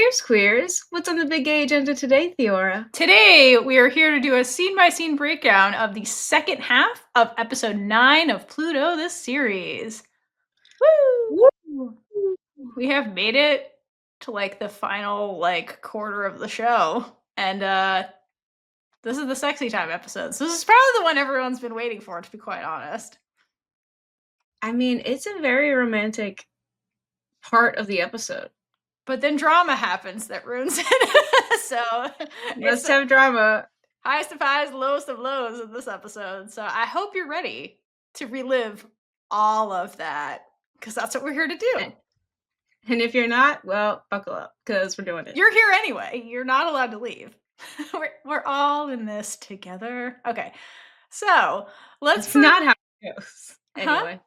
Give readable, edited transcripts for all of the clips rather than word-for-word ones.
Cheers, queers. What's on the big gay agenda today, Theora? Today, we are here to do a scene-by-scene breakdown of the second half of episode 9 of Pluto, the series. Woo! We have made it to, the final, quarter of the show. And, this is the sexy time episode. So this is probably the one everyone's been waiting for, to be quite honest. I mean, it's a very romantic part of the episode. But then drama happens that ruins it. So Let's have drama. Highest of highs, lowest of lows in this episode. So I hope you're ready to relive all of that, because that's what we're here to do. And if you're not, well, buckle up, because we're doing it. You're here anyway. You're not allowed to leave. we're all in this together. Okay, so That's not how it goes. Anyway,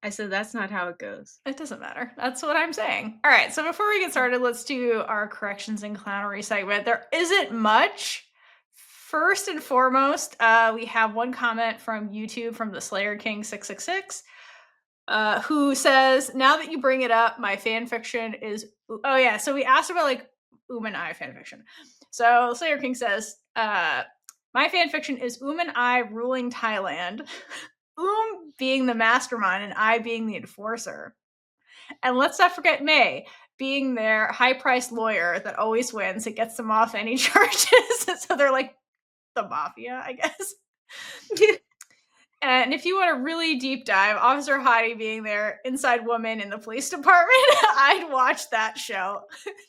I said that's not how it goes. It doesn't matter. That's what I'm saying. All right, so before we get started, let's do our corrections and clownery segment. There isn't much. First and foremost, we have one comment from YouTube from the Slayer King 666, who says, "Now that you bring it up, my fan fiction is..." Oh yeah, so we asked about and I fan fiction. So Slayer King says, "My fan fiction is and I ruling Thailand, being the mastermind and I being the enforcer. And let's not forget May being their high-priced lawyer that always wins. It gets them off any charges." So they're like the mafia, I guess. And if you want a really deep dive, Officer Hottie being their inside woman in the police department, I'd watch that show.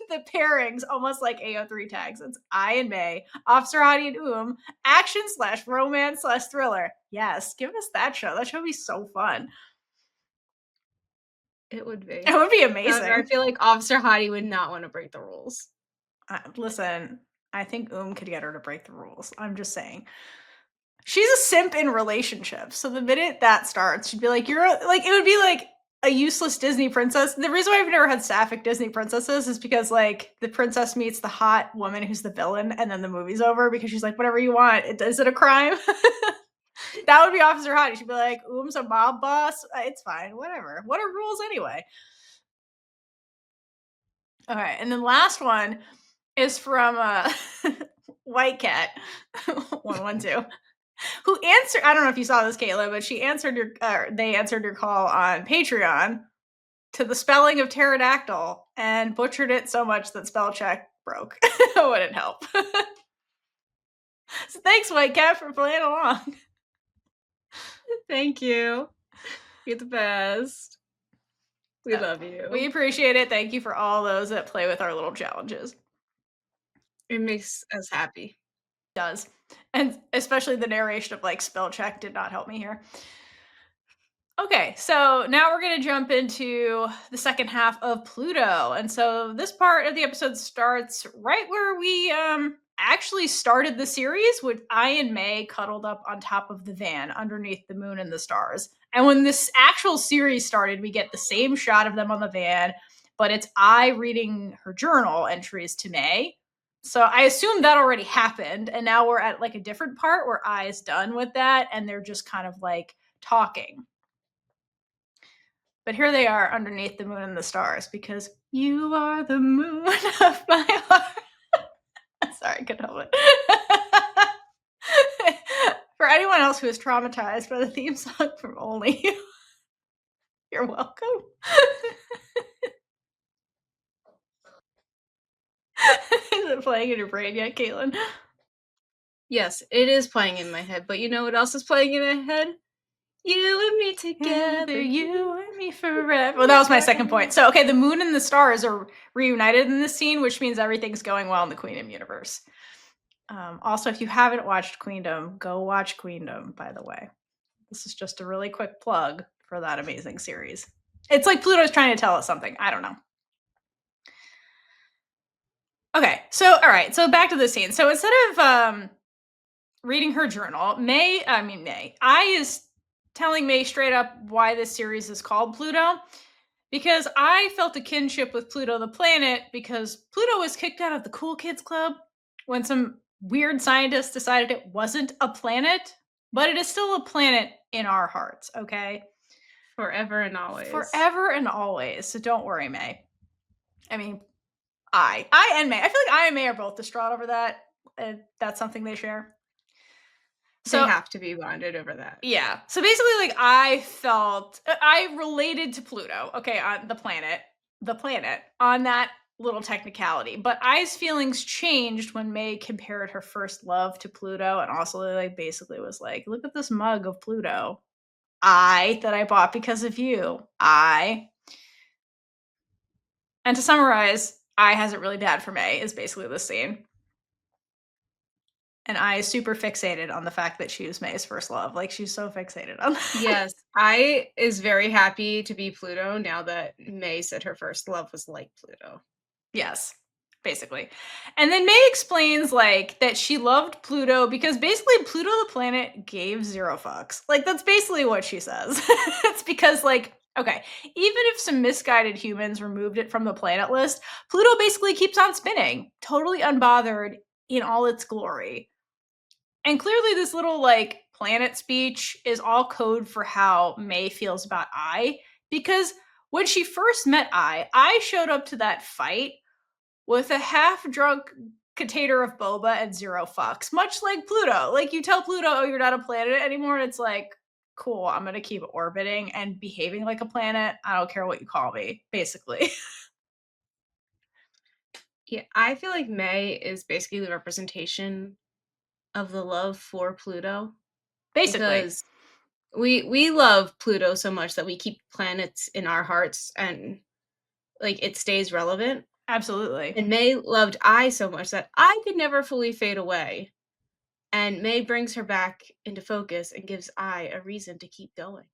The pairings, almost like AO3 tags. It's I and May, Officer Hottie and action / romance / thriller. Yes, give us that show. That show would be so fun. It would be. It would be amazing. I feel like Officer Hottie would not want to break the rules. Listen, I think could get her to break the rules. I'm just saying. She's a simp in relationships. So the minute that starts, she'd be like, it would be like a useless Disney princess. The reason why I've never had sapphic Disney princesses is because the princess meets the hot woman who's the villain and then the movie's over because she's like, whatever you want. Is it a crime? That would be Officer Hottie. She'd be like, "Oom's a mob boss. It's fine. Whatever. What are rules anyway?" Okay, and then last one is from White Cat 112, who answered. I don't know if you saw this, Kayla, but she answered they answered your call on Patreon to the spelling of pterodactyl and butchered it so much that spell check broke. Wouldn't help. So thanks, White Cat, for playing along. Thank you. You're the best. We love you. We appreciate it. Thank you for all those that play with our little challenges. It makes us happy. It does. And especially the narration of spell check did not help me here. Okay, so now we're going to jump into the second half of Pluto. And so this part of the episode starts right where we actually started the series, with I and May cuddled up on top of the van underneath the moon and the stars. And when this actual series started, we get the same shot of them on the van, but it's I reading her journal entries to May. So I assume that already happened. And now we're at a different part where I is done with that. And they're just kind of talking. But here they are underneath the moon and the stars, because you are the moon of my heart. Sorry, I couldn't help it. For anyone else who is traumatized by the theme song from Only You, you're welcome. Is it playing in your brain yet, Caitlin? Yes, it is playing in my head. But you know what else is playing in my head? You and me together, you and me forever. Well, that was my second point. So, okay, the moon and the stars are reunited in this scene, which means everything's going well in the Queendom universe. Also, if you haven't watched Queendom, go watch Queendom, by the way. This is just a really quick plug for that amazing series. It's like Pluto's trying to tell us something. I don't know. Okay, so, all right, so back to the scene. So instead of reading her journal, I is telling May straight up why this series is called Pluto, because I felt a kinship with Pluto the planet because Pluto was kicked out of the Cool Kids Club when some weird scientists decided it wasn't a planet, but it is still a planet in our hearts, okay? Forever and always. Forever and always. So don't worry, May. I mean, I and May. I feel like I and May are both distraught over that, and that's something they share. They So have to be bonded over that. yeah. So basically, like I felt I related to Pluto, okay, on the planet on that little technicality. But I's feelings changed when May compared her first love to Pluto, and also like basically was like, "Look at this mug of Pluto, I that I bought because of you, I." And to summarize, I has it really bad for May is basically the scene. And I is super fixated on the fact that she was May's first love. Like she's so fixated on that. Yes, I is very happy to be Pluto now that May said her first love was like Pluto. Yes, basically. And then May explains like that she loved Pluto because basically Pluto the planet gave zero fucks. Like that's basically what she says. It's because like okay, even if some misguided humans removed it from the planet list, Pluto basically keeps on spinning, totally unbothered in all its glory. And clearly this little like planet speech is all code for how May feels about I because when she first met I showed up to that fight with a half-drunk container of boba and zero fucks, much like Pluto. Like you tell Pluto, "Oh, you're not a planet anymore," and it's like, "Cool, I'm gonna keep orbiting and behaving like a planet. I don't care what you call me," basically. Yeah, I feel like May is basically the representation of the love for Pluto Basically. because we love Pluto so much that we keep planets in our hearts and like it stays relevant. Absolutely. And May loved I so much that I could never fully fade away. And May brings her back into focus and gives I a reason to keep going.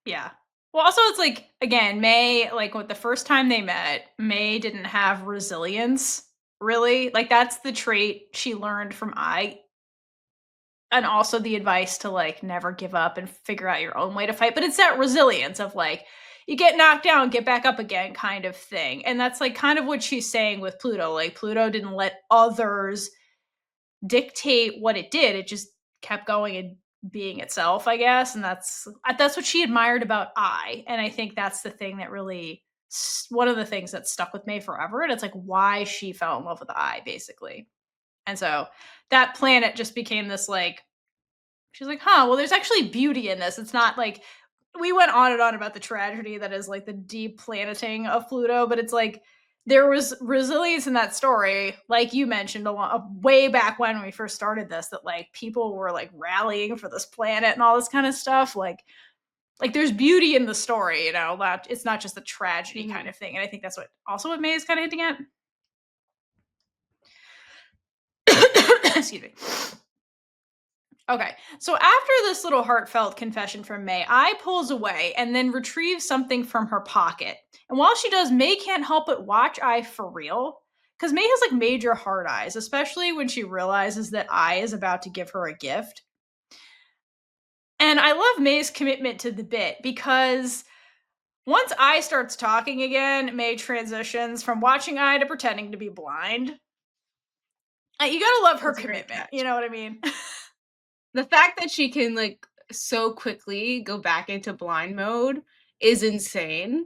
Yeah. Well, also it's like again, May like with the first time they met, May didn't have resilience really. Like that's the trait she learned from I and also the advice to like never give up and figure out your own way to fight. But it's that resilience of like you get knocked down, get back up again kind of thing. And that's like kind of what she's saying with Pluto. Like Pluto didn't let others dictate what it did. It just kept going and being itself, I guess. And that's what she admired about I. And I think that's the thing that really one of the things that stuck with me forever. And it's like why she fell in love with I, basically. And so that planet just became this like she's like, huh, well, there's actually beauty in this. It's not like we went on and on about the tragedy that is like the deep planeting of Pluto, but it's like there was resilience in that story, like you mentioned way back when we first started this, that like people were like rallying for this planet and all this kind of stuff. Like there's beauty in the story, you know, that it's not just a tragedy kind Mhm. of thing. And I think that's what also what May is kind of hinting at. Excuse me. Okay, so after this little heartfelt confession from May, I pulls away and then retrieves something from her pocket. And while she does, May can't help but watch I for real. Because May has like major hard eyes, especially when she realizes that I is about to give her a gift. And I love May's commitment to the bit because once I starts talking again, May transitions from watching I to pretending to be blind. You gotta love her That's a great commitment. You catch. know what I mean? The fact that she can like so quickly go back into blind mode is insane.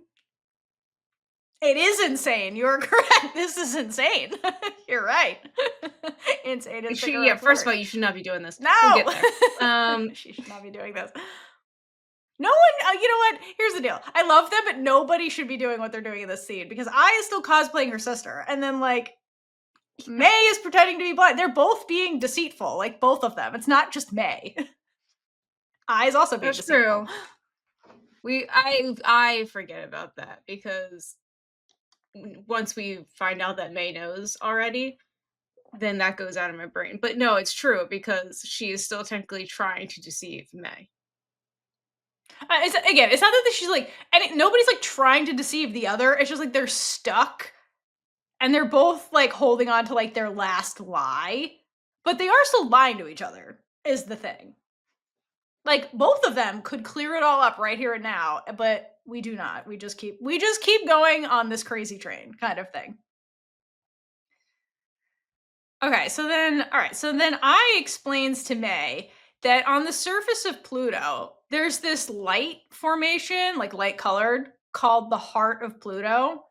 It is insane. You're correct. This is insane. You're right. Insane is the Yeah, correct first of word. all, you should not be doing this. We'll No! get there. She should not be doing this. No one, you know what? Here's the deal. I love them, but nobody should be doing what they're doing in this scene because I is still cosplaying her sister. And then, like, May is pretending to be blind. They're both being deceitful, like, both of them. It's not just May. I is also being That's deceitful. true. I forget about that because once we find out that May knows already, then that goes out of my brain. But no, it's true because she is still technically trying to deceive May. Again, it's not that she's like, and nobody's like trying to deceive the other. It's just like they're stuck and they're both like holding on to like their last lie, but they are still lying to each other, is the thing. Like both of them could clear it all up right here and now, but we do not. We just keep going on this crazy train kind of thing. Okay, so then I explains to May that on the surface of Pluto, there's this light formation, like light colored, called the heart of Pluto.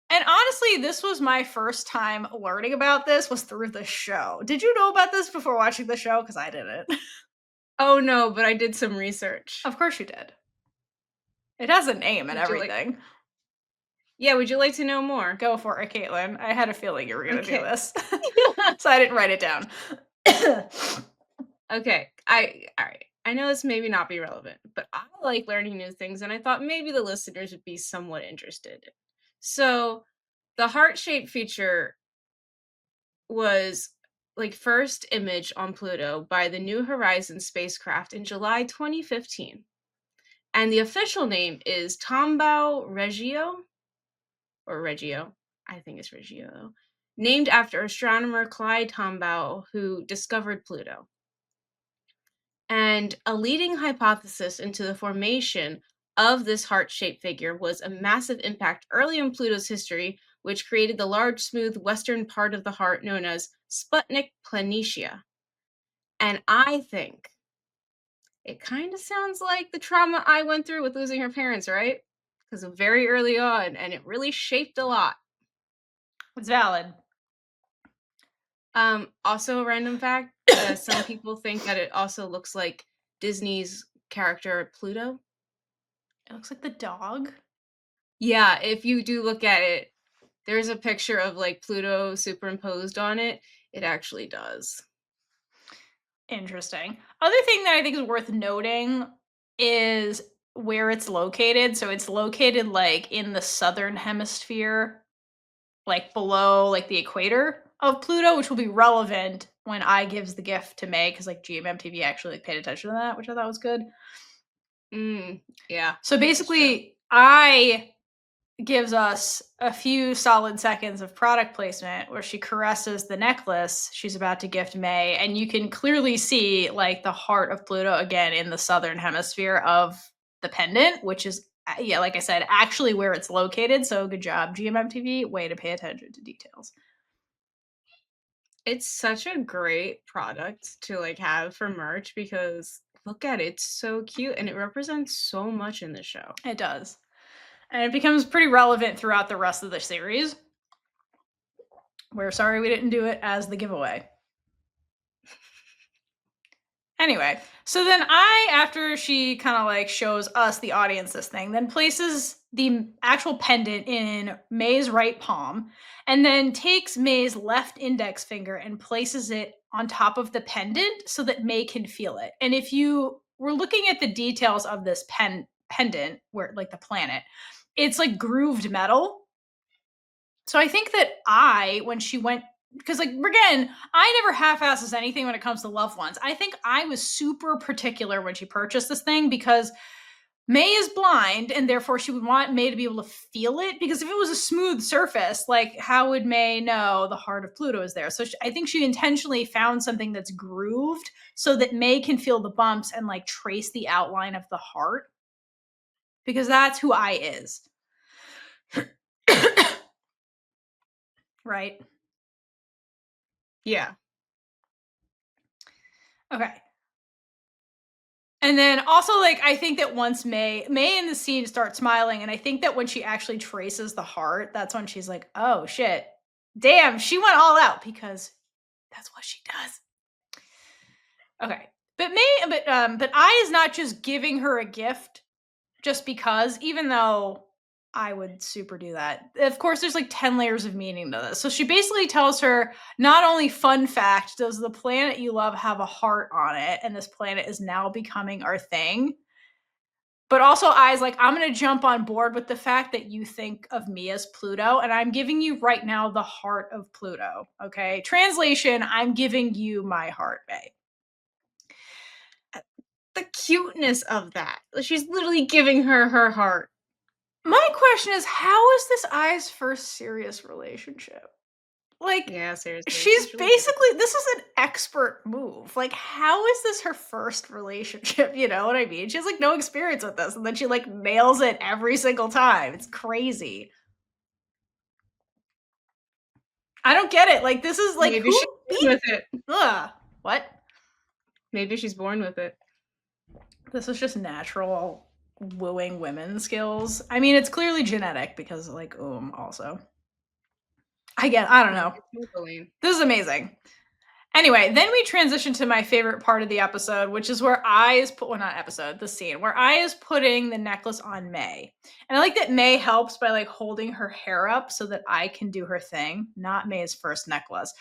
And honestly, this was my first time learning about this was through the show. Did you know about this before watching the show? Because I didn't. Oh, no, but I did some research. Of course you did. It has a name and Would you like everything. Yeah, would you like to know more? Go for it, Caitlin. I had a feeling you were gonna do Okay. this. So I didn't write it down. Okay, alright. I know this maybe not be relevant, but I like learning new things, and I thought maybe the listeners would be somewhat interested. So, the heart-shaped feature was, like, first imaged on Pluto by the New Horizons spacecraft in July 2015, and the official name is Tombow Regio, or Reggio. I think it's Reggio, though, named after astronomer Clyde Tombaugh, who discovered Pluto. And a leading hypothesis into the formation of this heart shaped figure was a massive impact early in Pluto's history, which created the large, smooth western part of the heart known as Sputnik Planitia. And I think it kind of sounds like the trauma I went through with losing her parents, right? Because very early on, and it really shaped a lot. It's valid. Also a random fact, some people think that it also looks like Disney's character Pluto. It looks like the dog. Yeah, if you do look at it, there's a picture of, like, Pluto superimposed on it. It actually does. Interesting. Other thing that I think is worth noting is where it's located. So it's located like in the southern hemisphere, like below like the equator of Pluto, which will be relevant when I gives the gift to May because like GMMTV actually like, paid attention to that, which I thought was good. Mm, yeah, So that's true. basically, I gives us a few solid seconds of product placement where she caresses the necklace she's about to gift May, and you can clearly see like the heart of Pluto again in the southern hemisphere of the pendant, which is yeah, like I said, actually where it's located. So good job, GMMTV. Way to pay attention to details. It's such a great product to, like, have for merch because look at it, it's so cute and it represents so much in the show. It does. And it becomes pretty relevant throughout the rest of the series. We're sorry we didn't do it as the giveaway. Anyway, so then after she kind of like shows us, the audience, this thing, then places the actual pendant in May's right palm and then takes May's left index finger and places it on top of the pendant so that May can feel it. And if you were looking at the details of this pendant, where like the planet, it's like grooved metal. So I think that when she went, because like again, I never half-asses anything when it comes to loved ones. I think I was super particular when she purchased this thing because May is blind and therefore she would want May to be able to feel it. Because if it was a smooth surface, like how would May know the heart of Pluto is there? So I think she intentionally found something that's grooved so that May can feel the bumps and like trace the outline of the heart. Because that's who I is. Right? Yeah. Okay. And then also, like, I think that once May in the scene starts smiling, and I think that when she actually traces the heart, that's when she's like, "Oh shit, damn, she went all out because that's what she does." Okay, but I is not just giving her a gift just because, even though I would super do that. Of course, there's like 10 layers of meaning to this. So she basically tells her not only fun fact, does the planet you love have a heart on it, and this planet is now becoming our thing. But also, I's like, I'm going to jump on board with the fact that you think of me as Pluto, and I'm giving you right now the heart of Pluto. Okay. Translation, I'm giving you my heart, babe. The cuteness of that. She's literally giving her her heart. My question is, how is this I's first serious relationship? Like, Yeah, seriously, she's she's really good. basically, this is an expert move. Like, how is this her first relationship? You know what I mean? She has like no experience with this, and then she like nails it every single time. It's crazy. I don't get it. Like, this is like, Maybe who she's beat? born with it. Ugh. What? Maybe she's born with it. This is just natural wooing women skills. I mean, it's clearly genetic because, like, also. I don't Like, know. it's Maybelline. This is amazing. Anyway, then we transition to my favorite part of the episode, which is where I is put well, not episode, the scene where I is putting the necklace on May. And I like that May helps by like holding her hair up so that I can do her thing, not May's first necklace.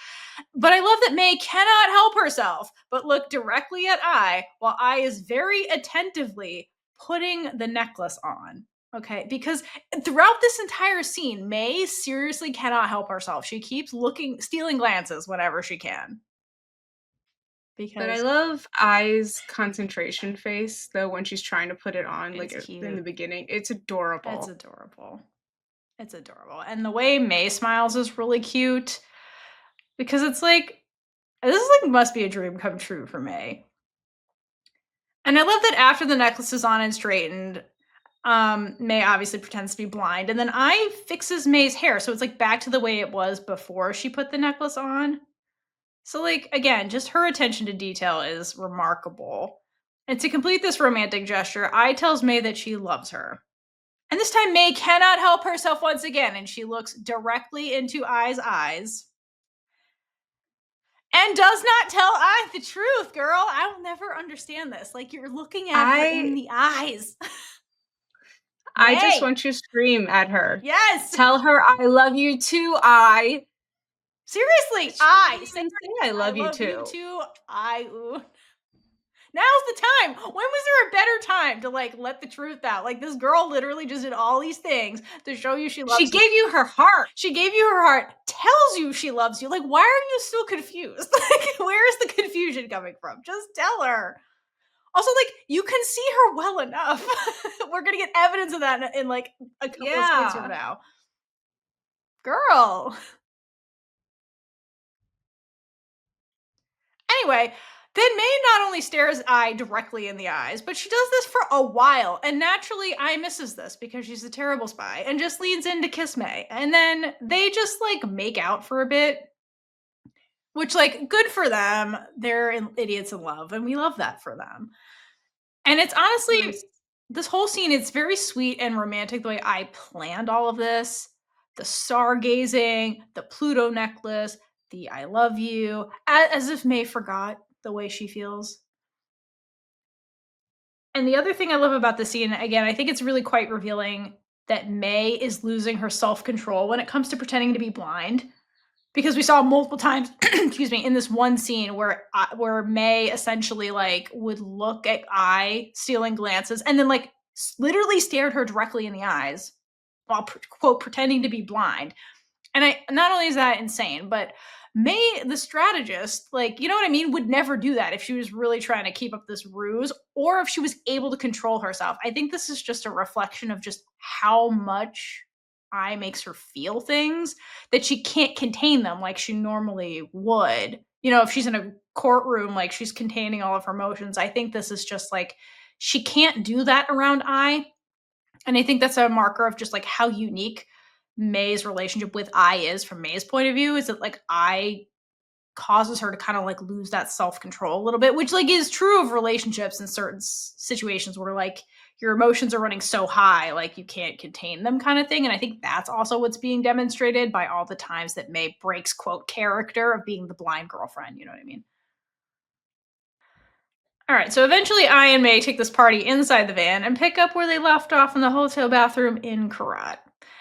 But I love that May cannot help herself but look directly at I while I is very attentively putting the necklace on. Okay, because throughout this entire scene, May seriously cannot help herself. She keeps looking, stealing glances whenever she can. But I Because love Ai's concentration face, though, when she's trying to put it on, like, it's in the cute. beginning. It's It's adorable. adorable. It's adorable. And the way May smiles is really cute because it's like, this is like must be a dream come true for May. And I love that after the necklace is on and straightened, May obviously pretends to be blind, and then I fixes May's hair, so it's like back to the way it was before she put the necklace on. So, like, again, just her attention to detail is remarkable. And to complete this romantic gesture, I tells May that she loves her. And this time, May cannot help herself once again, and she looks directly into I's eyes and does not tell I the truth, girl. I will never understand this. Like, you're looking at her in I the eyes. I just May. want you to scream at her. Yes. Tell her I love you too, I. Seriously, She I didn't say even say I I love you love you too. too. I ooh. Now's the time. When was there a better time to like let the truth out? Like this girl literally just did all these things to show you she She loves you. gave you her heart. She gave you her heart, tells you she loves you. Like, why are you still confused? Like, where is the confusion coming from? Just tell her. Also, like, you can see her well enough. We're gonna get evidence of that in like a couple of scenes from Yeah. now. Girl. Anyway, then May not only stares I directly in the eyes, but she does this for a while. And naturally, I misses this because she's a terrible spy and just leans in to kiss May. And then they just like make out for a bit, which, like, good for them. They're idiots in love, and we love that for them. And it's honestly, Nice. this whole scene, it's very sweet and romantic the way I planned all of this. The stargazing, the Pluto necklace, the I love you, as if May forgot the way she feels. And the other thing I love about the scene, again, I think it's really quite revealing that May is losing her self control when it comes to pretending to be blind. Because we saw multiple times, excuse me, in this one scene where May essentially like would look at I stealing glances and then like literally stared her directly in the eyes while quote pretending to be blind. And I not only is that insane, but May, the strategist, like, you know what I mean, would never do that if she was really trying to keep up this ruse or if she was able to control herself. I think this is just a reflection of just how much I makes her feel things that she can't contain them like she normally would. You know, if she's in a courtroom, like she's containing all of her emotions. I think this is just like she can't do that around I. And I think that's a marker of just like how unique May's relationship with I is from May's point of view, is that like I causes her to kind of like lose that self-control a little bit, which like is true of relationships in certain situations where like your emotions are running so high like you can't contain them kind of thing. And I think that's also what's being demonstrated by all the times that May breaks quote character of being the blind girlfriend, you know what I mean? All right, so eventually I and May take this party inside the van and pick up where they left off in the hotel bathroom in Karat.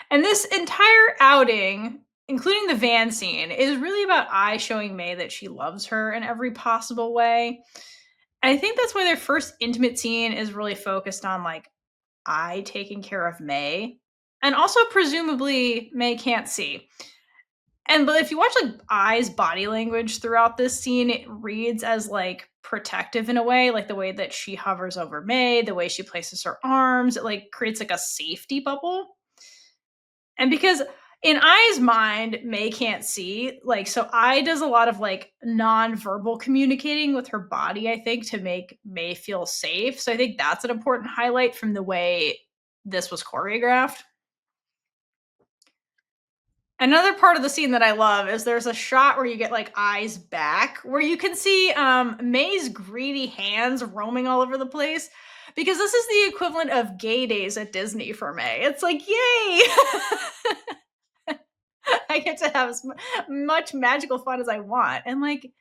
And this entire outing, including the van scene, is really about I showing May that she loves her in every possible way. And I think that's why their first intimate scene is really focused on like I taking care of May. And also presumably May can't see. And but if you watch like Ai's body language throughout this scene, it reads as like protective in a way, like the way that she hovers over May, the way she places her arms, it like creates like a safety bubble. And because in Ai's mind, May can't see, like so Ai does a lot of like non-verbal communicating with her body, I think, to make May feel safe. So I think that's an important highlight from the way this was choreographed. Another part of the scene that I love is there's a shot where you get like Ai's back, where you can see May's greedy hands roaming all over the place. Because this is the equivalent of gay days at Disney for May. It's like, yay! I get to have as much magical fun as I want. And like,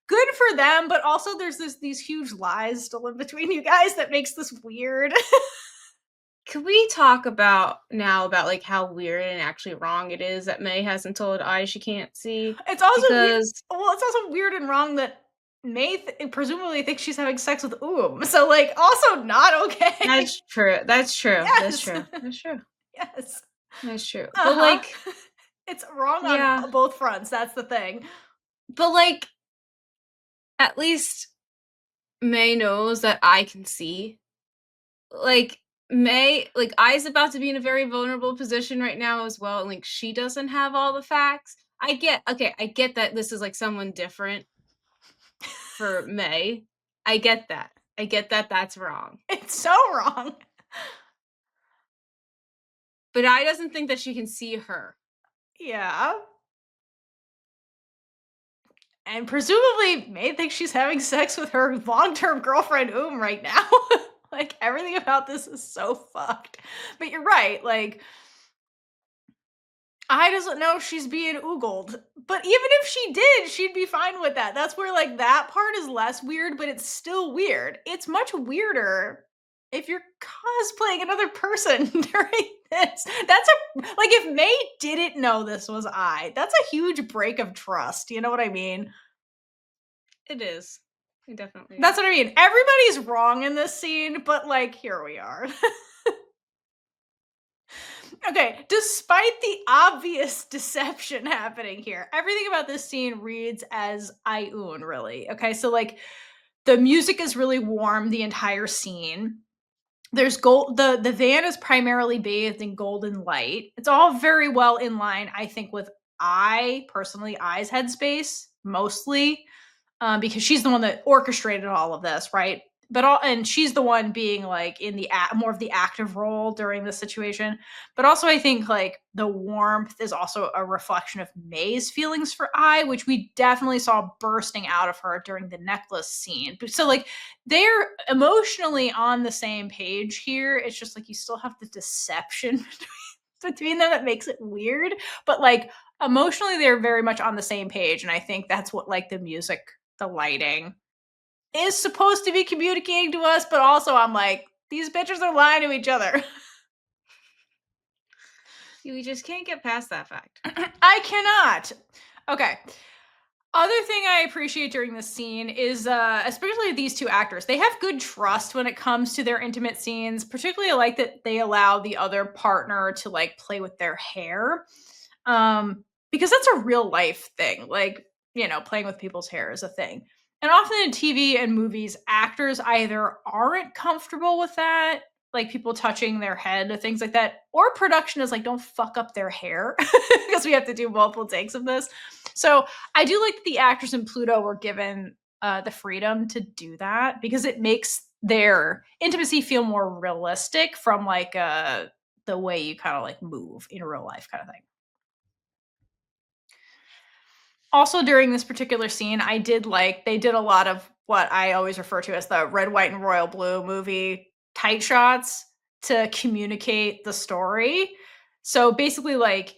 good for them, but also there's these huge lies still in between you guys that makes this weird. Could we talk about now about, like, how weird and actually wrong it is that May hasn't told I she can't see? It's also weird. Because Well, it's also weird and wrong that May presumably thinks she's having sex with So like, also not okay. that's true, that's true, that's Yes, true, that's true, yes. that's true. Uh But, huh. like It's wrong on yeah, both fronts. That's the thing. but, like, at least May knows that I can see. Like, May like, I's about to be in a very vulnerable position right now as well, and, like, she doesn't have all the facts. I get that this is, like, someone different for May. I get that. I get that that's wrong. It's so wrong. But I doesn't think that she can see her. Yeah. And presumably May thinks she's having sex with her long-term girlfriend right now. Like everything about this is so fucked. But you're right, like I doesn't know if she's being oogled. But even if she did, she'd be fine with that. That's where like that part is less weird, but it's still weird. It's much weirder if you're cosplaying another person during this. That's a like if May didn't know this was that's a huge break of trust. You know what I mean? It is. It definitely That's is. what I mean. Everybody's wrong in this scene, but like here we are. Okay, despite the obvious deception happening here, everything about this scene reads as Ioun, really. Okay, so like the music is really warm the entire scene. There's gold. The van is primarily bathed in golden light. It's all very well in line, I think, with I's headspace mostly, because she's the one that orchestrated all of this, right? And she's the one being like in the more of the active role during this situation. But also, I think like the warmth is also a reflection of May's feelings for which we definitely saw bursting out of her during the necklace scene. So like they're emotionally on the same page here. It's just like you still have the deception between them that makes it weird, but like emotionally they're very much on the same page, and I think that's what like the music, the lighting is supposed to be communicating to us, but also I'm like, these bitches are lying to each other. We just can't get past that fact. I cannot. Okay. Other thing I appreciate during this scene is especially these two actors. They have good trust when it comes to their intimate scenes. Particularly I like that they allow the other partner to like play with their hair. Because that's a real life thing. Like, playing with people's hair is a thing. And often in TV and movies, actors either aren't comfortable with that, like people touching their head or things like that, or production is like, don't fuck up their hair because we have to do multiple takes of this. So I do like that the actors in Pluto were given the freedom to do that because it makes their intimacy feel more realistic from like the way you kind of like move in real life kind of thing. Also, during this particular scene, I did like they did a lot of what I always refer to as the red, white, and royal blue movie tight shots to communicate the story. So basically, like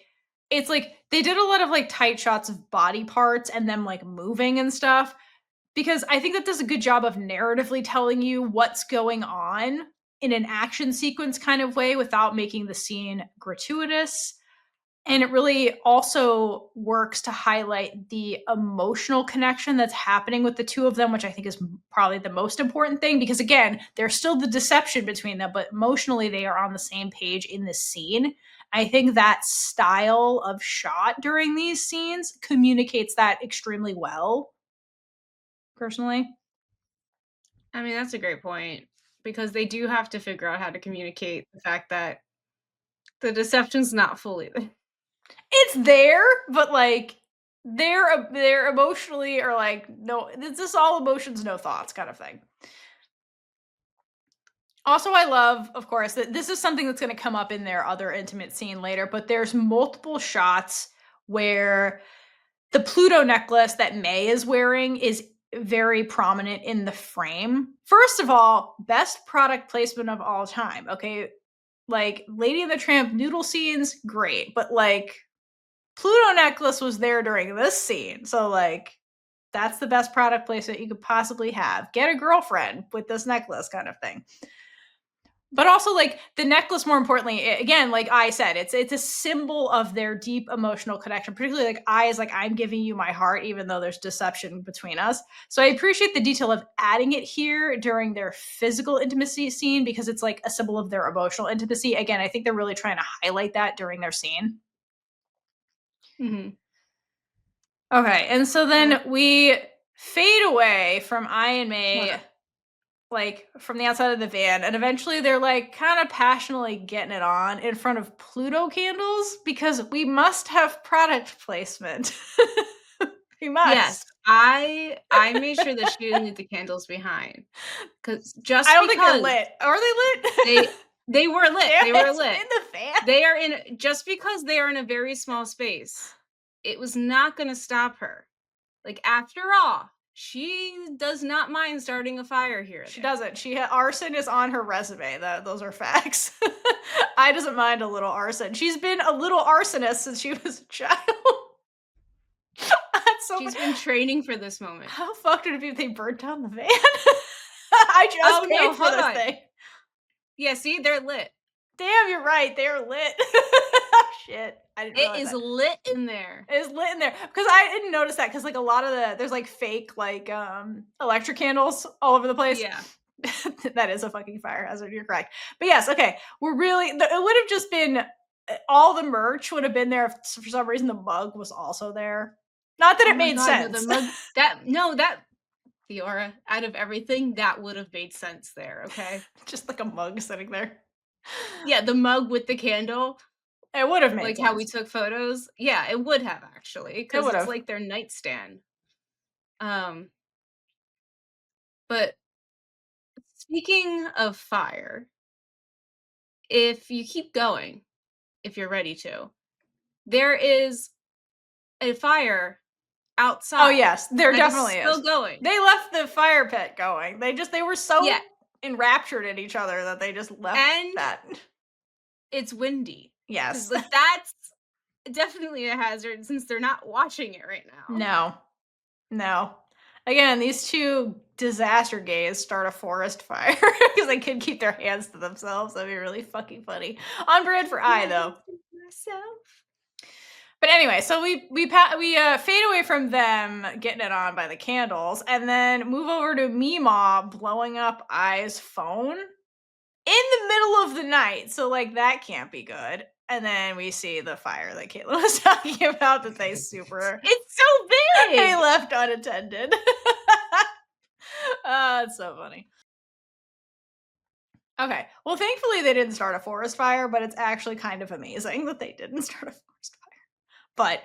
it's like they did a lot of like tight shots of body parts and them like moving and stuff because I think that does a good job of narratively telling you what's going on in an action sequence kind of way without making the scene gratuitous. And it really also works to highlight the emotional connection that's happening with the two of them, which I think is probably the most important thing because, again, there's still the deception between them, but emotionally they are on the same page in this scene. I think that style of shot during these scenes communicates that extremely well, personally. I mean, that's a great point because they do have to figure out how to communicate the fact that the deception's not fully there. It's there, but like they're emotionally or like no, it's just all emotions, no thoughts kind of thing. Also, I love, of course, that this is something that's going to come up in their other intimate scene later, but there's multiple shots where the Pluto necklace that May is wearing is very prominent in the frame. First of all, best product placement of all time. Okay. Like Lady and the Tramp noodle scenes, great. But like Pluto necklace was there during this scene. So, like, that's the best product placement you could possibly have. Get a girlfriend with this necklace kind of thing. But also, like, the necklace, more importantly, again, like I said, it's a symbol of their deep emotional connection. Particularly, like, I is like, I'm giving you my heart, even though there's deception between us. So I appreciate the detail of adding it here during their physical intimacy scene because it's like a symbol of their emotional intimacy. Again, I think they're really trying to highlight that during their scene. Mhm. Okay, and so Uh, then we fade away from I and hold May, up. like, from the outside of the van, and eventually they're, like, kinda passionately getting it on in front of Pluto candles because we must have product placement. We Yes, must. I made sure that she didn't leave the candles behind, cause I just don't think they're because lit. Are they lit? they they were lit, Damn they were it, lit. in the van? They are in just because they are in a very small space, it was not gonna stop her. Like, after all, she does not mind starting a fire here or She there. doesn't. Arson is on her resume. Those are facts. I doesn't mind a little arson. She's been a little arsonist since she was a child. That's so She's funny. been training for this moment. How fucked would it be if they burnt down the van? I Oh, just no, paid for hold this on. thing. Yeah, see, they're lit. Damn, you're right. They are lit. Shit, I didn't It realize is that. lit in there. It's lit in there because I didn't notice that because like a lot of there's like fake like electric candles all over the place. Yeah. That is a fucking fire hazard. You're correct. But yes, okay, we're really. It would have just been all the merch would have been there if for some reason the mug was also there. Not that Oh it my made god, no, the sense. mug that no, that Fiora, out of everything, that would have made sense there, okay? Just like a mug sitting there. Yeah, the mug with the candle, It would have made like how we sense. took photos. Yeah, it would have actually, It because would it's have. like their nightstand. Um, but speaking of fire, if you keep going, if you're ready to, there is a fire Oh, outside yes, there that is definitely still is. going. They left the fire pit going. They were Yeah, so enraptured in each other that they just left and that. it's windy. Because Yes. like, that's definitely a hazard since they're not watching it right now. No. No. Again, these 2 disaster gays start a forest fire because they couldn't keep their hands to themselves. That'd be really fucking funny. On brand for I, My though. hands to myself. But anyway, so fade away from them getting it on by the candles, and then move over to Meemaw blowing up I's phone in the middle of the night. So like that can't be good. And then we see the fire that Caitlin was talking about that It's so they big! left unattended. It's so funny. Okay. Well, thankfully they didn't start a forest fire, but it's actually kind of amazing that they didn't start a forest fire. But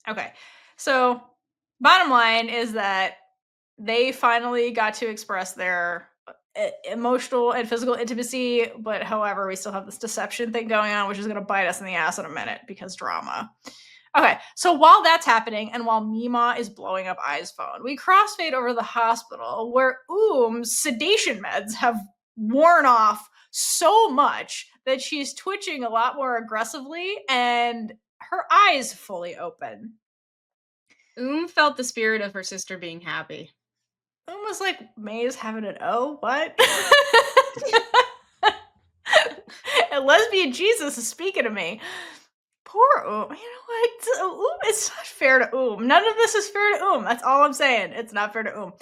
okay. So, bottom line is that they finally got to express their emotional and physical intimacy, but however, we still have this deception thing going on, which is going to bite us in the ass in a minute because drama. Okay, so while that's happening and while Mima is blowing up I's phone, we crossfade over the hospital where Oom's sedation meds have worn off so much that she's twitching a lot more aggressively and her eyes fully open. Felt the spirit of her sister being happy. Almost like May's having an O. What? A lesbian Jesus is speaking to me. Poor Oom. You know what? Oom, it's not fair to Oom. None of this is fair to Oom. That's all I'm saying. It's not fair to Oom.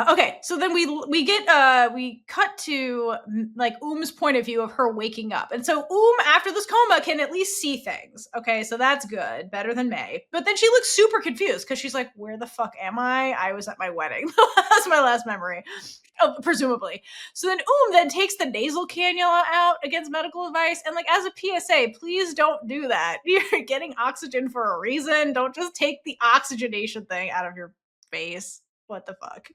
Okay, so then we cut to like Oom's point of view of her waking up. And so Oom after this coma can at least see things. Okay, so that's good, better than May. But then she looks super confused because she's like, where the fuck am I? I was at my wedding. That's my last memory. Oh, presumably. So then then takes the nasal cannula out against medical advice. And like as a PSA, please don't do that. You're getting oxygen for a reason. Don't just take the oxygenation thing out of your face. What the fuck?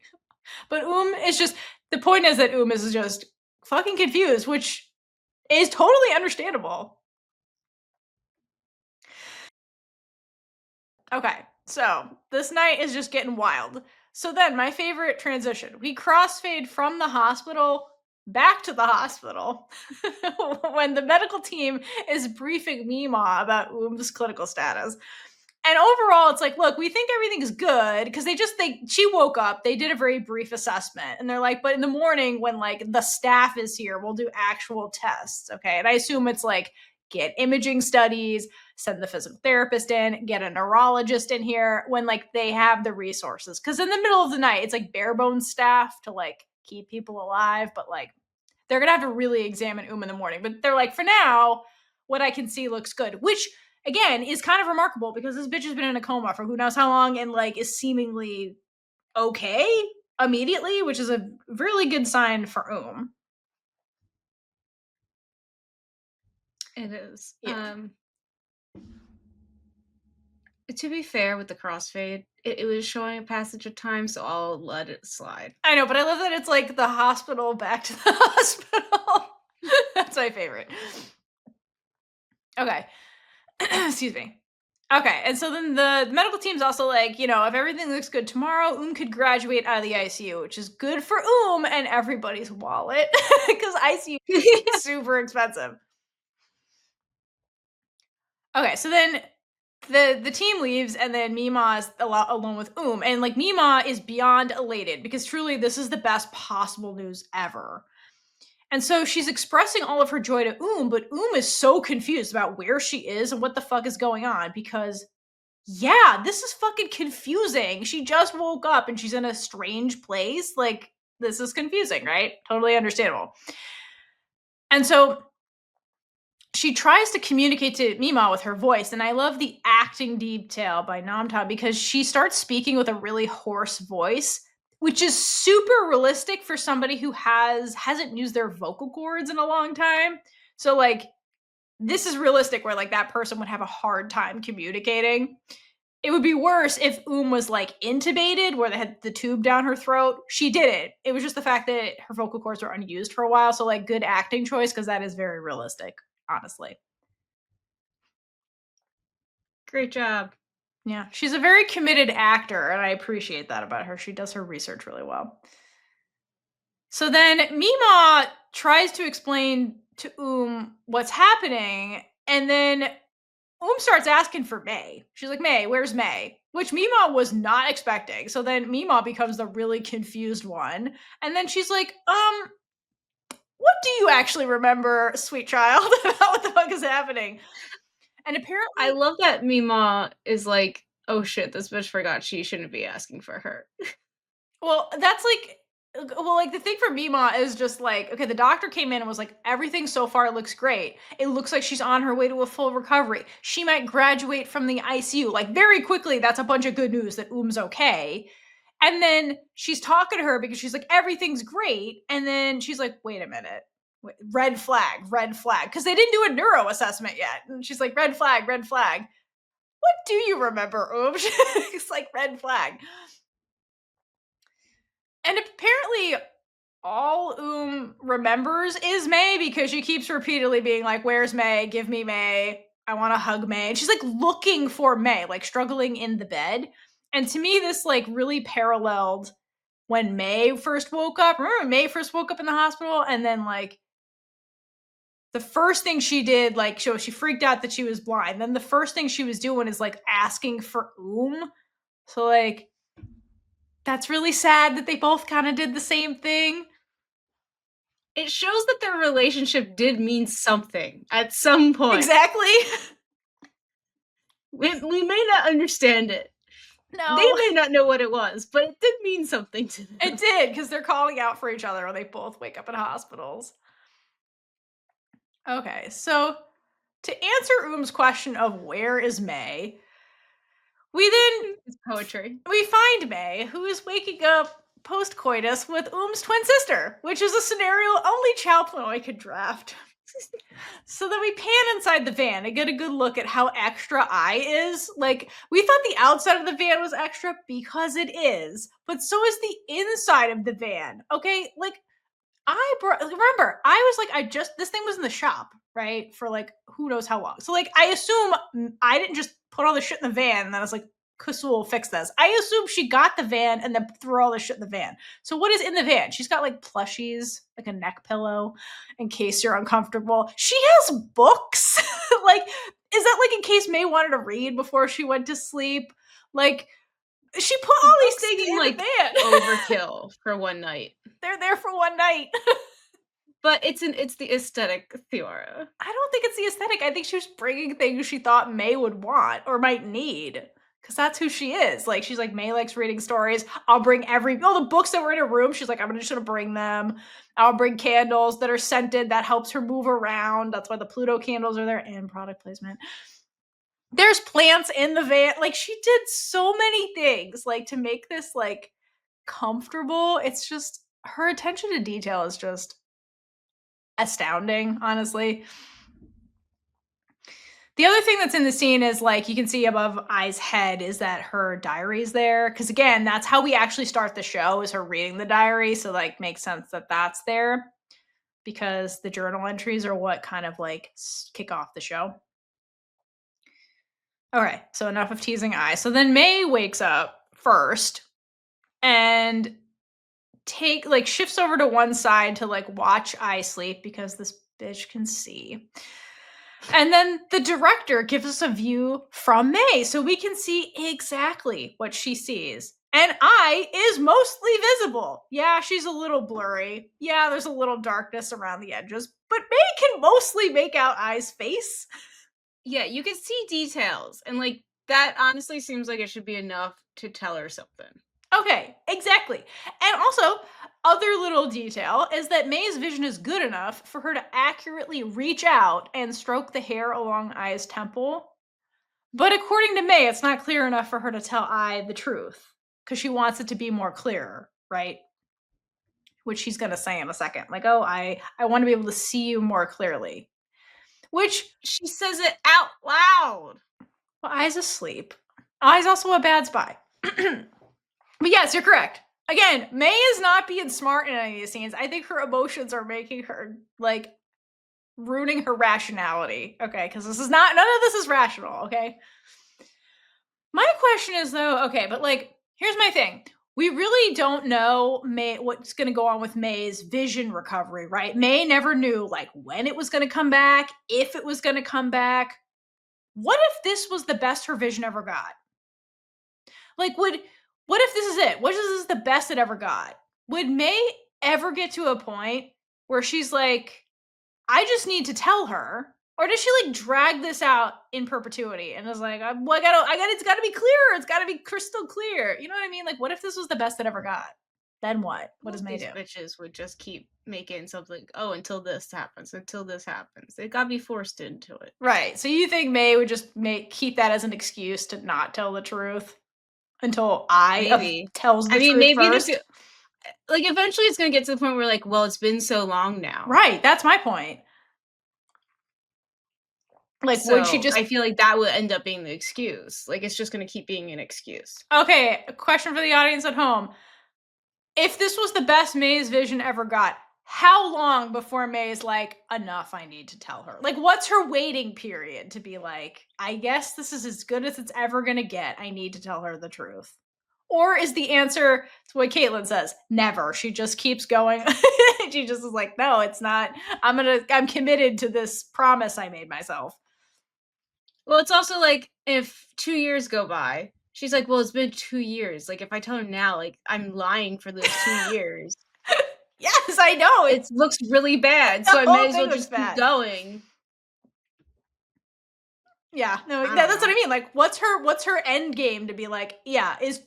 But is just the point is that is just fucking confused, which is totally understandable. Okay, so this night is just getting wild. So then my favorite transition. We crossfade from the hospital back to the hospital when the medical team is briefing Mima about Oom's clinical status. And overall, it's like, look, we think everything's good because she woke up, they did a very brief assessment, and they're like, but in the morning when like the staff is here, we'll do actual tests. Okay. And I assume it's like get imaging studies, send the physical therapist in, get a neurologist in here when like they have the resources. Cause in the middle of the night, it's like bare bones staff to like keep people alive, but like they're gonna have to really examine in the morning. But they're like, for now, what I can see looks good, which again is kind of remarkable because this bitch has been in a coma for who knows how long and like is seemingly okay immediately, which is a really good sign for It is. Yeah. To be fair with the crossfade, it was showing a passage of time, so I'll let it slide. I know, but I love that it's like the hospital back to the hospital. That's my favorite. Okay. Excuse me. Okay, and so then the medical team's also like, if everything looks good tomorrow, could graduate out of the ICU, which is good for and everybody's wallet because ICU is super expensive. Okay, so then the team leaves, and then Mima is alone with and like Mima is beyond elated because truly this is the best possible news ever. And so she's expressing all of her joy to but is so confused about where she is and what the fuck is going on because yeah, this is fucking confusing. She just woke up and she's in a strange place. Like, this is confusing, right? Totally understandable. And so she tries to communicate to Mima with her voice. And I love the acting detail by Namta because she starts speaking with a really hoarse voice, which is super realistic for somebody who hasn't used their vocal cords in a long time. So, like, this is realistic where, like, that person would have a hard time communicating. It would be worse if was like intubated where they had the tube down her throat. She didn't. It was just the fact that her vocal cords were unused for a while. So like good acting choice because that is very realistic, honestly. Great job. Yeah, she's a very committed actor, and I appreciate that about her. She does her research really well. So then Mima tries to explain to what's happening, and then starts asking for May. She's like, May, where's May? Which Mima was not expecting. So then Mima becomes the really confused one. And then she's like, what do you actually remember, sweet child, about what the fuck is happening? And apparently I love that Mima is like, oh shit, this bitch forgot she shouldn't be asking for her. well, that's like the thing for Mima is just like, okay, the doctor came in and was like, everything so far looks great. It looks like she's on her way to a full recovery. She might graduate from the ICU. Like, very quickly, that's a bunch of good news that okay. And then she's talking to her because she's like, everything's great. And then she's like, wait a minute. Red flag, red flag. Because they didn't do a neuro assessment yet. And she's like, red flag, red flag. What do you remember, It's like, red flag. And apparently, all remembers is May because she keeps repeatedly being like, where's May? Give me May. I want to hug May. And she's like looking for May, like struggling in the bed. And to me, this like really paralleled when May first woke up. Remember May first woke up in the hospital? And then like the first thing she did, like she freaked out that she was blind. Then the first thing she was doing is like asking for So like that's really sad that they both kind of did the same thing. It shows that their relationship did mean something at some point. Exactly. We may not understand it. No. They may not know what it was, but it did mean something to them. It did, because they're calling out for each other when they both wake up in hospitals. Okay, so to answer question of where is May, we then It's poetry. We find May, who is waking up post-coitus with twin sister, which is a scenario only Chow Ploy could draft. So then we pan inside the van and get a good look at how extra I is. Like, we thought the outside of the van was extra because it is, but so is the inside of the van. Okay, like remember, I was like, this thing was in the shop, right? For like who knows how long. So like I assume I didn't just put all the shit in the van and then I was like, Kusu will fix this. I assume she got the van and then threw all the shit in the van. So what is in the van? She's got like plushies, like a neck pillow in case you're uncomfortable. She has books. Like, is that like in case May wanted to read before she went to sleep? Like, she put The all these books things seem in the like van. overkill for one night, They're there for one night. but it's the aesthetic, Theora. I don't think it's the aesthetic. I think she was bringing things she thought May would want or might need. Cause that's who she is. Like she's like May likes reading stories. I'll bring all the books that were in her room. She's like, I'm just gonna bring them. I'll bring candles that are scented. That helps her move around. That's why the Pluto candles are there. And product placement. There's plants in the van. Like she did so many things, like to make this like comfortable. It's just her attention to detail is just astounding, honestly. The other thing that's in the scene is like you can see above Ai's head is that her diary's there. Because again, that's how we actually start the show is her reading the diary. So like makes sense that that's there because the journal entries are what kind of like kick off the show. All right, so enough of teasing Ai. So then May wakes up first and shifts over to one side to like watch Ai sleep because this bitch can see. And then the director gives us a view from May so we can see exactly what she sees. And Ai is mostly visible. Yeah, she's a little blurry. Yeah, there's a little darkness around the edges, but May can mostly make out Ai's face. Yeah, you can see details, and like that honestly seems like it should be enough to tell her something. Okay, exactly. And also, other little detail is that May's vision is good enough for her to accurately reach out and stroke the hair along Ai's temple. But according to May, it's not clear enough for her to tell Ai the truth because she wants it to be more clear, right? Which she's going to say in a second. Like, oh, I want to be able to see you more clearly. Which, She says it out loud. well, Ai's asleep. Ai's also a bad spy. But yes, you're correct. Again, May is not being smart in any of these scenes. I think her emotions are making her like ruining her rationality. Okay, because none of this is rational. Okay. My question is though, okay, but like, here's my thing. We really don't know May what's going to go on with May's vision recovery, right? May never knew like when it was going to come back, if it was going to come back. What if this was the best her vision ever got? Like, what if this is it? What if this is the best it ever got? Would May ever get to a point where she's like, I just need to tell her? Or does she like drag this out in perpetuity and is like, it's gotta be clear. It's gotta be crystal clear. You know what I mean? Like, what if this was the best it ever got? Then what? What does Most May these do? bitches would just keep making something. Oh, until this happens. Until this happens. They gotta be forced into it. Right. So you think May would just keep that as an excuse to not tell the truth until Maybe. tells I the mean, truth maybe first? like eventually it's gonna get to the point where like, well, it's been so long now. Right. That's my point. Like, would she So just I feel like that would end up being the excuse. Like it's just gonna keep being an excuse. okay? A question for the audience at home: if this was the best May's vision ever got, how long before May's like, enough, I need to tell her? Like, what's her waiting period to be like, I guess this is as good as it's ever gonna get. I need to tell her the truth. Or is the answer to what Caitlin says? Never. She just keeps going. She just is like, no, it's not. I'm committed to this promise I made myself. Well, it's also like if 2 years go by, she's like, well, it's been 2 years. Like if I tell her now, like I'm lying for those 2 years. Yes, I know. It looks really bad. The So I may whole as thing well looks just keep bad. going. Yeah, no, I don't that's what I know. mean. Like, what's her end game to be like? Yeah, it's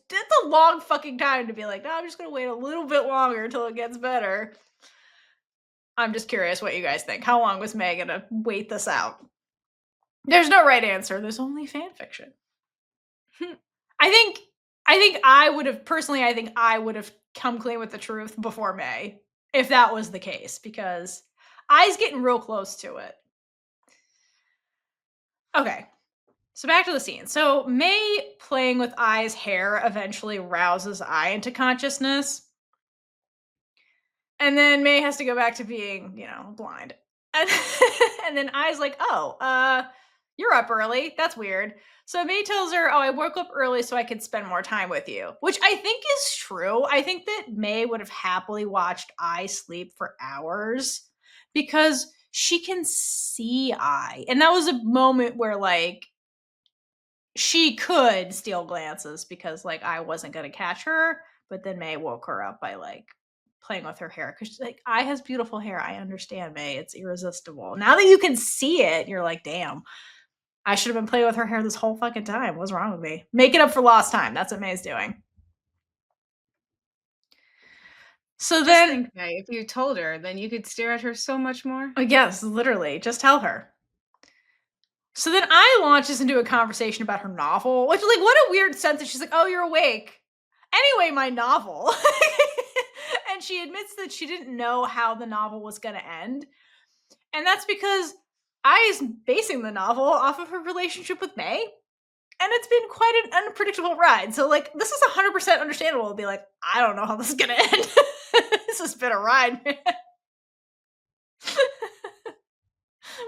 a long fucking time to be like, no, I'm just gonna wait a little bit longer until it gets better. I'm just curious what you guys think. How long was May gonna wait this out? There's no right answer. There's only fan fiction. I think I would have personally. I think I would have come clean with the truth before May if that was the case because I's getting real close to it. Okay, so back to the scene. So May playing with Ai's hair eventually rouses Ai into consciousness. And then May has to go back to being, blind. And, and then Ai's like, oh, You're up early. That's weird. So May tells her, "Oh, I woke up early so I could spend more time with you," which I think is true. I think that May would have happily watched I sleep for hours because she can see I. And that was a moment where like she could steal glances because like I wasn't going to catch her, but then May woke her up by like playing with her hair because she's like, I has beautiful hair. I understand, May. It's irresistible. Now that you can see it, you're like, damn, I should have been playing with her hair this whole fucking time. What's wrong with me? Make it up for lost time. That's what May's doing. So Just then, think, May, if you told her, then you could stare at her so much more. yes, literally, just tell her. So then I launches into a conversation about her novel, which like what a weird sentence. She's like, "Oh, you're awake." Anyway, my novel. And she admits that she didn't know how the novel was going to end. And that's because I is basing the novel off of her relationship with May. And it's been quite an unpredictable ride. So like this is 100% understandable to be like, I don't know how this is going to end. This has been a ride, man.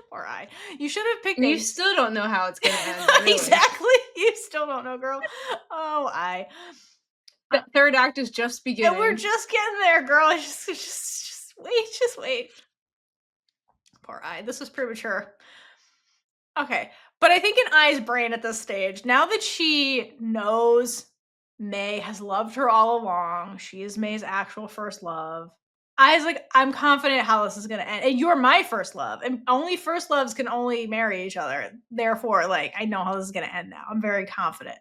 Poor I. You should have picked And you a still don't know how it's gonna end, really. exactly. You still don't know, girl. Oh, I. The third act is just And we're beginning. just getting there, girl. Just wait, just wait. Poor I. This was premature. Okay, but I think in I's brain at this stage, now that she knows May has loved her all along, she is May's actual first love. I's like, I'm confident how this is gonna end. And you're my first love. And only first loves can only marry each other. Therefore, like, I know how this is gonna end now. I'm very confident.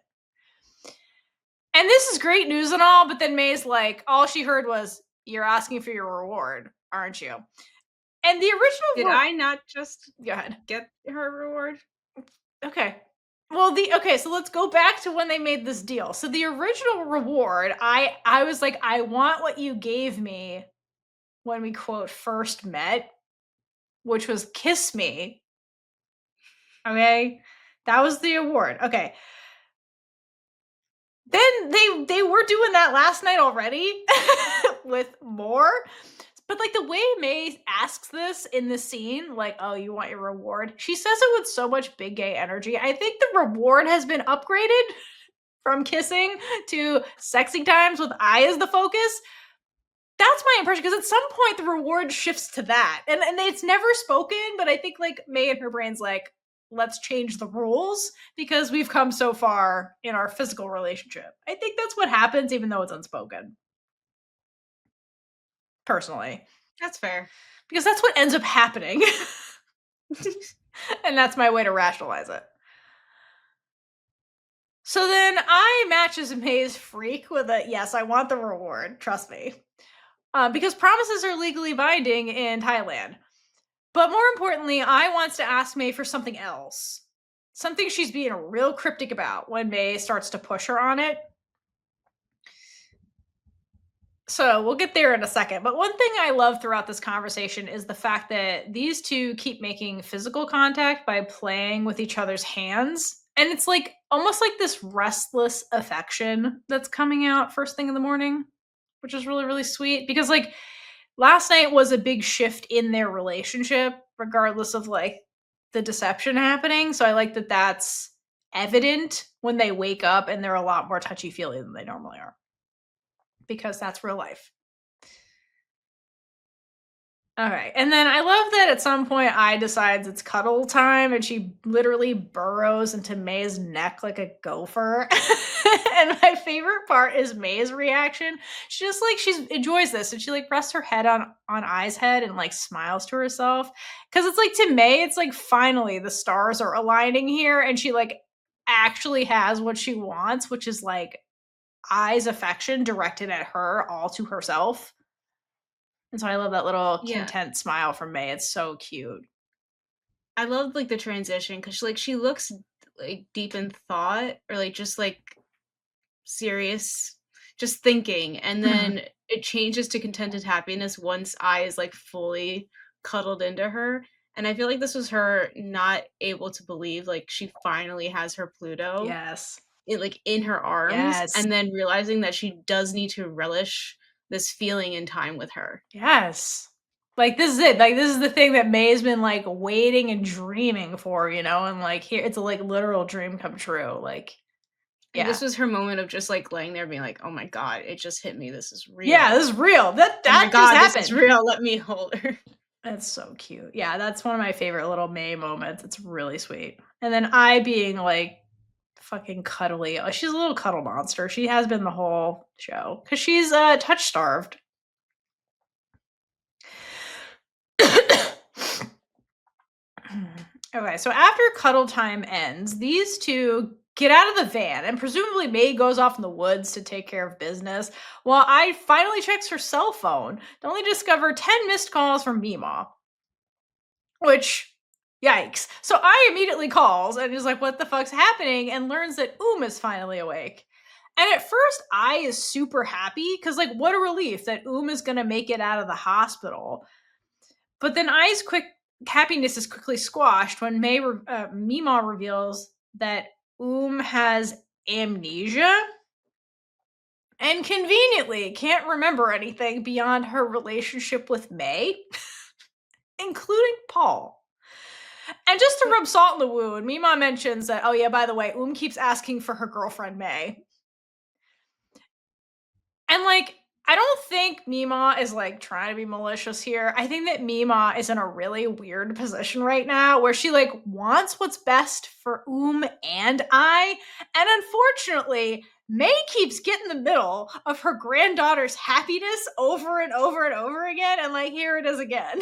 And this is great news and all, but then May's like, all she heard was, "You're asking for your reward, aren't you?" And the Did original I not just go ahead. get her reward? Okay. Well, so let's go back to when they made this deal. So the original reward, I was like, I want what you gave me when we quote first met, which was kiss me. Okay. That was the award. Okay. Then they were doing that last night already with more. But like the way May asks this in the scene, like, "Oh, you want your reward?" She says it with so much big gay energy. I think the reward has been upgraded from kissing to sexy times with I as the focus. That's my impression because at some point the reward shifts to that. And it's never spoken, but I think like May in her brain's like, let's change the rules because we've come so far in our physical relationship. I think that's what happens, even though it's unspoken, personally, That's fair. because that's what ends up happening. And that's my way to rationalize it. So then I matches May's freak with a yes, I want the reward. Trust me. Because promises are legally binding in Thailand. But more importantly, I wants to ask May for something else. Something she's being real cryptic about when May starts to push her on it. So we'll get there in a second. But one thing I love throughout this conversation is the fact that these two keep making physical contact by playing with each other's hands. And it's like almost like this restless affection that's coming out first thing in the morning, which is really, really sweet. Because like last night was a big shift in their relationship, regardless of like the deception happening. So I like that that's evident when they wake up and they're a lot more touchy feely than they normally are because that's real life. All right. And then I love that at some point I decides it's cuddle time and she literally burrows into May's neck like a gopher. And my favorite part is May's reaction. She just like she enjoys this and she like rests her head on I's head and like smiles to herself. Cause it's like to May, it's like finally the stars are aligning here and she like actually has what she wants, which is like I's affection directed at her all to herself. And so I love that little Yeah. content smile from May. It's so cute. I love, like, the transition because she looks, like, deep in thought or, like, just, like, serious, just thinking, and Mhm. then it changes to contented happiness once I is, like, fully cuddled into her, and I feel like this was her not able to believe, like, she finally has her Pluto, Yes. like, in her arms, Yes. and then realizing that she does need to relish this feeling in time with her. Yes. Like, this is it. Like, this is the thing that May's been, like, waiting and dreaming for, you know, and, like, here it's a, like, literal dream come true, like, And yeah. this was her moment of just, like, laying there being like, "Oh my god, it just hit me, this is Yeah, real. this is real. That Oh my that just god, this is happened. real, let me hold her." That's so cute. Yeah, that's one of my favorite little May moments. It's really sweet. And then I being, like, fucking cuddly. She's a little cuddle monster. She has been the whole show because she's, touch starved. Okay, so after cuddle time ends, these two get out of the van, and presumably May goes off in the woods to take care of business, while I finally checks her cell phone to only discover 10 missed calls from Meemaw, which, yikes. So I immediately calls and is like, what the fuck's happening? And learns that is finally awake. And at first, I is super happy because, like, what a relief that is gonna make it out of the hospital. But then Ai's quick happiness is quickly squashed when Mima reveals that has amnesia and conveniently can't remember anything beyond her relationship with May, including Paul. And just to But rub salt in the wound, Mima mentions that, oh yeah, by the way, keeps asking for her girlfriend May. And, like, I don't think Mima is, like, trying to be malicious here. I think that Mima is in a really weird position right now where she, like, wants what's best for and I. And unfortunately, May keeps getting in the middle of her granddaughter's happiness over and over and over again. And, like, here it is again.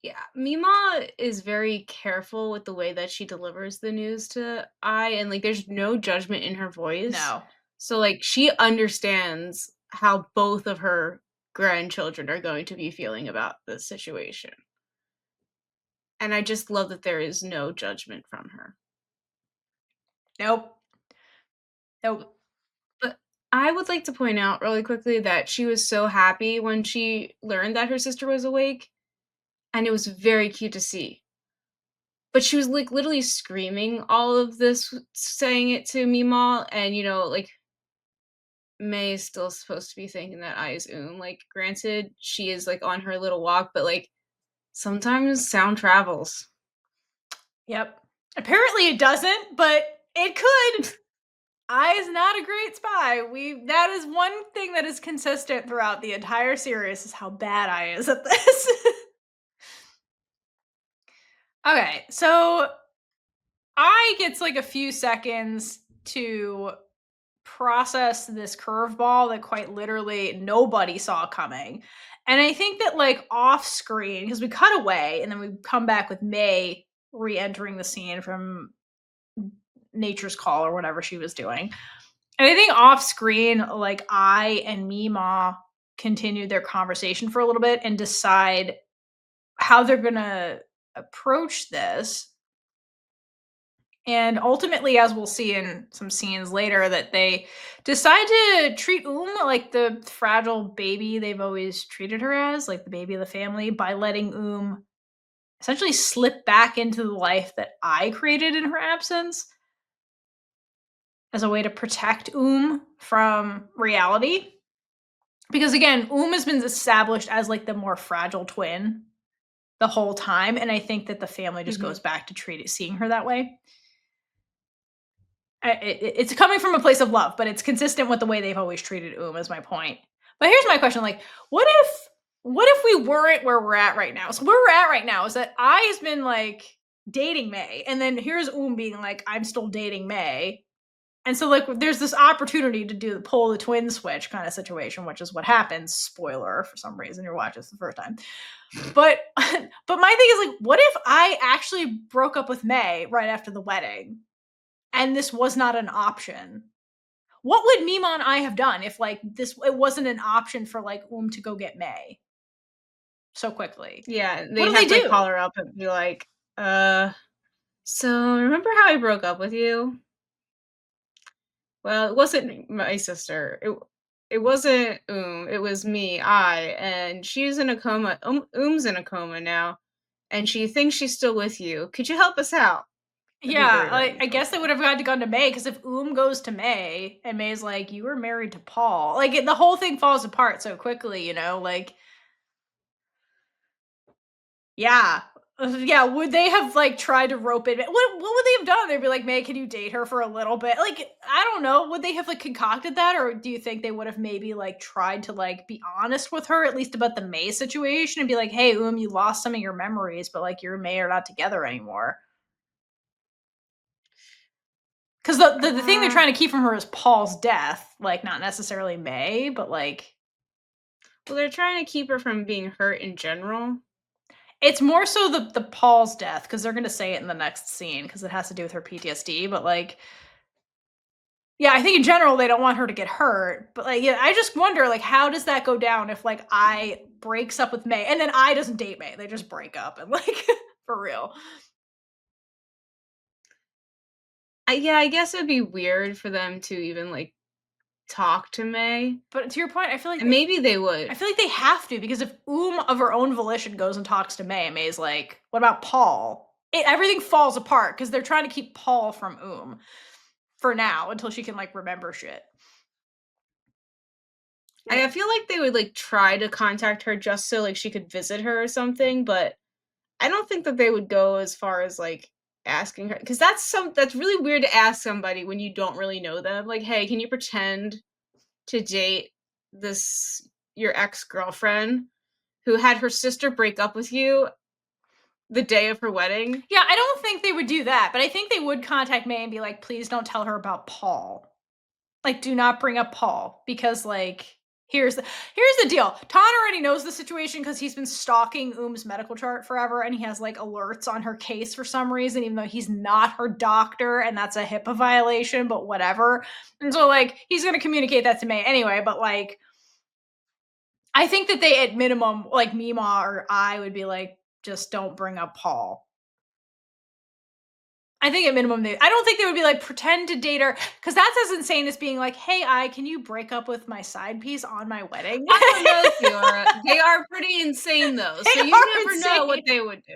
yeah, Mima is very careful with the way that she delivers the news to I, and, like, there's no judgment in her voice. No. So, like, she understands how both of her grandchildren are going to be feeling about this situation. And I just love that there is no judgment from her. Nope. Nope. But I would like to point out really quickly that she was so happy when she learned that her sister was awake, and it was very cute to see. But she was, like, literally screaming all of this, saying it to Meemaw, and, like, May is still supposed to be thinking that I is Like, granted, she is, like, on her little walk, but, like, sometimes sound travels. Yep. Apparently it doesn't, but it could. I is not a great spy. That is one thing that is consistent throughout the entire series is how bad I is at this. Okay, so I gets like a few seconds to process this curveball that quite literally nobody saw coming. And I think that, like, off screen, because we cut away and then we come back with May re-entering the scene from nature's call or whatever she was doing. And I think off screen, like, I and Mima continue their conversation for a little bit and decide how they're gonna approach this. And ultimately, as we'll see in some scenes later, that they decide to treat like the fragile baby they've always treated her as, like the baby of the family, by letting essentially slip back into the life that I created in her absence as a way to protect from reality. Because again, has been established as like the more fragile twin the whole time, and I think that the family just Mhm. goes back to seeing her that way. It's coming from a place of love, but it's consistent with the way they've always treated is my point. But here's my question: like, what if we weren't where we're at right now? So where we're at right now is that I has been like dating May, and then here's being like, I'm still dating May. And so, like, there's this opportunity to do the pull the twin switch kind of situation, which is what happens. Spoiler, for some reason, you're watching this the first time. But but my thing is, like, what if I actually broke up with May right after the wedding, and this was not an option? What would Mima and I have done if, like, it wasn't an option for, like, to go get May so quickly? Yeah, What they'd do they have to, like, call do? her up and be like, so remember how I broke up with you? Well, it wasn't my sister. It wasn't it was me, and she's in a coma. Um's in a coma now, and she thinks she's still with you. Could you help us out?" That'd be Yeah, very, very I guess they would inappropriate. have had to gone to May because if goes to May and May's like, "You were married to Paul," like, the whole thing falls apart so quickly, you know, like, Yeah. Yeah, would they have, like, tried to rope it what would they have done? They'd be like, "May, can you date her for a little bit?" Like, I don't know, would they have, like, concocted that, or do you think they would have maybe, like, tried to, like, be honest with her, at least about the May situation, and be like, "Hey, you lost some of your memories, but, like, you and May are not together anymore." 'Cause the thing they're Uh, trying to keep from her is Paul's death, like, not necessarily May, but, like, well, they're trying to keep her from being hurt in general. it's more so the Paul's death, because 'cause they're gonna say it in the next scene, because it has to do with her PTSD, but, like, yeah, I think in general they don't want her to get hurt, but, like, yeah, I just wonder, like, how does that go down if, like, I breaks up with May and then I doesn't date May, they just break up and, like, for real. Yeah, I guess it'd be weird for them to even, like, talk to May, But to your point, and maybe they I would. feel like they have to, because if of her own volition goes and talks to May, May's like, "What about Paul?" Everything falls apart because 'cause they're trying to keep Paul from for now until she can, like, remember shit. I feel like they would, like, try to contact her just so, like, she could visit her or something, but I don't think that they would go as far as, like, asking her, because that's really weird to ask somebody when you don't really know them, like, "Hey, can you pretend to date this your ex-girlfriend who had her sister break up with you the day of her wedding?" Yeah, I don't think they would do that, but I think they would contact May and be like, "Please don't tell her about Paul." Like, do not bring up Paul because, like, here's the deal. Ton already knows the situation because he's been stalking medical chart forever, and he has, like, alerts on her case for some reason, even though he's not her doctor, and that's a HIPAA violation, but whatever. And so, like, he's gonna communicate that to May anyway, but, like, I think that they at minimum, like, Mima or I would be like, just don't bring up Paul. I think at minimum I don't think they would be like, pretend to date her, because that's as insane as being like, "Hey, can you break up with my side piece on my wedding?" I don't know, Kiora. They are pretty insane, though, They so you are never know what insane. they would do.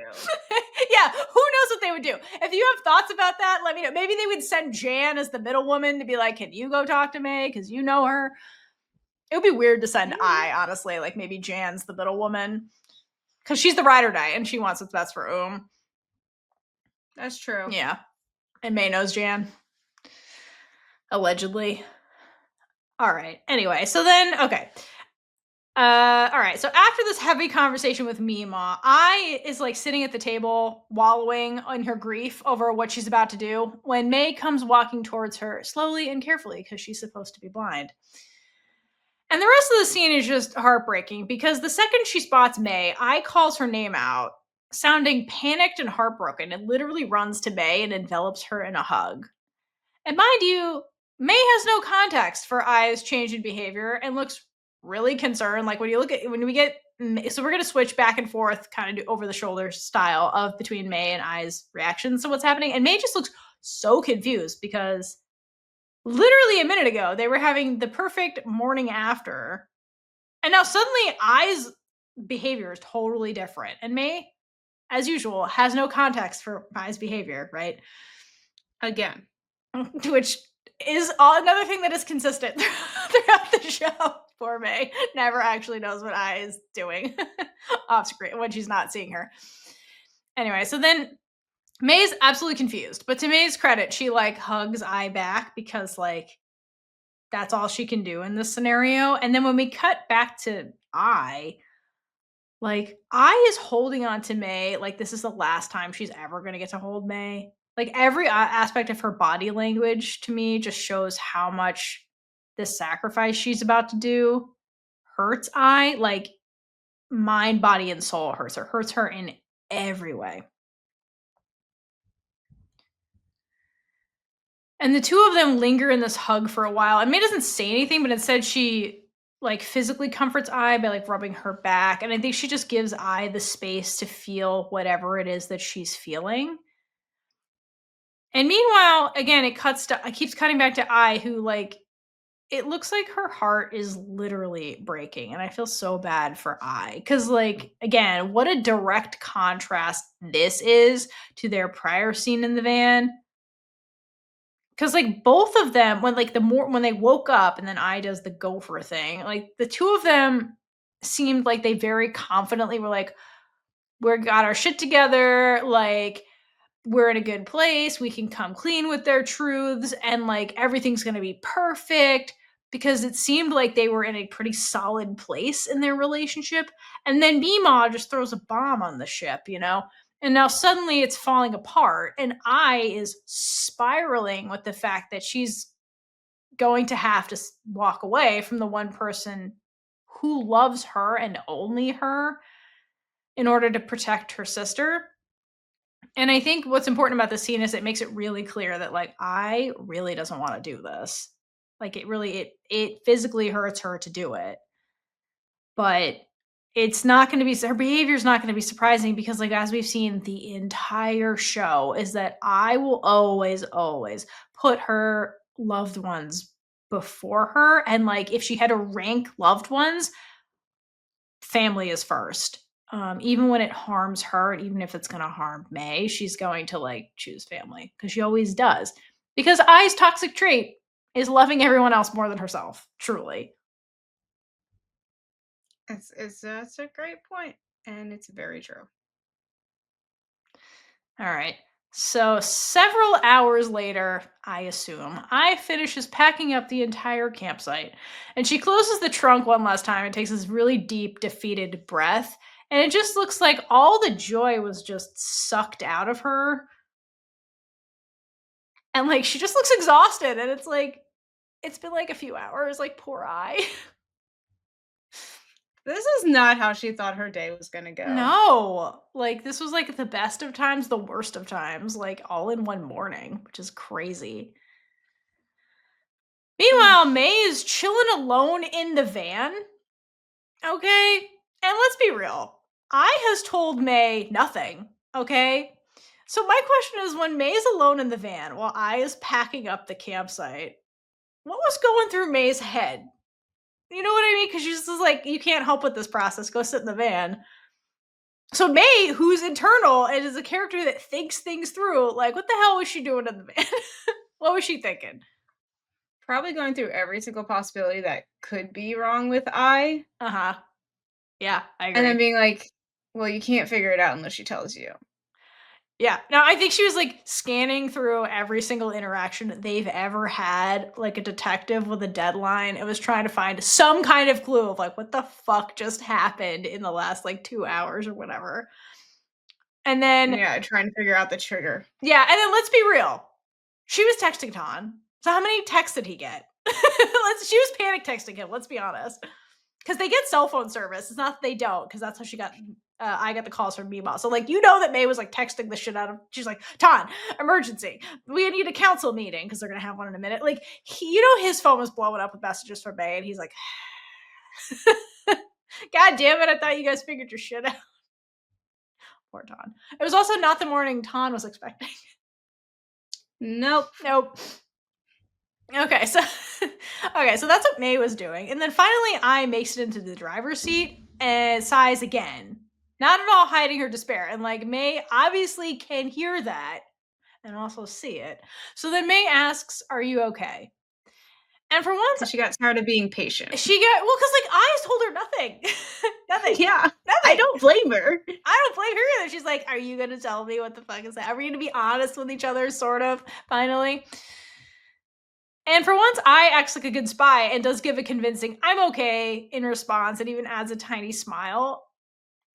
Yeah, who knows what they would do? If you have thoughts about that, let me know. Maybe they would send Jan as the middle woman to be like, "Can you go talk to May? Because you know her." It would be weird to send Mm, honestly, like, maybe Jan's the middle woman, because she's the ride or die, and she wants what's best for that's true. Yeah, and May knows Jan, allegedly. Alright, anyway, so then okay. All right. So after this heavy conversation with Mima, I is like sitting at the table, wallowing in her grief over what she's about to do, when May comes walking towards her slowly and carefully because she's supposed to be blind. And the rest of the scene is just heartbreaking because the second she spots May, I calls her name out, sounding panicked and heartbroken, and literally runs to May and envelops her in a hug. And mind you, May has no context for I's change in behavior and looks really concerned. Like, when we get, so we're going to switch back and forth, kind of do over the shoulder style of between May and I's reactions to what's happening. And May just looks so confused because literally a minute ago they were having the perfect morning after, and now suddenly I's behavior is totally different. And May, as usual, has no context for I's behavior, right? Again. Which is another thing that is consistent throughout the show. Poor May never actually knows what I is doing off screen when she's not seeing her. Anyway, so then May's absolutely confused, but to May's credit, she like hugs I back because like that's all she can do in this scenario. And then when we cut back to I is holding on to May like this is the last time she's ever going to get to hold May. Like every aspect of her body language to me just shows how much this sacrifice she's about to do hurts like mind, body, and soul hurts her in every way. And the two of them linger in this hug for a while. And May doesn't say anything, but instead she like physically comforts I by like rubbing her back. And I think she just gives I the space to feel whatever it is that she's feeling. And meanwhile, again, it keeps cutting back to I who like it looks like her heart is literally breaking. And I feel so bad for I. Cause like again, what a direct contrast this is to their prior scene in the van. Cause like both of them, when they woke up and then I does the gopher thing, like the two of them seemed like they very confidently were like, we got our shit together, like we're in a good place, we can come clean with their truths, and like everything's going to be perfect, because it seemed like they were in a pretty solid place in their relationship. And then Mima just throws a bomb on the ship, you know? And now suddenly it's falling apart, and I is spiraling with the fact that she's going to have to walk away from the one person who loves her and only her in order to protect her sister. And I think what's important about this scene is it makes it really clear that like I really doesn't want to do this. Like it physically hurts her to do it. But it's not going to be her behavior is not going to be surprising, because like as we've seen the entire show is that I will always put her loved ones before her, and like if she had to rank loved ones, family is first. Even when it harms her, even if it's going to harm May, she's going to like choose family, because she always does. Because I's toxic trait is loving everyone else more than herself, truly. It's that's a great point, and it's very true. All right. So several hours later, I assume, I finishes packing up the entire campsite, and she closes the trunk one last time and takes this really deep, defeated breath. And it just looks like all the joy was just sucked out of her. And like she just looks exhausted. And it's like, it's been like a few hours, like poor I. This is not how she thought her day was gonna go. No, like this was like the best of times, the worst of times, like all in one morning, which is crazy. Ugh. Meanwhile, May is chilling alone in the van. Okay. And let's be real. I has told May nothing. Okay. So my question is, when May's alone in the van while I is packing up the campsite, what was going through May's head? You know what I mean? Because she's just like, you can't help with this process. Go sit in the van. So May, who's internal and is a character that thinks things through, like, what the hell was she doing in the van? What was she thinking? Probably going through every single possibility that could be wrong with I, Uh huh. Yeah, I and then agree. being like, "Well, you can't figure it out unless she tells you." Yeah. No, I think she was like scanning through every single interaction that they've ever had, like a detective with a deadline. It was trying to find some kind of clue of like what the fuck just happened in the last like 2 hours or whatever. And then, Yeah, trying to figure out the trigger. yeah, and then let's be real. She was texting Ton. So how many texts did he get? She was panic texting him, let's be honest. Because they get cell phone service. It's not that they don't, because that's how she got. I got the calls from Mima. So like you know that May was like texting the shit out of. She's like, Ton, emergency. We need a council meeting because they're gonna have one in a minute. Like you know his phone was blowing up with messages from May, and he's like, God damn it! I thought you guys figured your shit out. Poor Ton. It was also not the morning Ton was expecting. Nope. Nope. Okay, so okay, so that's what May was doing. And then finally I makes it into the driver's seat and sighs again. Not at all hiding her despair. And like May obviously can hear that and also see it. So then May asks, "Are you okay?" And for once 'Cause she got tired of being patient. she got well, because like I told her nothing. Nothing. Yeah, I Nothing. don't blame her. I don't blame her either. She's like, "Are you gonna tell me what the fuck is that? Are we gonna be honest with each other, sort of, finally?" And for once, I acts like a good spy and does give a convincing "I'm okay" in response, and even adds a tiny smile.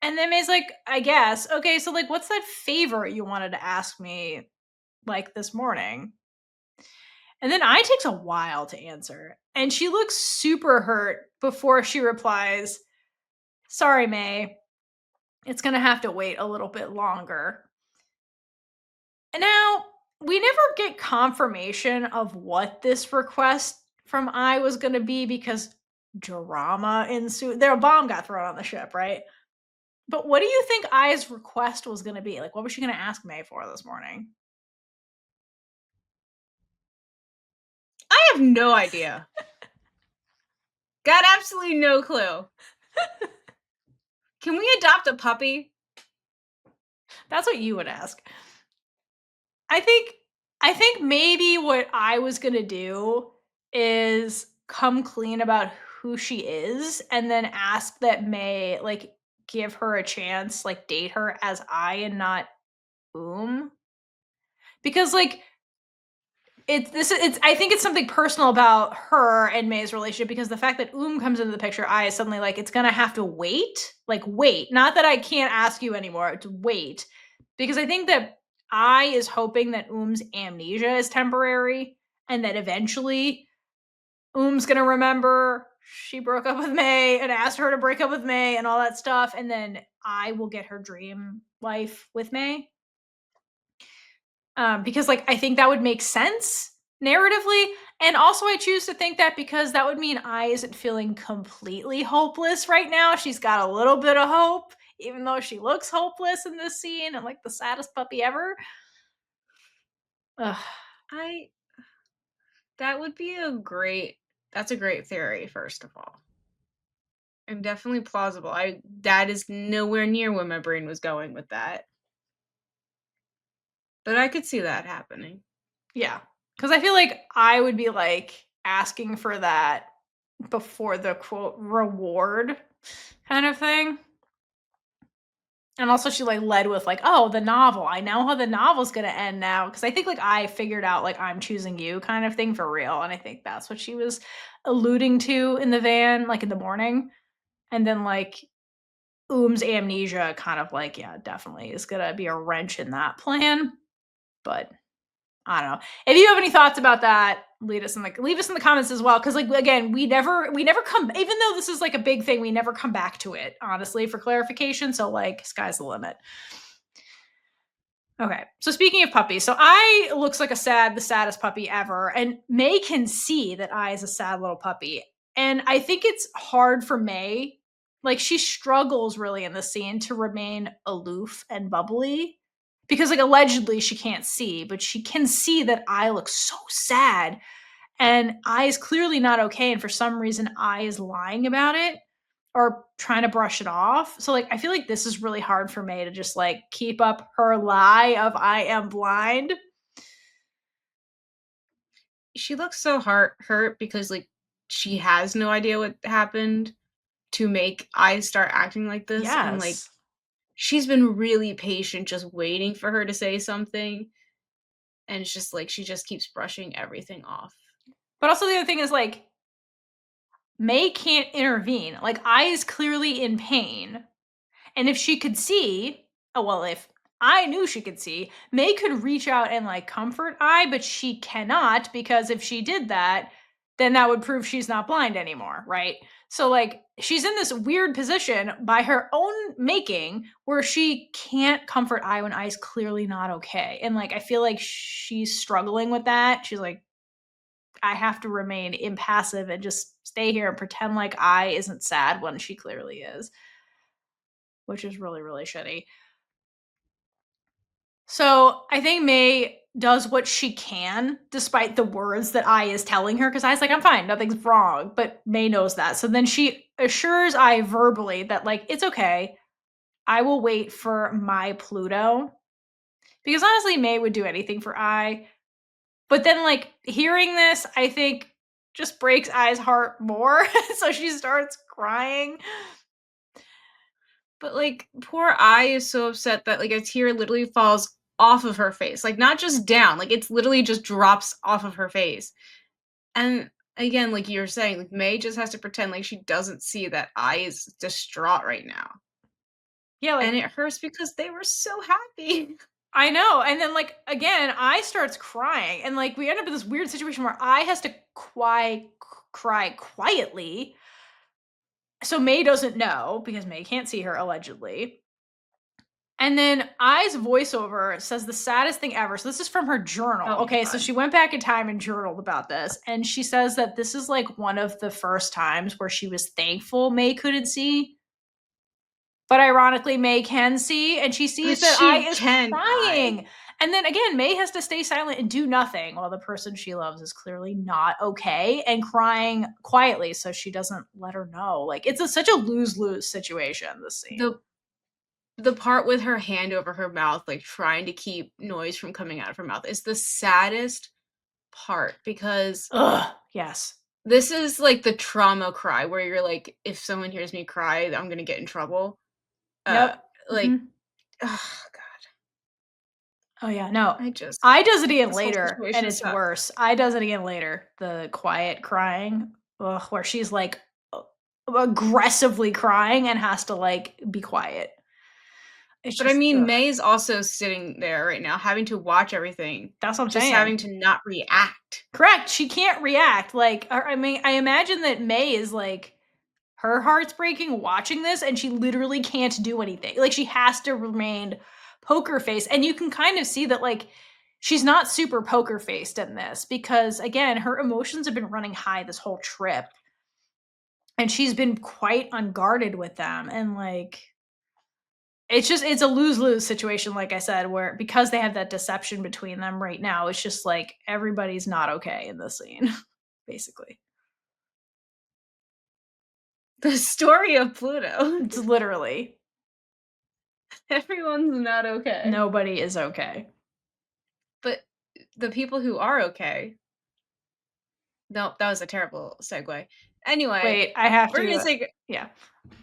And then May's like, "I guess. Okay, so like what's that favor you wanted to ask me like this morning?" And then I takes a while to answer. And she looks super hurt before she replies, "Sorry, May. It's gonna have to wait a little bit longer." And now we never get confirmation of what this request from I was going to be, because drama ensued. Their bomb got thrown on the ship, right? But what do you think I's request was going to be? Like, what was she going to ask May for this morning? I have no idea. Got absolutely no clue. Can we adopt a puppy? That's what you would ask. I think I think maybe what I was going to do is come clean about who she is and then ask that May like give her a chance, like date her as I and not because like it's I think it's something personal about her and May's relationship because the fact that comes into the picture, I is suddenly like it's gonna have to wait. Like wait. Not that I can't ask you anymore, to wait. Because I think that I is hoping that amnesia is temporary and that eventually gonna remember she broke up with May and asked her to break up with May and all that stuff, and then I will get her dream life with May. Because like I think that would make sense narratively. And also, I choose to think that because that would mean I isn't feeling completely hopeless right now. She's got a little bit of hope, even though she looks hopeless in this scene and like the saddest puppy ever. Ugh. I that would be a great that's a great theory, first of all. And definitely plausible. I that is nowhere near where my brain was going with that. But I could see that happening. Yeah. Because I feel like I would be like asking for that before the quote reward kind of thing. And also she like led with like, "Oh, the novel. I know how the novel's gonna end now." Because I think like I figured out like I'm choosing you kind of thing for real. And I think that's what she was alluding to in the van, like in the morning. And then like amnesia kind of like, yeah, definitely is gonna be a wrench in that plan. But I don't know. If you have any thoughts about that, leave us in the comments as well. Cause like again, we never come even though this is like a big thing, we never come back to it, honestly, for clarification. So like sky's the limit. Okay. So speaking of puppies, so I looks like the saddest puppy ever. And May can see that I is a sad little puppy. And I think it's hard for May. Like she struggles really in the scene to remain aloof and bubbly because like allegedly she can't see, but she can see that I look so sad and I is clearly not okay. And for some reason, I is lying about it or trying to brush it off. So like I feel like this is really hard for May to just like keep up her lie of I am blind. She looks so hurt because like she has no idea what happened to make I start acting like this, and like Yes. she's been really patient just waiting for her to say something, and it's just like she just keeps brushing everything off. But also the other thing is like May can't intervene. Like I is clearly in pain. And if she could see, oh well, if I knew she could see, May could reach out and like comfort I, but she cannot because if she did that, then that would prove she's not blind anymore, right? So like she's in this weird position by her own making where she can't comfort I when I's clearly not okay. And like I feel like she's struggling with that. She's like, I have to remain impassive and just stay here and pretend like I isn't sad when she clearly is, which is really, really shitty. So I think May does what she can, despite the words that I is telling her, because I's like, I'm fine, nothing's wrong. But May knows that. So then she assures I verbally that, like, it's okay. I will wait for my Pluto. Because honestly, May would do anything for I. But then, like, hearing this, I think just breaks I's heart more. So she starts crying. But like poor I is so upset that like a tear literally falls off of her face. Like not just down, like it's literally just drops off of her face. And again, like you're saying, like May just has to pretend like she doesn't see that I is distraught right now. Yeah, And like, it hurts because they were so happy. I know. And then like again, I starts crying and like we end up in this weird situation where I has to cry quietly. So May doesn't know because May can't see her allegedly. And then I's voiceover says the saddest thing ever. So this is from her journal. Oh my Okay, so god. she went back in time and journaled about this and she says that this is like one of the first times where she was thankful May couldn't see. But ironically, May can see, and she sees But that I she is can I. crying. And then again, May has to stay silent and do nothing while the person she loves is clearly not okay and crying quietly so she doesn't let her know. Like it's such a lose-lose situation, this scene. The the part with her hand over her mouth, like trying to keep noise from coming out of her mouth is the saddest part because Ugh, yes. this is like the trauma cry where you're like, if someone hears me cry, I'm gonna get in trouble. Uh, Yep. like, Mhm. oh god, Oh, yeah, no. I just I does it again this whole later, and situation it's sucks. worse. I does it again later, the quiet crying, ugh, where she's, like, aggressively crying and has to, like, be quiet. It's But I just mean, ugh. May is also sitting there right now having to watch everything, That's what I'm just saying. having to not react. Correct, she can't react, like, I mean, I imagine that May is, like her heart's breaking watching this, and she literally can't do anything. Like, she has to remain poker face, and you can kind of see that, like, she's not super poker faced in this because, again, her emotions have been running high this whole trip, and she's been quite unguarded with them, and, like, it's a lose-lose situation, like I said, where because they have that deception between them right now, it's just like everybody's not okay in this scene, basically. The story of Pluto. It's literally Everyone's not okay. nobody is okay. But the people who are okay, no, that was a terrible segue. Anyway, Wait, I have we're gonna to take yeah.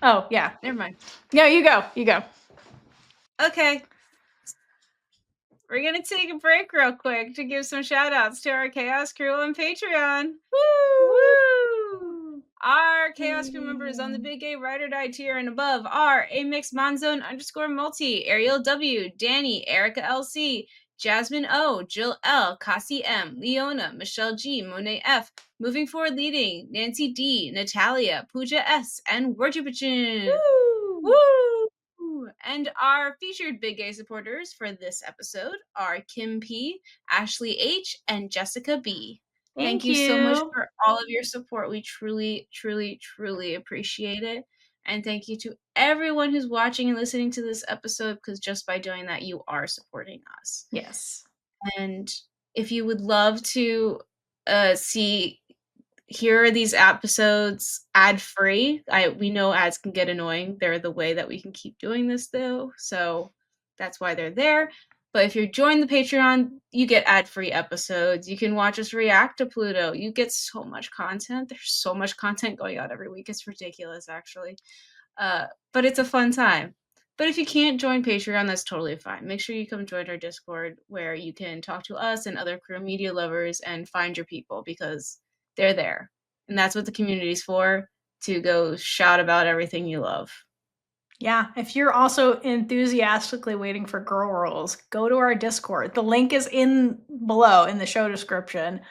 Oh, yeah. never mind. No, you go, you go. Okay, we're gonna take a break real quick to give some shout outs to our Chaos Crew on Patreon. Woo! Our Chaos Crew members on the Woo! Big A Ride or Die tier and above are A Mix Monzone underscore multi, Ariel W, Danny, Erica LC, Jasmine O, Jill L, Cassie M, Leona, Michelle G, Monet F, Moving Forward Leading, Nancy D, Natalia, Pooja S, and Worjipachin. Woo! Woo! And our featured Big A supporters for this episode are Kim P, Ashley H, and Jessica B. Thank Thank you so much you. for all of your support. We truly, truly, truly appreciate it. And thank you to everyone who's watching and listening to this episode, because just by doing that, you are supporting us. Yes. And if you would love to see here are these episodes ad free. We know ads can get annoying. They're the way that we can keep doing this though. So that's why they're there. But if you join the Patreon, you get ad free episodes. You can watch us react to Pluto. You get so much content. There's so much content going out every week. It's ridiculous, actually. But it's a fun time. But if you can't join Patreon, that's totally fine. Make sure you come join our Discord where you can talk to us and other queer media lovers and find your people because they're there. And that's what the community's for, to go shout about everything you love. Yeah, if you're also enthusiastically waiting for girl roles, go to our Discord. The link is in below in the show description.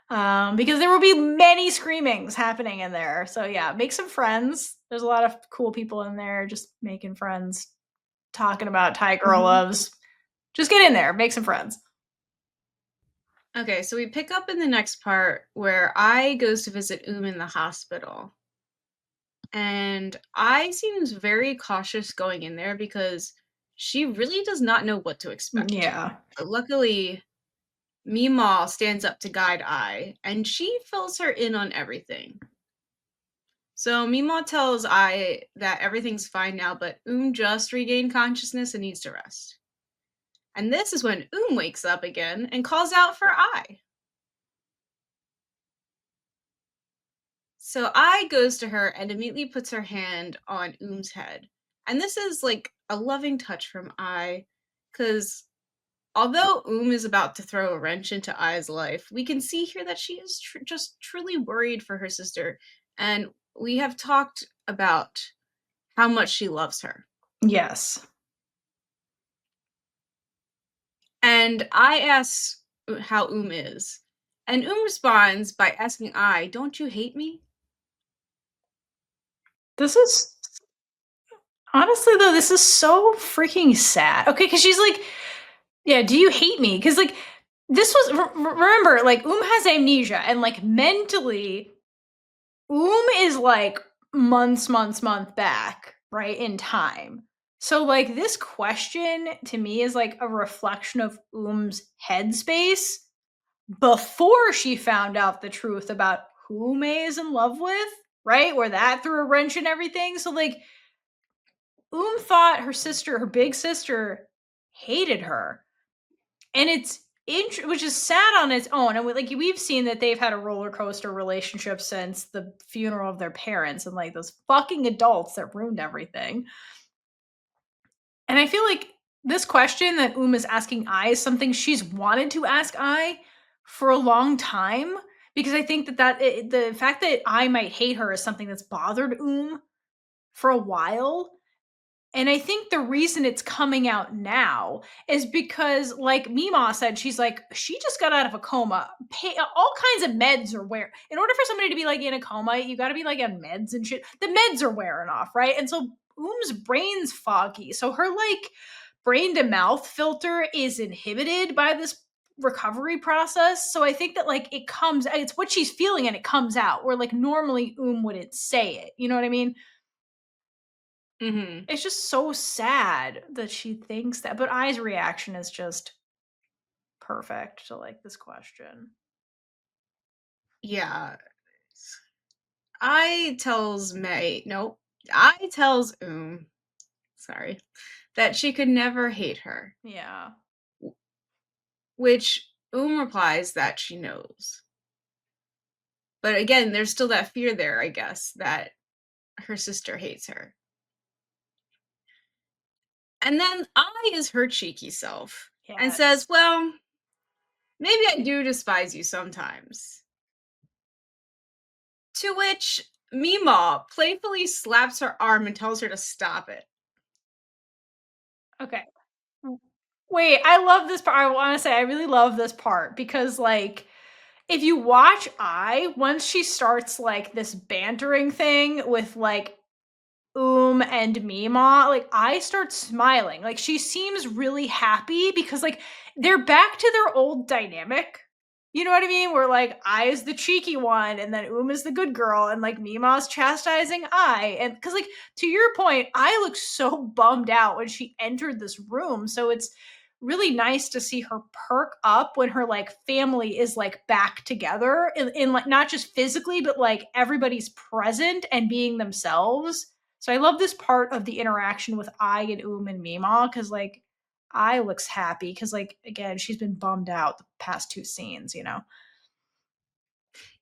Because there will be many screamings happening in there. So yeah, make some friends. There's a lot of cool people in there just making friends, talking about Thai girl Mhm. loves. Just get in there, make some friends. Okay, so we pick up in the next part where I goes to visit in the hospital. And I seems very cautious going in there because she really does not know what to expect. Yeah. But luckily, Meemaw stands up to guide I, and she fills her in on everything. So Meemaw tells I that everything's fine now, but just regained consciousness and needs to rest. And this is when wakes up again and calls out for I. So I goes to her and immediately puts her hand on head. And this is like a loving touch from I, because although is about to throw a wrench into Ai's life, we can see here that she is just truly worried for her sister. And we have talked about how much she loves her. Yes. And I ask how is. And responds by asking I, don't you hate me? This is honestly though, this is so freaking sad. Okay, because she's like, yeah, do you hate me? Because like this was remember, like has amnesia and like mentally is like month back, right, in time. So like this question to me is like a reflection of headspace before she found out the truth about who May is in love with, right? Where that threw a wrench in everything. So like thought her sister, her big sister, hated her. And it's which is sad on its own. And like we've seen that they've had a roller coaster relationship since the funeral of their parents and like those fucking adults that ruined everything. And I feel like this question that is asking I is something she's wanted to ask I for a long time, because I think the fact that I might hate her is something that's bothered for a while. And I think the reason it's coming out now is because, like Mima said, she's like, she just got out of a coma. All kinds of meds are wearing. In order for somebody to be like in a coma, you got to be like on meds and shit. The meds are wearing off, right? And so brain's foggy. So her like brain to mouth filter is inhibited by this recovery process. So I think that like it's what she's feeling and it comes out where like normally wouldn't say it. You know what I mean? Mhm. It's just so sad that she thinks that, but I's reaction is just perfect to, like, this question. Yeah. I tells May nope. I tells sorry, that she could never hate her, Yeah. which replies that she knows. But again, there's still that fear there, I guess, that her sister hates her. And then I is her cheeky self and says, Yes. "Well, maybe I do despise you sometimes." To which Meemaw playfully slaps her arm and tells her to stop it. Okay. W Wait, I love this part. I wanna say I really love this part because, like, if you watch once she starts, like, this bantering thing with, like, and Mima, like, I start smiling. Like, she seems really happy because, like, they're back to their old dynamic. You know what I mean? Where, like, I is the cheeky one, and then is the good girl, and, like, Mima's chastising I. And because, like, to your point, I looked so bummed out when she entered this room. So it's really nice to see her perk up when her like family is like back together in like not just physically, but like everybody's present and being themselves. So I love this part of the interaction with I and and Mima because like I looks happy because like again she's been bummed out the past two scenes, you know.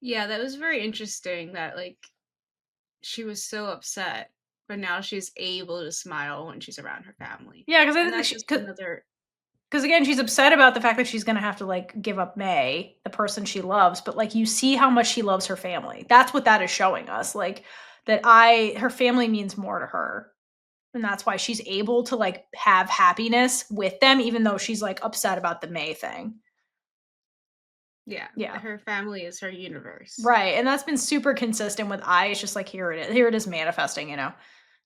Yeah, that was very interesting that she was so upset, but now she's able to smile when she's around her family. Yeah, because I And think that that's she just another because again she's upset about the fact that she's gonna have to like give up May, the person she loves, but like you see how much she loves her family. That's what that is showing us. Like that her family means more to her. And that's why she's able to like have happiness with them, even though she's like upset about the May thing. yeah, Yeah. her family is her universe. Right, and that's been super consistent with I, it's just like here it is manifesting, you know,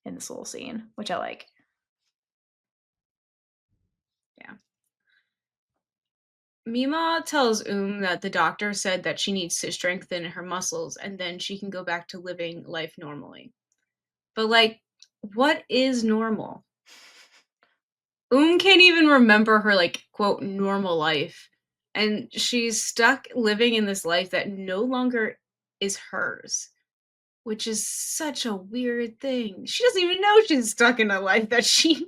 in this little scene, which I like. Yeah. Mima tells that the doctor said that she needs to strengthen her muscles and then she can go back to living life normally. But what is normal? Can't even remember her quote normal life. And she's stuck living in this life that no longer is hers, which is such a weird thing. She doesn't even know she's stuck in a life that she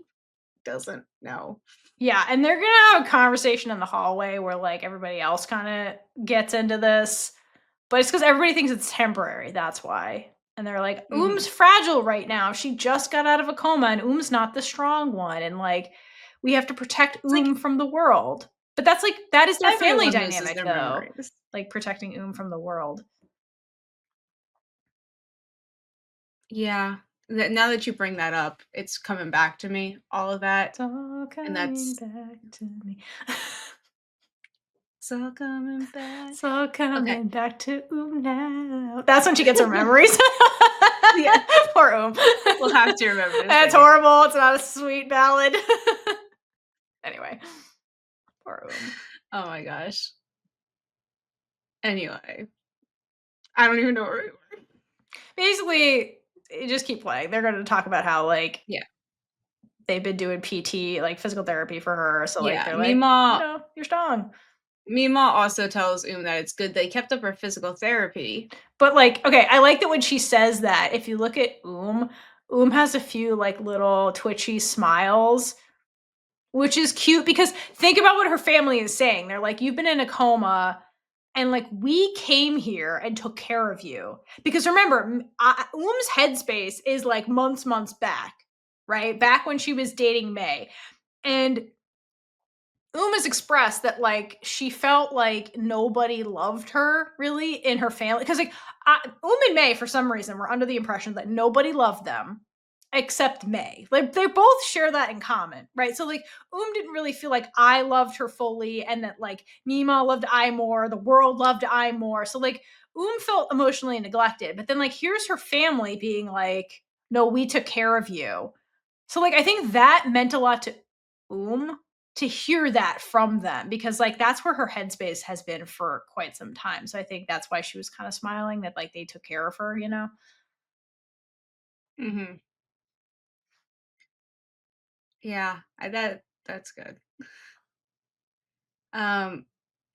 doesn't know. Yeah, and they're gonna have a conversation in the hallway where like everybody else kind of gets into this, but it's because everybody thinks it's temporary. That's why. And they're like, Hmm. Fragile right now. She just got out of a coma, and not the strong one. And like, we have to protect It's like from the world. But that's like that is their family everyone loses dynamic, their though. memories. Like protecting from the world. Yeah. Now that you bring that up, it's coming back to me, all of that. It's all And coming that's back to me. it's all coming back. It's all Okay. coming back to now. That's when she gets her memories. Yeah. Poor We'll have to remember to That's sing it. horrible. It's not a sweet ballad. Anyway, poor Oh my gosh. Anyway, I don't even know where we were. Basically, just keep playing. They're going to talk about how like Yeah. they've been doing PT, like physical therapy for her. So like Yeah. they're like, Mima you're strong. Mima also tells that it's good they kept up her physical therapy. But like, okay, I like that when she says that. If you look at has a few like little twitchy smiles, which is cute because think about what her family is saying. They're like, you've been in a coma and like we came here and took care of you. Because remember, headspace is like months back. right? Back when she was dating May. And has expressed that like she felt like nobody loved her really in her family because like and May for some reason were under the impression that nobody loved them except May. Like they both share that in common, right? So like didn't really feel like I loved her fully, and that like Mima loved I more, the world loved I more. So like felt emotionally neglected, but then like here's her family being like, no, we took care of you. So like I think that meant a lot to to hear that from them because like that's where her headspace has been for quite some time. So I think that's why she was kind of smiling that like they took care of her, you know? Mhm. Yeah, that's good. Um,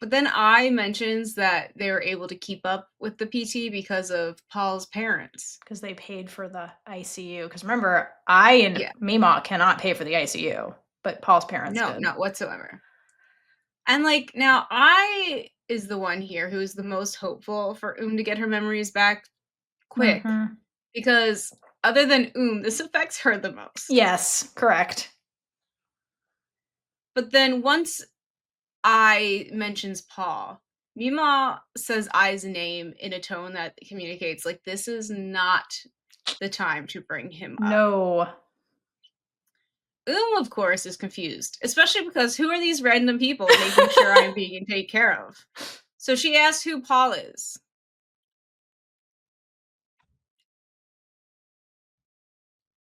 but then I mentions that they were able to keep up with the PT because of Paul's parents. Because they paid for the ICU. Because remember, I and Yeah. Mima cannot pay for the ICU, but Paul's parents No, did. not whatsoever. And like now I is the one here who is the most hopeful for to get her memories back quick Hmm. because other than this affects her the most. Yes, correct. But then once I mentions Paul, Mima says I's name in a tone that communicates like this is not the time to bring him up. No. Of course, is confused, especially because who are these random people making sure I'm being taken care of? So she asks who Paul is.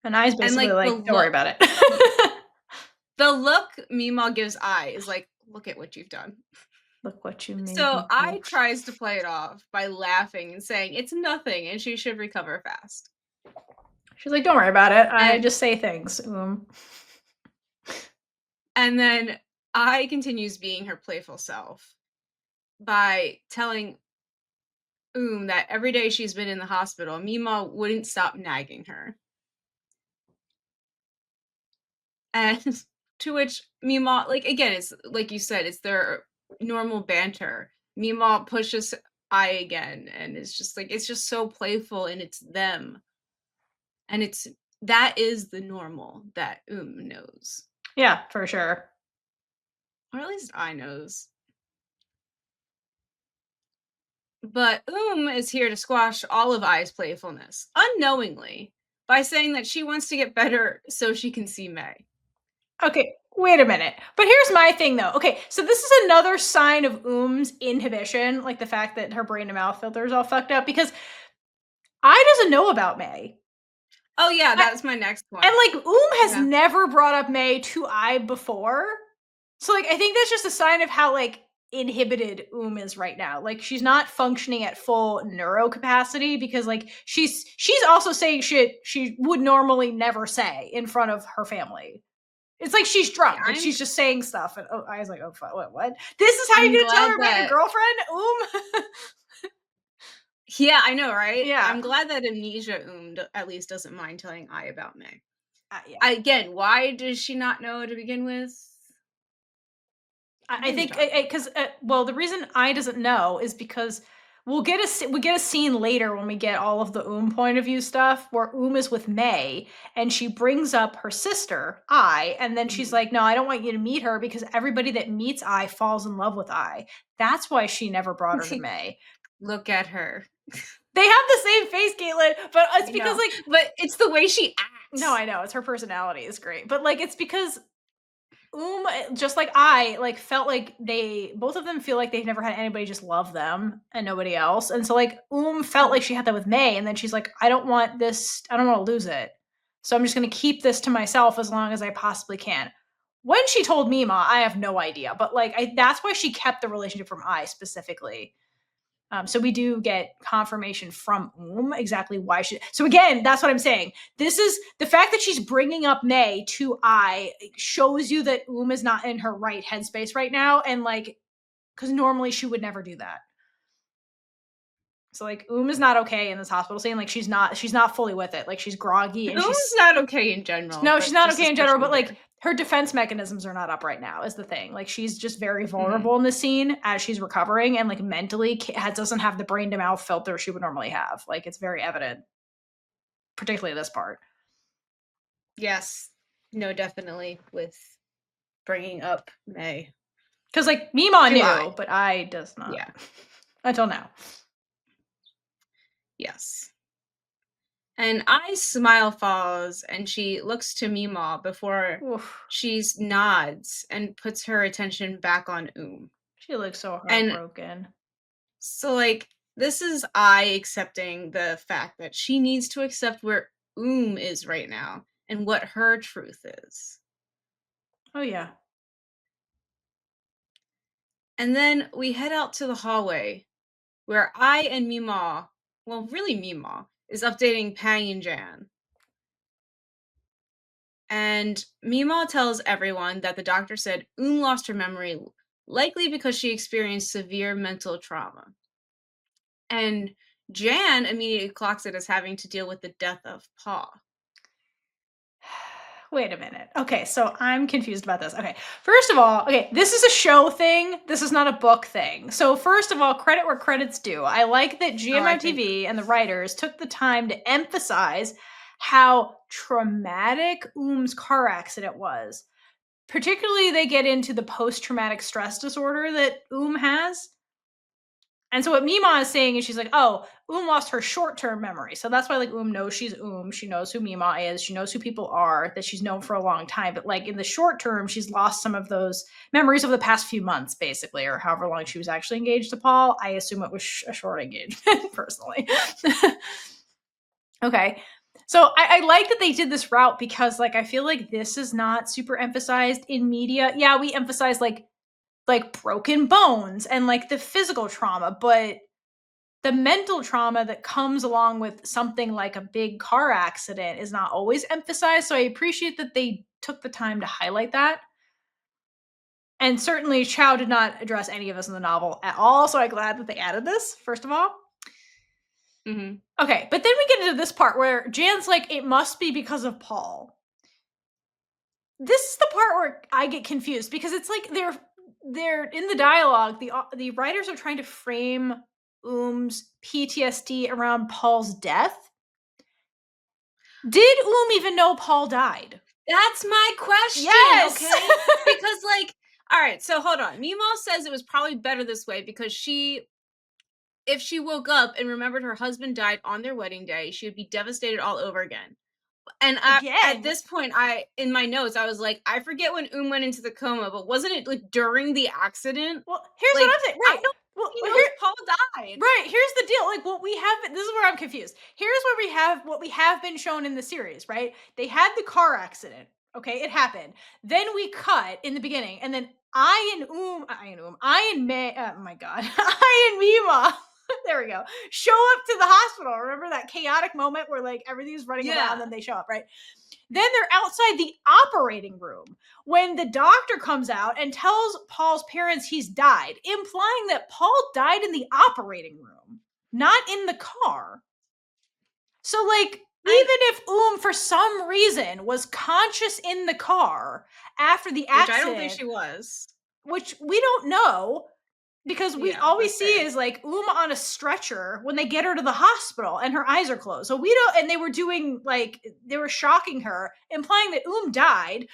And I's And basically like like, don't worry about it. the look Mima gives I is like, look at what you've done. Look what you made So me do. I tries to play it off by laughing and saying it's nothing and she should recover fast. She's like, don't worry about it. I And just say things. and then I continues being her playful self by telling that every day she's been in the hospital, Mima wouldn't stop nagging her. And to which Mima, like again, it's like you said, it's their normal banter. Mima pushes I again, and it's just like it's just so playful, and it's them, and it's that is the normal that knows, Yeah, for sure. or at least I knows. But is here to squash all of I's playfulness unknowingly by saying that she wants to get better so she can see May. Okay, wait a minute. But here's my thing though. Okay, so this is another sign of inhibition, like the fact that her brain to mouth filter is all fucked up because I doesn't know about May. Oh yeah, I, that's my next and point. like has Yeah. never brought up May to I before. So like I think that's just a sign of how like inhibited is right now. Like she's not functioning at full neuro capacity because like she's also saying shit she would normally never say in front of her family. It's like she's Yeah, drunk, like she's just saying stuff, and I was like, "Oh, what? This is how you're I'm gonna tell glad her about your that girlfriend?" yeah, I know, right? Yeah, I'm glad that Amnesia at least doesn't mind telling I about May. yeah. Again, why does she not know to begin with? I Lose think track. because well, the reason I doesn't know is because we get a scene later when we get all of the point of view stuff where is with May and she brings up her sister I, and then she's Mhm. like, "No, I don't want you to meet her because everybody that meets I falls in love with I." That's why she never brought her to May. Look at her. They have the same face, Caitlin, but it's I because know, like but it's the way she no, acts. I know it's her personality is great, but like it's because just like I like felt like they both of them feel like they've never had anybody just love them and nobody else, and so like felt like Mhm. she had that with May, and then she's like, I don't want this, I don't want to lose it, so I'm just going to keep this to myself as long as I possibly can. When she told Mima, I have no idea, but like that's why she kept the relationship from I specifically. So we do get confirmation from exactly why she. So again, that's what I'm saying. This is the fact that she's bringing up May to I shows you that is not in her right headspace right now, and like because normally she would never do that. So like is not okay in this hospital scene. Like she's not fully with it. Like she's groggy and Um's not okay in general, no, she's but not just okay in general, especially but like here. her defense mechanisms are not up right now is the thing. Like she's just very Mhm. vulnerable in the scene as she's recovering, and like mentally doesn't have the brain to mouth filter she would normally have. Like it's very evident, particularly this part. Yes. No, definitely with bringing up May. Because like Mima Do I? knew, but I does not Yeah. until now. Yes. And I smile falls and she looks to Mima before Oof. she nods and puts her attention back on She looks so And heartbroken. so, like, this is I accepting the fact that she needs to accept where is right now and what her truth is. Oh yeah. And then we head out to the hallway where I and Mima, well, really Mima, is updating Pang and Jan. And Mima tells everyone that the doctor said lost her memory, likely because she experienced severe mental trauma. And Jan immediately clocks it as having to deal with the death of Paul. Wait a minute. Okay, so I'm confused about this. Okay, first of all, okay, this is a show thing. This is not a book thing. So first of all, credit where credit's due. I like that Oh, I think GMMTV and the writers took the time to emphasize how traumatic car accident was. Particularly, they get into the post-traumatic stress disorder that has. And so what Mima is saying is she's like, oh, lost her short-term memory. So that's why like knows she's She knows who Mima is. She knows who people are that she's known for a long time. But like in the short term, she's lost some of those memories of the past few months, basically, or however long she was actually engaged to Paul. I assume it was a short engagement, personally. Okay. So I like that they did this route because like I feel like this is not super emphasized in media. Yeah, we emphasize like broken bones and like the physical trauma, but the mental trauma that comes along with something like a big car accident is not always emphasized. So I appreciate that they took the time to highlight that. And certainly Chow did not address any of this in the novel at all. So I'm glad that they added this, first of all. Mhm. Okay, but then we get into this part where Jan's like, it must be because of Paul. This is the part where I get confused because it's like they're in the dialogue, the writers are trying to frame PTSD around Paul's death. Did even know Paul died? That's my question, Yes. okay? Because, like, all right, so hold on. Mima says it was probably better this way because if she woke up and remembered her husband died on their wedding day, she would be devastated all over again. And at Again. this point, in my notes, I was like, I forget when went into the coma, but wasn't it like during the accident? Well, here's what Like, I'm saying. I Right. don't Well, think he knows here Paul died. right, here's the deal. Like what we have this is where I'm confused. Here's where we have what we have been shown in the series, right? They had the car accident. Okay, it happened. Then we cut in the beginning, and then I and May, oh my god, I and Mima, there we go, show up to the hospital. Remember that chaotic moment where like everything's running around, Yeah. then they show up, right? Then they're outside the operating room when the doctor comes out and tells Paul's parents he's died, implying that Paul died in the operating room, not in the car. So, like, And even if for some reason was conscious in the car after the which I don't think accident, she was. which we don't know, because we Yeah, all we that's see fair. is like on a stretcher when they get her to the hospital and her eyes are closed. So we don't, and they were doing like they were shocking her, implying that died.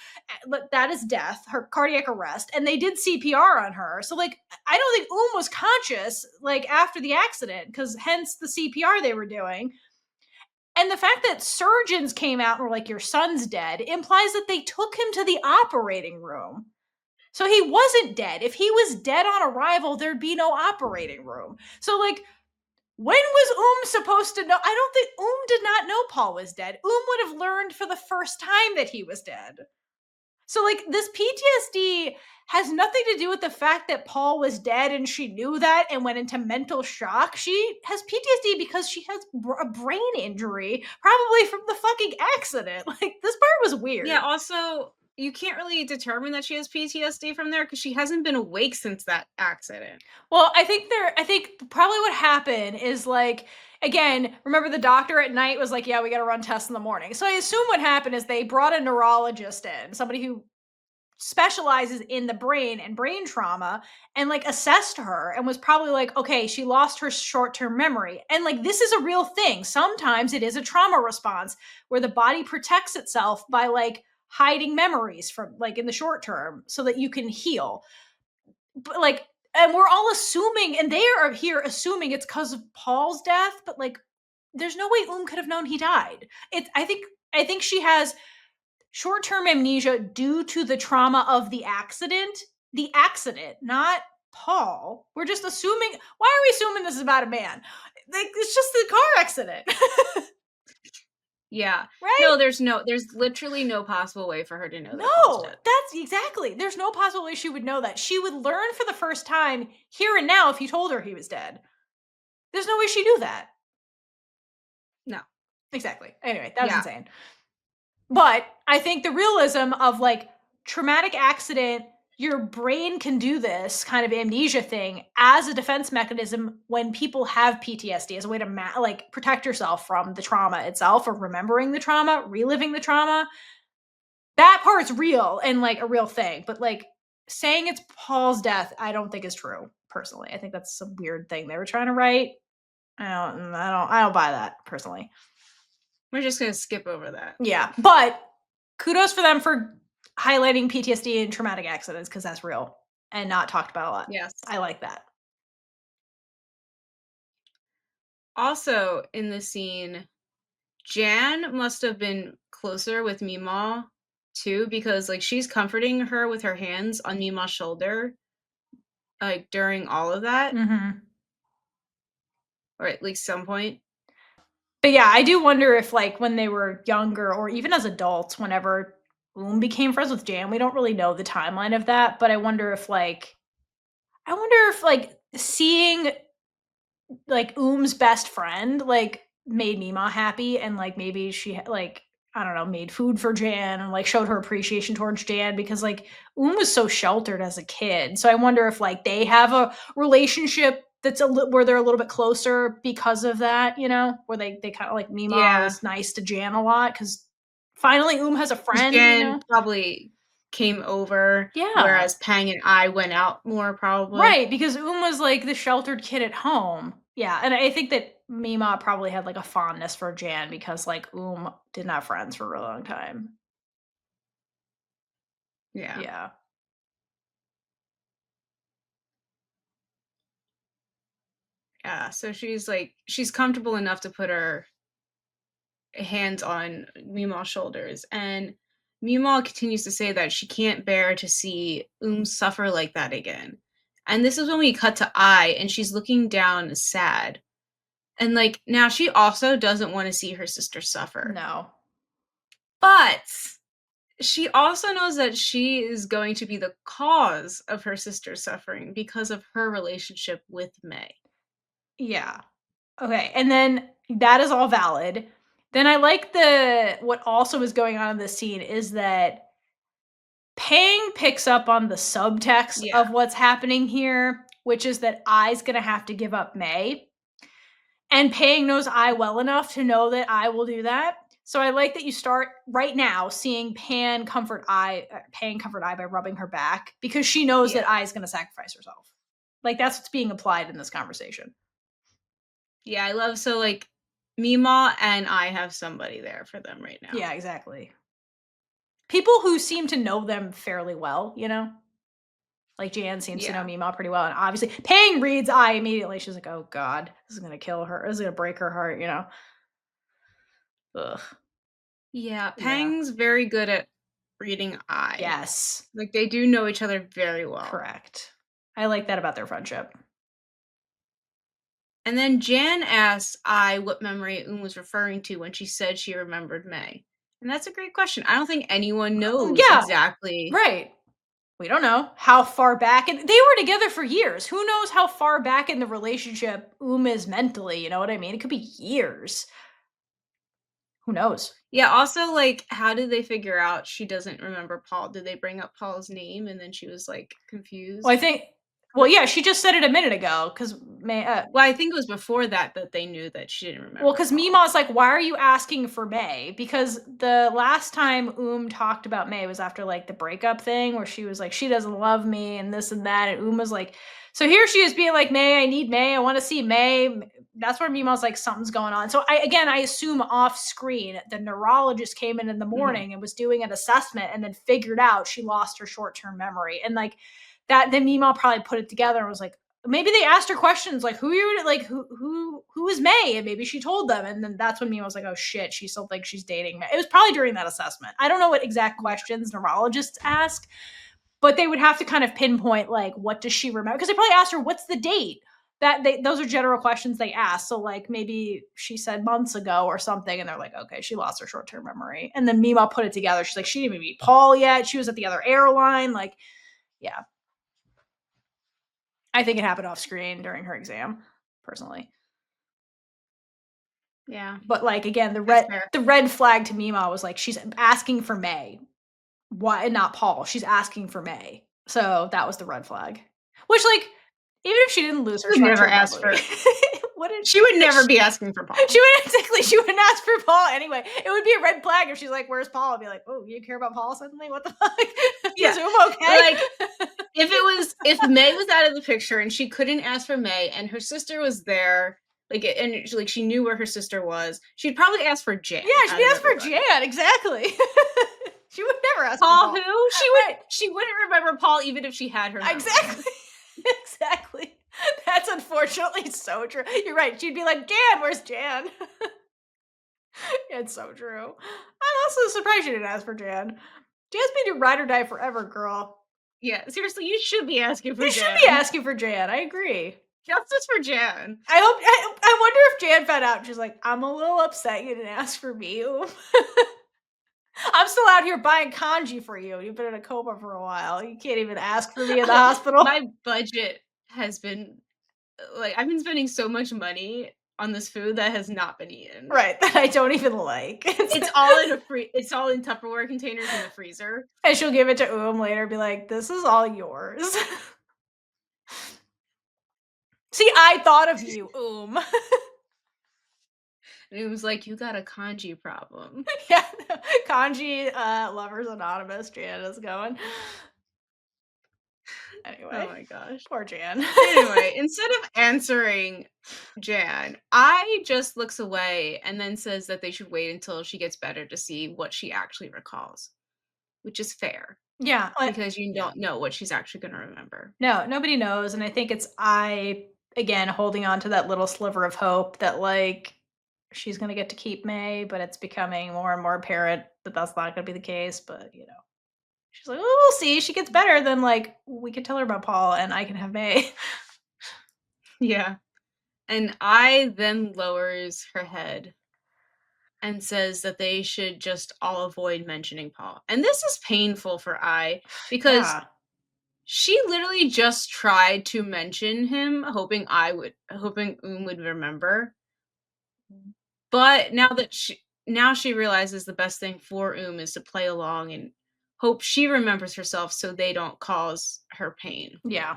That is death, her cardiac arrest, and they did CPR on her. So like I don't think was conscious like after the accident, because hence the CPR they were doing. And the fact that surgeons came out and were like, your son's dead, implies that they took him to the operating room. So he wasn't dead. If he was dead on arrival, there'd be no operating room. So, like, when was supposed to know? I don't think did not know Paul was dead. Would have learned for the first time that he was dead. So, like, this PTSD has nothing to do with the fact that Paul was dead and she knew that and went into mental shock. She has PTSD because she has a brain injury, probably from the fucking accident. Like, this part was Yeah, weird. also, you can't really determine that she has PTSD from there because she hasn't been awake since that accident. Well, I think probably what happened is like, again, remember the doctor at night was like, yeah, we got to run tests in the morning. So I assume what happened is they brought a neurologist in, somebody who specializes in the brain and brain trauma and like assessed her and was probably like, okay, she lost her short-term memory. And like this is a real thing. Sometimes it is a trauma response where the body protects itself by like hiding memories from like in the short term so that you can heal. But like, and we're all assuming, and they are here assuming it's because of Paul's death, but like there's no way could have known he died. I think she has short-term amnesia due to the trauma of the accident. The accident, not Paul. We're just assuming. Why are we assuming this is about a man? Like it's just the car accident, Yeah. right? No, there's literally no possible way for her to know that Paul's No, dead. that's exactly. There's no possible way she would know that. She would learn for the first time here and now if you told her he was dead. There's no way she knew that. No. Exactly. Anyway, that was Yeah. insane. But I think the realism of like traumatic accident, your brain can do this kind of amnesia thing as a defense mechanism when people have PTSD as a way to like protect yourself from the trauma itself or remembering the trauma, reliving the trauma. That part's real and like a real thing. But like saying it's Paul's death, I don't think is true personally. I think that's some weird thing they were trying to write. I don't buy that personally. We're just gonna skip over that. Yeah, but kudos for them for highlighting PTSD and traumatic accidents because that's real and not talked about a lot. Yes. I like that. Also in the scene, Jan must have been closer with Mima too, because like she's comforting her with her hands on Mima's shoulder, like during all of that, Mhm. or at least some point. But yeah, I do wonder if like when they were younger or even as adults, whenever became friends with Jan, we don't really know the timeline of that, but I wonder if seeing like best friend like made Mima happy and like maybe she like I don't know, made food for Jan and like showed her appreciation towards Jan because like was so sheltered as a kid. So I wonder if like they have a relationship that's where they're a little bit closer because of that, where they kind of like Mima Yeah, was nice to Jan a lot because finally has a 'cause friend. Jan probably came over, Yeah. whereas Pang and I went out more probably. Right, because was like the sheltered kid at home. Yeah, and I think that Mima probably had like a fondness for Jan because like didn't have friends for a really long time. Yeah. Yeah. Yeah, so she's comfortable enough to put her hands on Mima's shoulders, and Mima continues to say that she can't bear to see suffer like that again. And this is when we cut to I, and she's looking down sad. And like now she also doesn't want to see her sister suffer. No. But she also knows that she is going to be the cause of her sister's suffering because of her relationship with May. Yeah. Okay, and then that is all valid. Then I like the what also is going on in this scene is that Pang picks up on the subtext Yeah. of what's happening here, which is that I's gonna have to give up May. And Pang knows I well enough to know that I will do that. So I like that you start right now seeing Pang comfort I by rubbing her back because she knows that Yeah. I is going to sacrifice herself. Like that's what's being applied in this conversation. Yeah, I love so like Mima and I have somebody there for them right now. Yeah, exactly. People who seem to know them fairly well, Like Jan seems to know Yeah. Mima pretty well, and obviously Pang reads I immediately. She's like, "Oh God, this is gonna kill her. This is gonna break her heart." Ugh. Yeah, Yeah. Pang's very good at reading I. Yes. Like they do know each other very well. Correct. I like that about their friendship. And then Jan asks I what memory was referring to when she said she remembered May. And that's a great question. I don't think anyone knows Yeah, exactly. right. We don't know how far back, and they were together for years. Who knows how far back in the relationship is mentally? You know what I mean? It could be years. Who knows? Yeah, also like how did they figure out she doesn't remember Paul? Did they bring up Paul's name and then she was like Well, I confused? think Well, yeah, she just said it a minute ago because May. Well, I think it was before that that they knew that she didn't Well, remember because Paul. Mima's like, "Why are you asking for May?" Because the last time talked about May was after, like, the breakup thing where she was like, "She doesn't love me," and this and that, and was like so here she is being like, "May, I need May, I wanna see May." That's where Mima's like, "Something's going on." So I assume off screen, the neurologist came in the Mhm. morning and was doing an assessment and then figured out she lost her short-term memory, and, like, that then Mima probably put it together and was like, maybe they asked her questions like who you like who is May, and maybe she told them, and then that's when Mia was like, oh shit, she still thinks she's dating May. It was probably during that assessment. I don't know what exact Yeah. questions neurologists ask, but they would have to kind of pinpoint like what does she remember, because they probably asked her what's the date. Those are general questions they ask. So like maybe she said months ago or something, and they're like, okay, she lost her short-term memory. And then Mima put it together. She's like, she didn't even meet Paul yet. She was at the other airline. Like, yeah, I think it happened off screen during her exam, personally. Yeah, But like again, that's fair. the red flag to Mima was like she's asking for May. Why not Paul? She's asking for May. So that was the red flag. Which like even if she didn't lose She her would never short-term ask memory, for wouldn't she would never be asking for she Paul. would exactly she wouldn't ask for Paul anyway. It would be a red flag if she's like, "Where's Paul?" I'd be like, "Oh, you care about Paul suddenly? What the fuck? Yeah, Is Uma okay?" like, if May was out of the picture and she couldn't ask for May and her sister was there, like, and she knew where her sister was, she'd probably ask for Jan Yeah, she'd out of ask for everybody. Jan, exactly. She would never ask for Paul Paul. who? Right. She wouldn't remember Paul even if she had her memory. Exactly. Exactly. That's unfortunately so true. You're right. She'd be like, "Jan, where's Jan?" It's so true. I'm also surprised she didn't ask for Jan. Jan's been your ride or die forever, girl. Yeah, seriously, you should be asking for You should be Jan. asking for Jan. I agree. Justice for Jan. I wonder if Jan found out. She's like, I'm a little upset you didn't ask for me. I'm still out here buying kanji for you. You've been in a coma for a while. You can't even ask for me in the hospital. My budget has been like, I've been spending so much money on this food that has not been eaten. Right. That I don't even like. It's all in Tupperware containers in the freezer. And she'll give it to later, be like, "This is all yours." See, I thought of you, And it was like, "You got a kanji problem." Yeah, kanji, lovers anonymous, Jan is going. Oh Anyway, my gosh. poor Jan. Anyway, instead of answering Jan, I just looks away and then says that they should wait until she gets better to see what she actually recalls, which is fair Yeah, because you yeah. don't know what she's actually gonna remember. No, nobody knows, and I think it's I, again, holding on to that little sliver of hope that, like, she's gonna get to keep May, but it's becoming more and more apparent that that's not gonna be the case, but, she's like, "Oh, we'll see. She gets better, then, like, we can tell her about Paul, and I can have May." Yeah. And I then lowers her head and says that they should just all avoid mentioning Paul. And this is painful for I because Yeah. she literally just tried to mention him, hoping would remember. But now she realizes the best thing for is to play along and hope she remembers herself so they don't cause her pain. Yeah.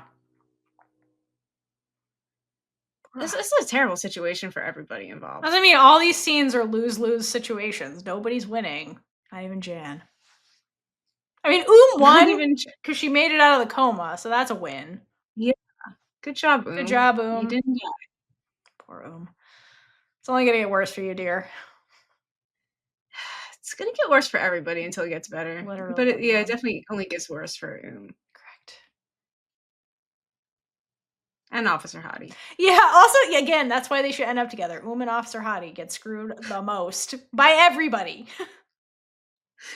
This is a terrible situation for everybody As involved. I mean, all these scenes are lose-lose situations. Nobody's winning. Not even Jan. I mean, Not won even because she made it out of the coma, so that's a win. yeah, good job, Good job, You didn't die. Poor It's only gonna get worse for you, dear. It's gonna get worse for everybody until it gets better. Literally But it everyone. definitely only gets worse for Correct. and Officer Hottie. Yeah, also, yeah, again, that's why they should end up together. And Officer Hottie get screwed the most by everybody.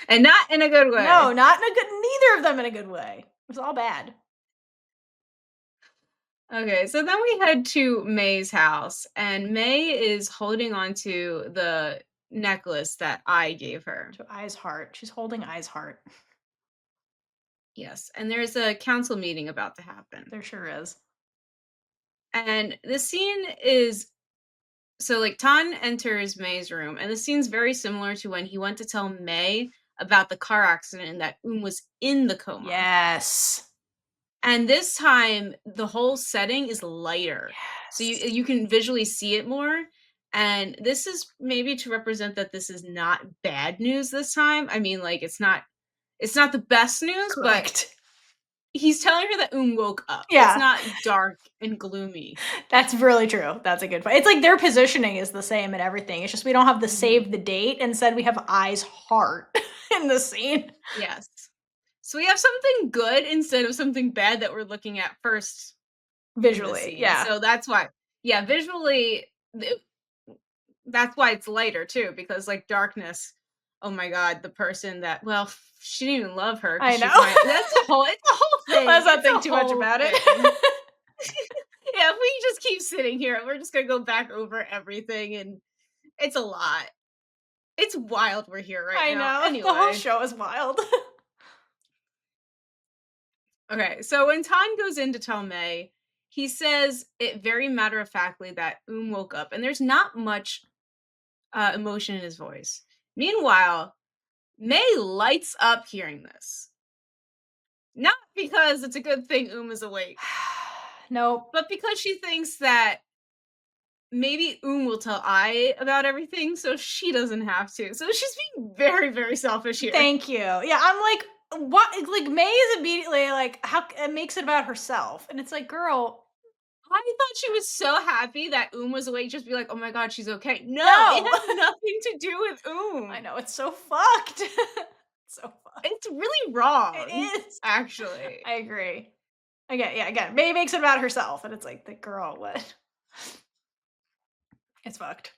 And not in a good No, way. not in a good neither of them in a good way. It was all bad. Okay, so then we head to May's house, and May is holding on to the necklace that I gave her. To Eye's heart. She's holding Eye's heart. Yes, and there's a council meeting about to happen. There sure is. And the scene is so like Tan enters May's room, and the scene's very similar to when he went to tell May about the car accident and that was in the coma. Yes. And this time, the whole setting is lighter. So Yes. you can visually see it more, and this is maybe to represent that this is not bad news this time. I mean, like, it's not the best news, but Correct. he's telling her that woke up. It's Yeah. not dark and gloomy. That's really true. That's a good point. It's like their positioning is the same and everything. It's just we don't have the Mhm. save the date. Instead, we have eyes heart in the scene Yes. So we have something good instead of something bad that we're looking at first in the visually. scene. Yeah. So that's why, yeah, visually, that's why it's lighter too, because like darkness, oh my god, the person that, well, she didn't even love her because I she know. find that's a whole it's a whole thing. Let's not It's a think too much whole about it. thing. Yeah, if we just keep sitting here, we're just gonna go back over everything and it's a lot. It's wild we're here right I now. know. The whole Anyway. show is wild. Okay, so when Tan goes in to tell May, he says it very matter of factly that woke up, and there's not much emotion in his voice. Meanwhile, May lights up hearing this. Not because it's a good thing is awake, Nope. but because she thinks that maybe will tell I about everything so she doesn't have to. So she's being very, very selfish here. Thank you. Yeah, I'm like, what? Like May is immediately like, how it makes it about herself, and it's like, girl, I thought she was so happy that was awake, just be like, oh my god, she's okay. No, it no. has nothing to do with I know, it's so fucked. So fucked. It's really wrong, It is. actually. I agree. Again, yeah, again, May makes it about herself, and it's like, the girl, what? It's fucked.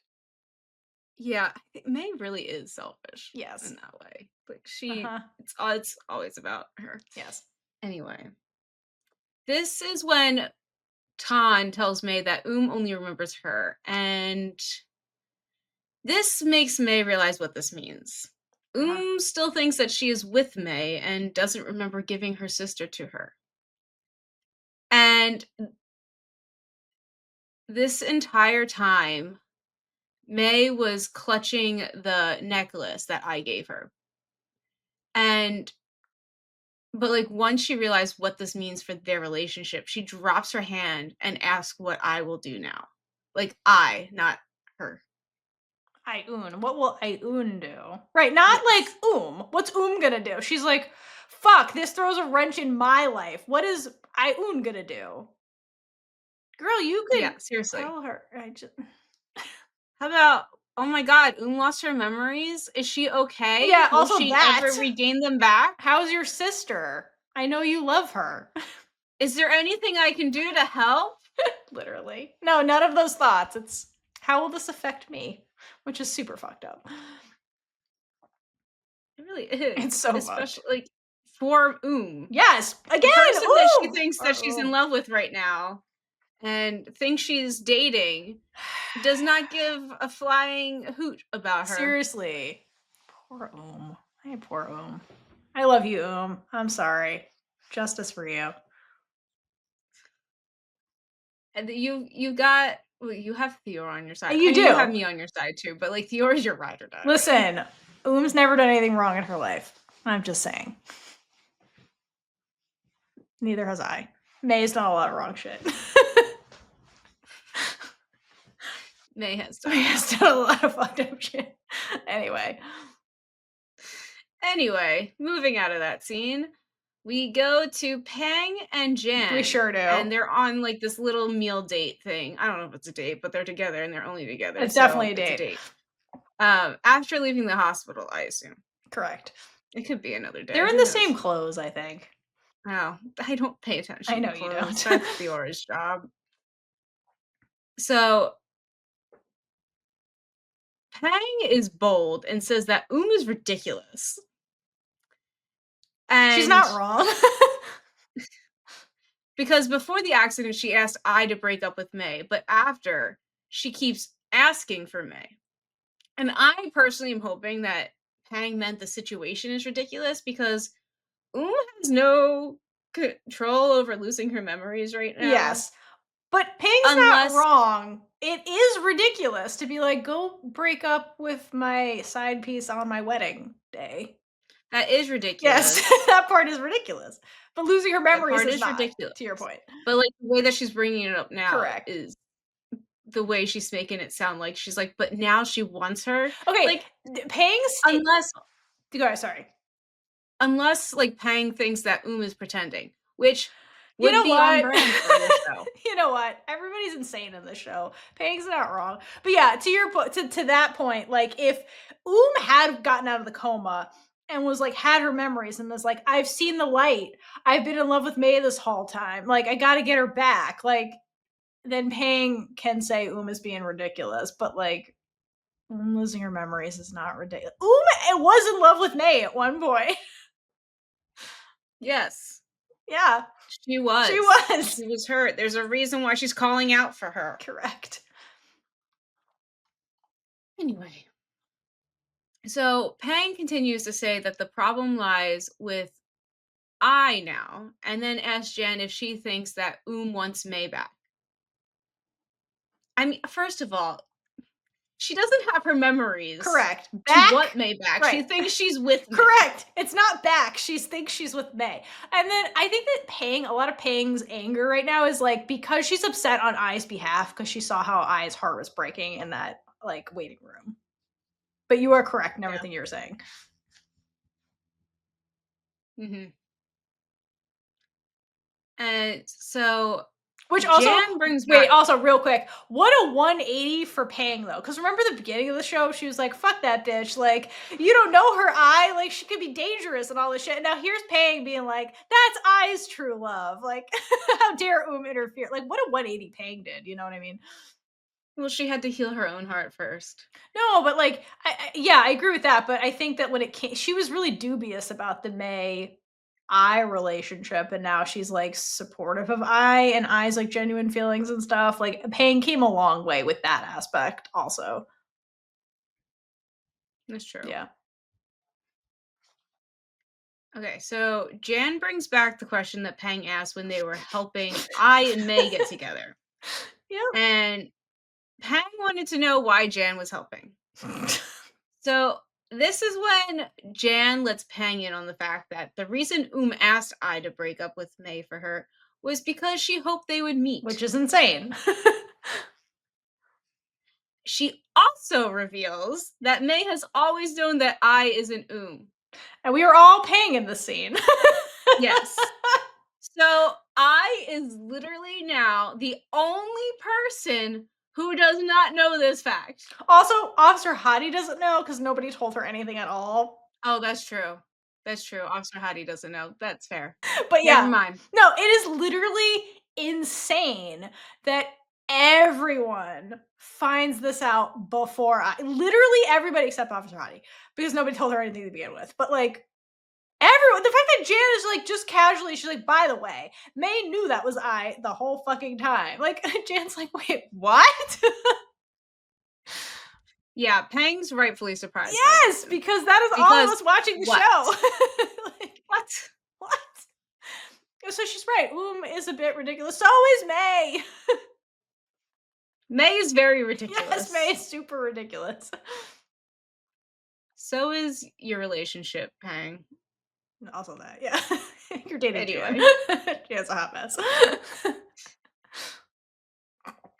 Yeah, I think May really is selfish Yes. in that way. Like she Uh-huh. it's always about her. Yes. Anyway, this is when Tan tells May that only remembers her, and this makes May realize what this means. Uh-huh. Still thinks that she is with May and doesn't remember giving her sister to her. And this entire time, May was clutching the necklace that I gave her. And but like once she realized what this means for their relationship, she drops her hand and asks what I will do now. Like I, not her. Ioun. What will Ioun do? Right, not like Yes. What's gonna do? She's like, fuck, this throws a wrench in my life. What is Ioun gonna do? Girl, you Yeah, could seriously. tell her. I just How about, oh my god, lost her memories? Is she okay? Yeah, Will also she ever that. regain them back? How's your sister? I know you love her. Is there anything I can do to help? Literally. No, none of those thoughts. It's how will this affect me? Which is super fucked up. It really It's is, so fucked. especially like for Yes. the Again. person that she Ooh. thinks that Or she's in ooh. love with right now and thinks she's dating does not give a flying hoot about her. Seriously. Poor Hey, poor I love you, I'm sorry. Justice for you. And you got well, you have Theo on your side. I You mean, you have do. me on your side too, but like Theo is your ride or die, right? Listen, never done anything wrong in her life. I'm just saying. Neither has I. May's done a lot of wrong shit. May has May done a lot has of done a wrong. lot of fucked up shit. Anyway. Anyway, moving out of that scene, we go to Pang and We Jan, sure do. and they're on like this little meal date thing. I don't know if it's a date, but they're together and they're only together, It's definitely so a it's a date. date. After leaving the hospital, I assume. Correct. It could be another They're day. in Who the same knows? clothes, I think. Oh, I don't pay I attention to know you clothes. don't. That's Theora's job. So Pang is bold and says that is ridiculous. She's And not wrong. because before the accident, she asked I to break up with May, but after, she keeps asking for May. And I personally am hoping that Pang meant the situation is ridiculous because has no control over losing her memories right now. Yes. But Ping's not Unless, wrong. It is ridiculous to be like, go break up with my side piece on my wedding day. That is Yes, ridiculous. that part is ridiculous. But losing her That memories part is is not, ridiculous. to your point. But, like, the way that she's bringing it up now Correct. is the way she's making it sound like she's like, "But now she wants her." Okay, Like, paying sta unless go ahead, sorry. like, Pang thinks that is pretending, which You would know be on what? brand for this show. You know what? Everybody's insane in this show. Paying's not wrong. But yeah, to your point, to that point, like if had gotten out of the coma and was like had her memories and was like, I've seen the light. I've been in love with May this whole time. Like I gotta get her back. Like then Paying can say is being ridiculous, but like losing her memories is not ridiculous. Was in love with May at one point. Yes, Yeah, she she was. was. She was hurt. There's a reason why she's calling out for her. Correct. Anyway, so Pang continues to say that the problem lies with I now, and then asks Jen if she thinks that wants May back. I mean, first of all, she doesn't have her memories Correct. to Back. want May back. She Right. thinks she's with May. Correct. It's not back. She thinks she's with May. And then I think that a lot of Pang's anger right now is like because she's upset on Ai's behalf because she saw how Ai's heart was breaking in that like waiting room. But you are correct in Yeah. everything you're saying. Hmm. And so Which also, Jan brings wait, back. also real quick, what a 180 for Pang though. Because remember the beginning of the show, she was like, "Fuck that bitch! Like you don't know her eye, like she could be dangerous and all this shit." And now here's Pang being like, "That's Ai's true love." Like, how dare interfere? Like, what a 180 Pang did. You know what I mean? Well, she had to heal her own heart first. No, but like, yeah, I agree with that. But I think that when it came, she was really dubious about the May I relationship, and now she's like supportive of I and I's like genuine feelings and stuff. Like, Payne came a long way with that aspect, also. That's true. Yeah. Okay, so Jan brings back the question that Pang asked when they were helping I and May get together. Yeah. And Pang wanted to know why Jan was helping. So this is when Jan lets Pang in on the fact that the reason asked I to break up with May for her was because she hoped they would Which meet. is insane. She also reveals that May has always known that I isn't And we are all paying in this scene. Yes. So I is literally now the only person who does not know this fact. Also, Officer Hottie doesn't know because nobody told her anything at all. Oh, that's true. That's true. Officer Hadi doesn't know. That's fair. But Never yeah, mind. no, it is literally insane that everyone finds this out before literally everybody except Officer Hottie because nobody told her anything to begin with. But like everyone, the fact that Jan is like just casually, she's like, by the way, May knew that was I the whole fucking time. Like Jan's like, wait, what? Yeah, Pang's rightfully surprised by Yes, this. because that is all of Because us watching the what? show. Like, What? what? So she's right. Is a bit ridiculous. So is May. May is very Yes, May ridiculous. is super ridiculous. So is your relationship, Pang. Also that, yeah. You're dating Jan. Anyway. Jan's a hot mess.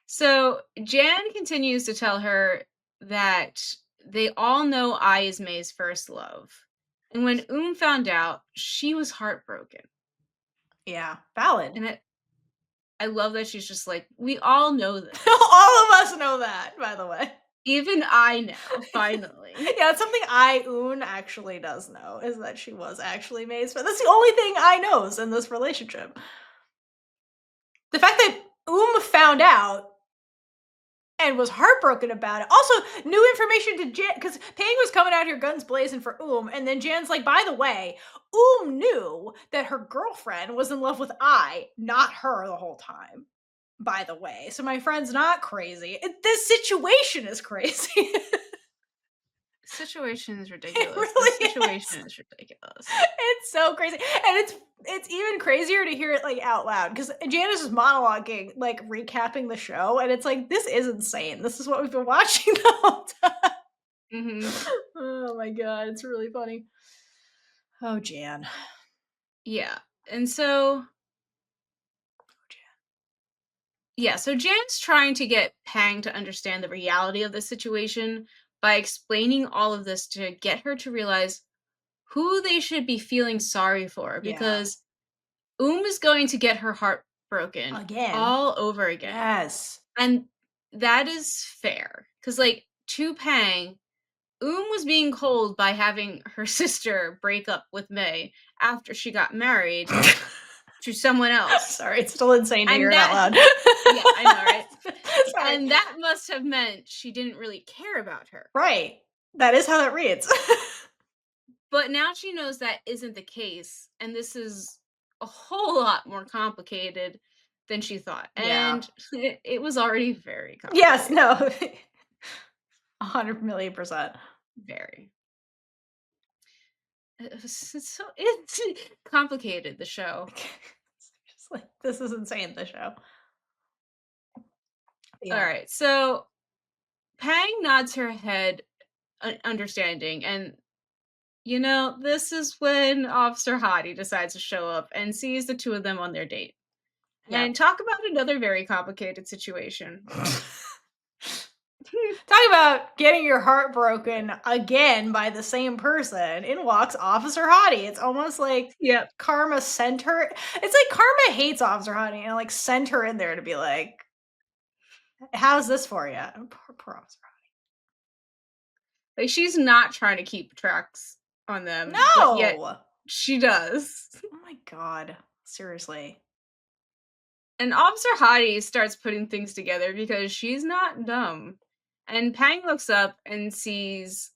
So Jan continues to tell her that they all know I is May's first love. And when found out, she was heartbroken. Yeah, valid. And I love that she's just like, we all know this. All of us know that, by the way. Even I know, finally. Yeah, it's something Un actually does know, is that she was actually May's friend. That's the only thing I knows in this relationship. The fact that found out and was heartbroken about it. Also, new information to Jan because Pang was coming out here guns blazing for and then Jan's like, by the way, knew that her girlfriend was in love with I, not her the whole time. By the way, so my friend's not crazy. This situation is crazy. Situation is It ridiculous. really This situation is ridiculous. It's so crazy, and it's even crazier to hear it like out loud because Janice is monologuing, like recapping the show, and it's like this is insane. This is what we've been watching the whole time. Hmm. Oh my god, it's really funny. Oh, Jan. Yeah. And so, yeah, so Jan's trying to get Pang to understand the reality of the situation by explaining all of this to get her to realize who they should be feeling sorry for Yeah. because is going to get her heart broken Again. all over again. Yes. And that is fair. Because, like, to Pang, was being cold by having her sister break up with May after she got married to someone else. Sorry, it's still insane to hear And it out that, loud. yeah, I know, right? Sorry. And that must have meant she didn't really care about her. Right. That is how that reads. But now she knows that isn't the case. And this is a whole lot more complicated than she thought. Yeah. And it was already very Yes, complicated. no. 100,000,000%. Very. It's so it's complicated, the show. Just like, this is insane, the show. All Yeah. right. So Pang nods her head, understanding, and this is when Officer Hottie decides to show up and sees the two of them on their date. Yep. And talk about another very complicated situation. Talk about getting your heart broken again by the same person. In walks Officer Hottie. It's almost like Yep. Karma sent her. It's like Karma hates Officer Hottie and like sent her in there to be like, "How's this for you?" Poor Officer Like she's not trying to keep tracks on Hottie. them, but yet No. she does. Oh my god. Seriously. And Officer Hottie starts putting things together because she's not dumb. And Pang looks up and sees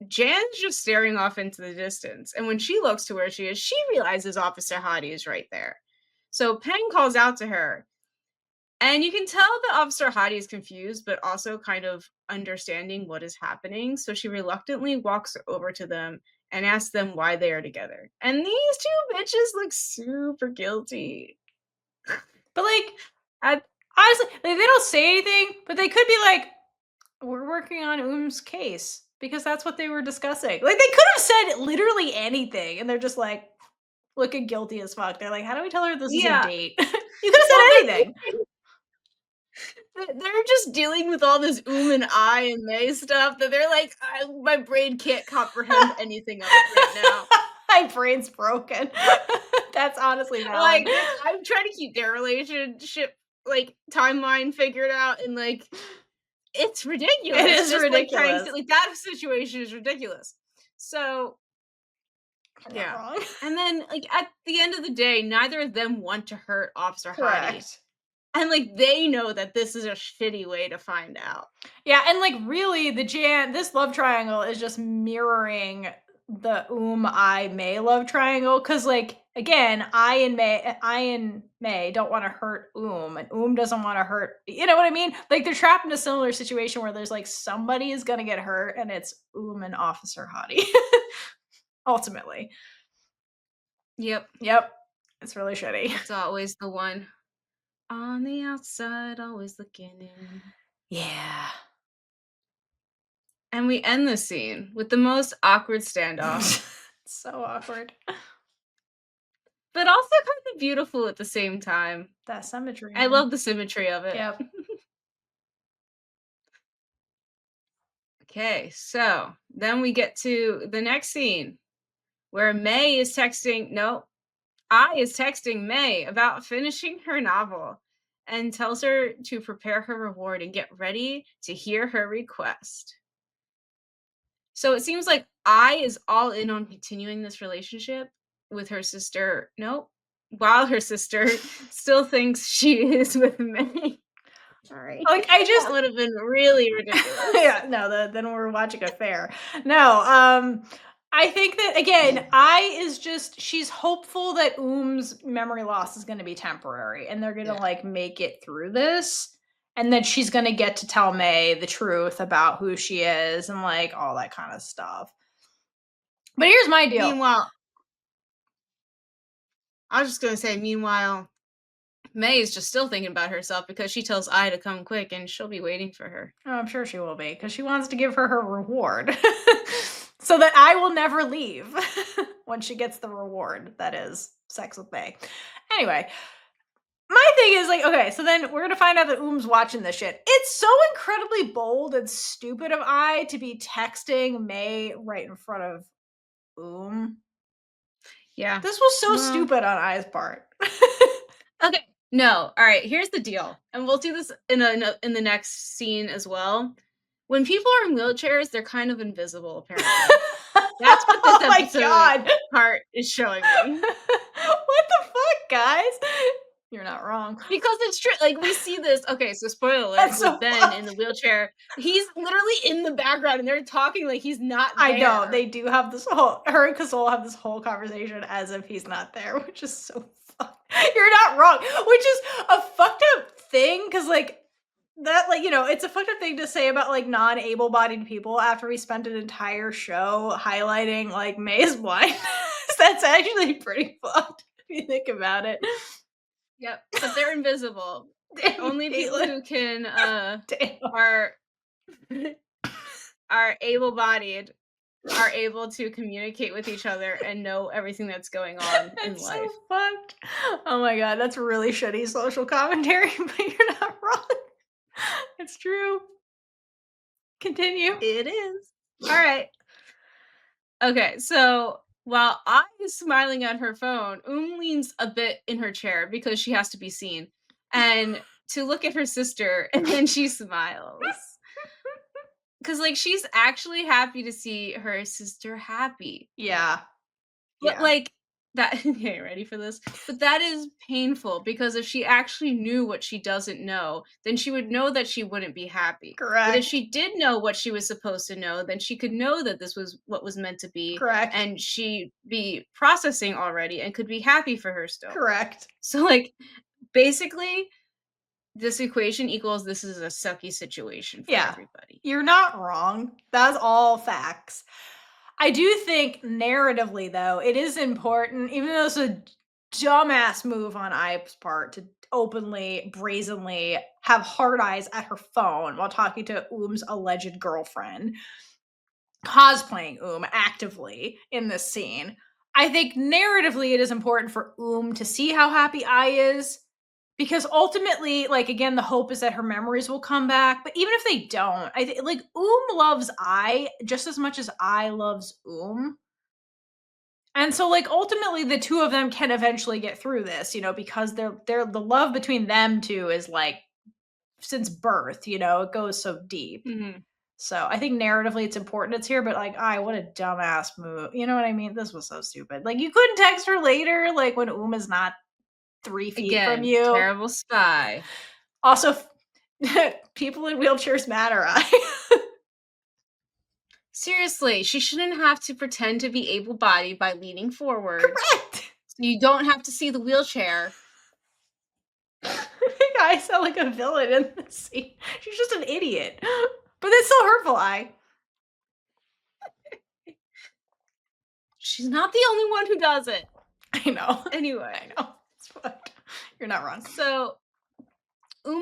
Jan's just staring off into the distance. And when she looks to where she is, she realizes Officer Hottie is right there. So Pang calls out to her. And you can tell that Officer Hottie is confused, but also kind of understanding what is happening. So she reluctantly walks over to them and asks them why they are together. And these two bitches look super guilty. But like, At, honestly, like, they don't say anything, but they could be like, "We're working on case," because that's what they were discussing. Like, they could have said literally anything, and they're just like looking guilty as fuck. They're like, "How do we tell her this is a yeah. date?" You could have Well, said anything. they're just dealing with all this and I and May stuff that they're like, my brain can't comprehend anything else right now. My brain's broken. That's honestly valid. Like, I'm trying to keep their relationship like timeline figured out, and like it's It ridiculous. is Just like trying ridiculous. to like that situation is ridiculous. So You're not yeah. wrong. And then like at the end of the day, neither of them want to hurt Officer Hottie. Correct. And like they know that this is a shitty way to find out. Yeah, and like really this love triangle is just mirroring the I May love triangle cuz like again, I and May don't want to hurt and doesn't want to hurt. You know what I mean? Like they're trapped in a similar situation where there's like somebody is going to get hurt and it's and Officer Hottie. Ultimately. Yep. Yep. It's really shitty. It's always the one on the outside, always looking in. Yeah. And we end the scene with the most awkward standoff, So awkward. but also kind of beautiful at the same time. That symmetry, I man. love the symmetry of it. Yep. Okay, so then we get to the next scene where May is texting, no, I is texting May about finishing her novel and tells her to prepare her reward and get ready to hear her request. So it seems like I is all in on continuing this relationship with her sister. Nope. While her sister still thinks she is with May. Sorry. Like I That just would have been really ridiculous. yeah, no, then we're watching a fair. No, I think that again, I is just she's hopeful that memory loss is going to be temporary and they're going to Yeah. like make it through this and then she's going to get to tell May the truth about who she is and like all that kind of stuff. But here's my deal. Meanwhile, I was just gonna say, meanwhile, May is just still thinking about herself because she tells I to come quick and she'll be waiting for her. Oh, I'm sure she will be because she wants to give her her reward. so that I will never leave when she gets the reward that is sex with May. Anyway, my thing is like, okay, so then we're gonna find out that Oom's watching this shit. It's so incredibly bold and stupid of I to be texting May right in front of Oom. Yeah. This was so Well, stupid on I's part. okay. No. All right. Here's the deal, and we'll do this in the next scene as well. When people are in wheelchairs, they're kind of invisible. Apparently, that's what this Oh my episode god. part is showing me. What the fuck, guys? You're not wrong. Because it's true. Like we see this. Okay, so spoiler alert That's with so Ben in fucked. the wheelchair. He's literally in the background, and they're talking like he's not I know, there. they do have this whole her and Kasol have this whole conversation as if he's not there, which is so fucked. You're not wrong, which is a fucked up thing, because like, that, like, it's a fucked up thing to say about, like, non-able-bodied people after we spent an entire show highlighting, like, May's blindness. That's actually pretty fucked if you think about it. Yep, but they're invisible. Damn, Only people Caitlin. who can Damn. are are able-bodied are able to communicate with each other and know everything that's going on in That's so life. fucked. Oh my god, that's really shitty social commentary, but you're not wrong. It's true. Continue. It is. All right. Okay, so while I is smiling at her phone, leans a bit in her chair because she has to be seen, and to look at her sister, and then she smiles. Because, like, she's actually happy to see her sister happy. Yeah. But, Yeah. like, that okay, ready for this? But that is painful because if she actually knew what she doesn't know, then she would know that she wouldn't be happy. But if Correct. she did know what she was supposed to know, then she could know that this was what was meant to be, Correct. and she be processing already and could be happy for her still. Correct. So, like, basically, this equation equals this is a sucky situation for Yeah. everybody. You're not wrong. That's all facts. I do think narratively, though, it is important, even though it's a dumbass move on Ipe's part to openly, brazenly have hard eyes at her phone while talking to Oom's alleged girlfriend, cosplaying actively in this scene. I think narratively it is important for to see how happy I is, because ultimately, like, again, the hope is that her memories will come back. But even if they don't, I think like loves I just as much as I loves and so, like, ultimately the two of them can eventually get through this, because they're the love between them two is like since birth, it goes so deep. Mhm. So I think narratively it's important it's here, but like, what a dumbass move. You know what I mean? This was so stupid. Like, you couldn't text her later, like when is not 3 feet from Again, you. terrible spy. Also, people in wheelchairs matter. Seriously, she shouldn't have to pretend to be able-bodied by leaning forward, Correct. so you don't have to see the wheelchair. I sound like a villain in this scene. She's just an idiot. But it's so hurtful, She's not the only one who does it. I know. Anyway, I know. It's fucked. You're not wrong. so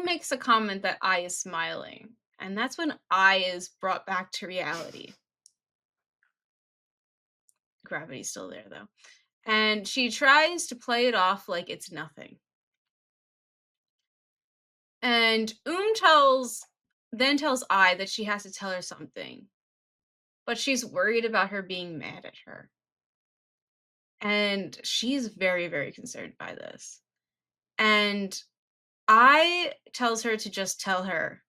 makes a comment that I is smiling, and that's when I is brought back to reality. Gravity's still there though. And she tries to play it off like it's nothing. And tells I that she has to tell her something, but she's worried about her being mad at her. And she's very, very concerned by this. And I tells her to just tell her.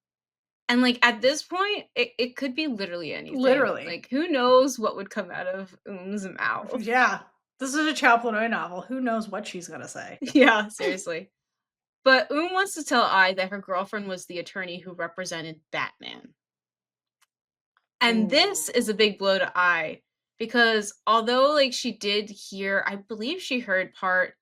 And like at this point, it could be literally anything. Literally. Like who knows what would come out of mouth. Yeah. This is a Chaplin novel. Who knows what she's gonna say? Yeah, seriously. But wants to tell I that her girlfriend was the attorney who represented Batman. And this Ooh. is a big blow to I because although like she did hear, I believe she heard part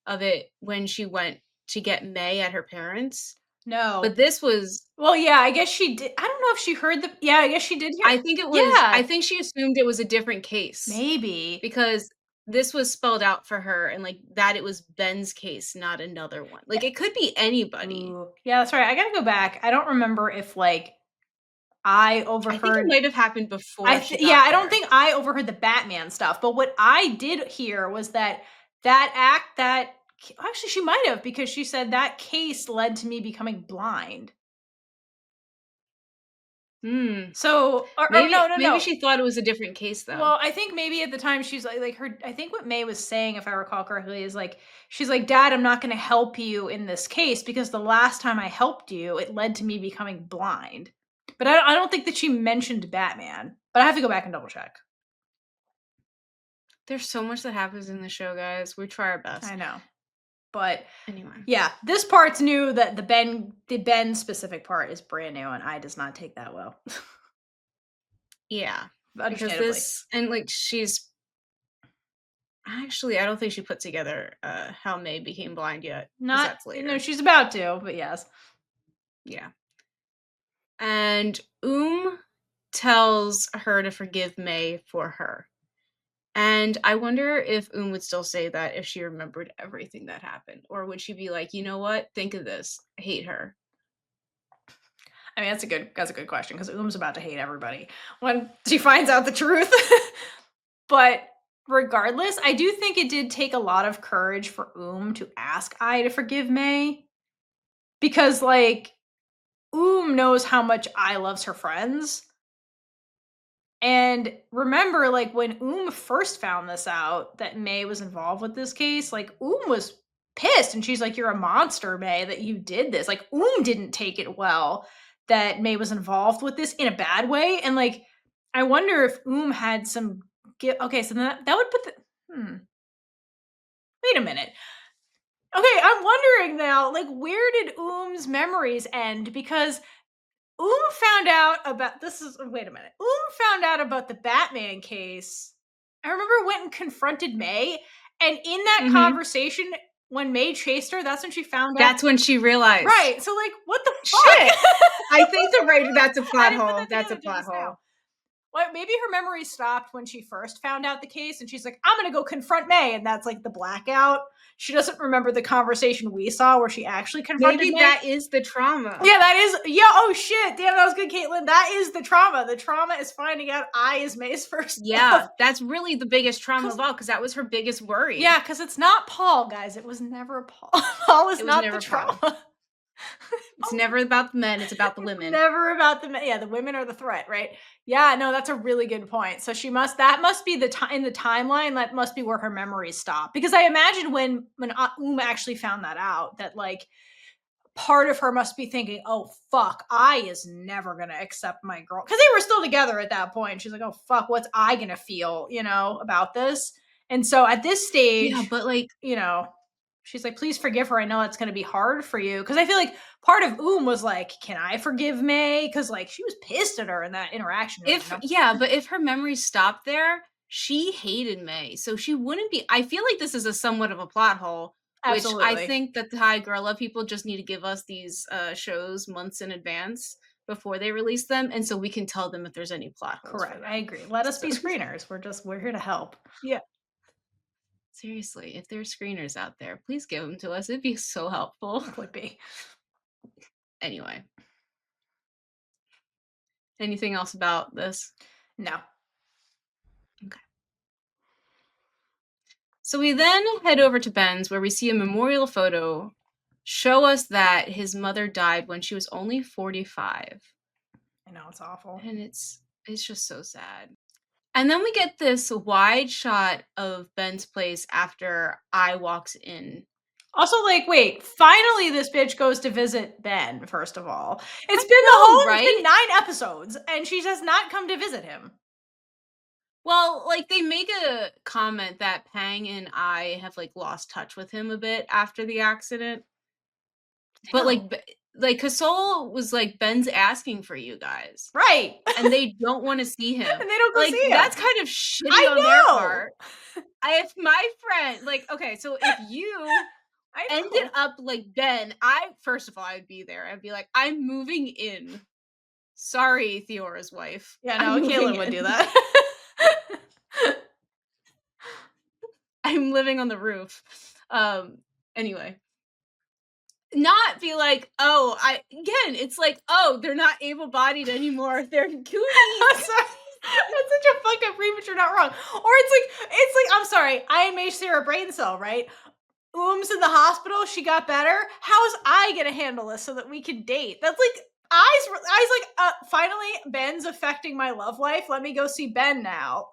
of it when she went to get May at her parents. No. But this was Well, yeah, I guess she did. I don't know if she heard yeah, I guess she did hear. I Yeah, think she assumed it was a different case maybe. because this was spelled out for her and like that it was Ben's case, not another one. Like it could be anybody. Ooh. Yeah, that's right. I gotta go back. I don't remember if, like, I I think it overheard might have happened before she got I don't there. think I overheard the Batman stuff, but what I did hear was that actually she might have because she said that case led to me becoming blind. Hmm. So or Maybe no, no, maybe no. she thought it was a different case though. Well, I think maybe at the time she's like her I think what May was saying, if I recall correctly, is like she's like, "Dad, I'm not gonna help you in this case because the last time I helped you, it led to me becoming blind." But I don't think that she mentioned Batman. But I have to go back and double check. There's so much that happens in the show, guys. We try our I best. know. But Anyway. yeah, this part's new that the Ben specific part is brand new and I does not take that well. Yeah. Because Understandably. this and like she's actually I don't think she put together how May became blind yet, because Not that's no, later. she's about to, but yes. Yeah. And tells her to forgive May for her. And I wonder if would still say that if she remembered everything that happened. Or would she be like, you know what? Think of this. I hate her. I mean, that's a good question because Oom's about to hate everybody when she finds out the truth. But regardless, I do think it did take a lot of courage for to ask I to forgive May because like knows how much I loves her friends. And remember, like when first found this out that May was involved with this case, like was pissed and she's like, "You're a monster, May, that you did this." Like didn't take it well that May was involved with this in a bad way. And like, I wonder if had some okay, so that would put the wait a minute. Okay, I'm wondering now, like, where did memories end? Because found out about this is wait a minute. Found out about the Batman case. I remember went and confronted May, and in that Hmm. conversation, when May chased her, that's when she found out. That's when she realized. Right. So, like, what the Shit. fuck? I think the writer that's a I plot didn't put hole. that That's a together till plot just now. hole. Well, maybe her memory stopped when she first found out the case, and she's like, "I'm gonna go confront May," and that's like the blackout. She doesn't remember the conversation we saw where she actually confronted Maybe May. that is the trauma. Yeah, that is. Yeah. Oh shit! Damn, that was good, Caitlin. That is the trauma. The trauma is finding out I is May's first love. Yeah, that's really the biggest trauma Because of all because that was her biggest yeah, worry. because it's not Paul, guys. It was never Paul. Paul is It was not the never trauma. Paul. It's never about the men, it's about the women. Never about the yeah, the women are the threat, right? Yeah, no, that's a really good point. So she must that must be the time in the timeline. That must be where her memories stop. Because I imagine when actually found that out, that like part of her must be thinking, "Oh fuck, I is never gonna accept my girl," because they were still together at that point. She's like, "Oh fuck, what's I gonna feel, about this?" And so at this Yeah, stage, but, like, you know, she's like, "Please forgive her. I know it's gonna be hard for you." Because I feel like part of was like, "Can I forgive May?" Because like she was pissed at her in that interaction room. if yeah, but if her memories stopped there, she hated May, so she wouldn't be I feel like this is a somewhat of a plot hole, which I Absolutely think that the High Girl Love people just need to give us these, shows months in advance before they release them, and so we can tell them if there's any plot holes for correct. I them. agree. Let us So be screeners. We're here to help. yeah. Seriously, if there's screeners out there, please give them to us, it'd be so helpful. Would be Anyway, anything else about this? no. Okay. So we then head over to Ben's where we see a memorial photo show us that his mother died when she was only 45. I know it's awful. And it's just so sad. And then we get this wide shot of Ben's place after I walks in. Also, like, wait, finally this bitch goes to visit Ben, first of all. I know, It's been right? 9 episodes, and she does not come to visit him. Well, like they make a comment that Pang and I have like lost touch with him a bit after the accident. I But know. like Kasol was like Ben's asking for you guys. Right. And they don't wanna see him. And they don't go Like, see him. that's kind of shitty I on their know. part. If my friend like, okay, so if you I ended know. up like Ben, I first of all, I'd be there. I'd be like, "I'm moving in. Sorry, Theora's wife. Yeah, I'm no, moving Caitlin would do in. that. I'm living on the roof." Um, anyway. not be like, "Oh, I," again, it's like, "Oh, they're not able-bodied anymore, they're cooties." I'm sorry. That's such a fucked up preach, you're not wrong. Or I'm sorry, I may share a brain cell, right? Oom's in the hospital, she got better. How's I gonna handle this so that we can date? That's like eyes like, finally Ben's affecting my love life. Let me go see Ben now.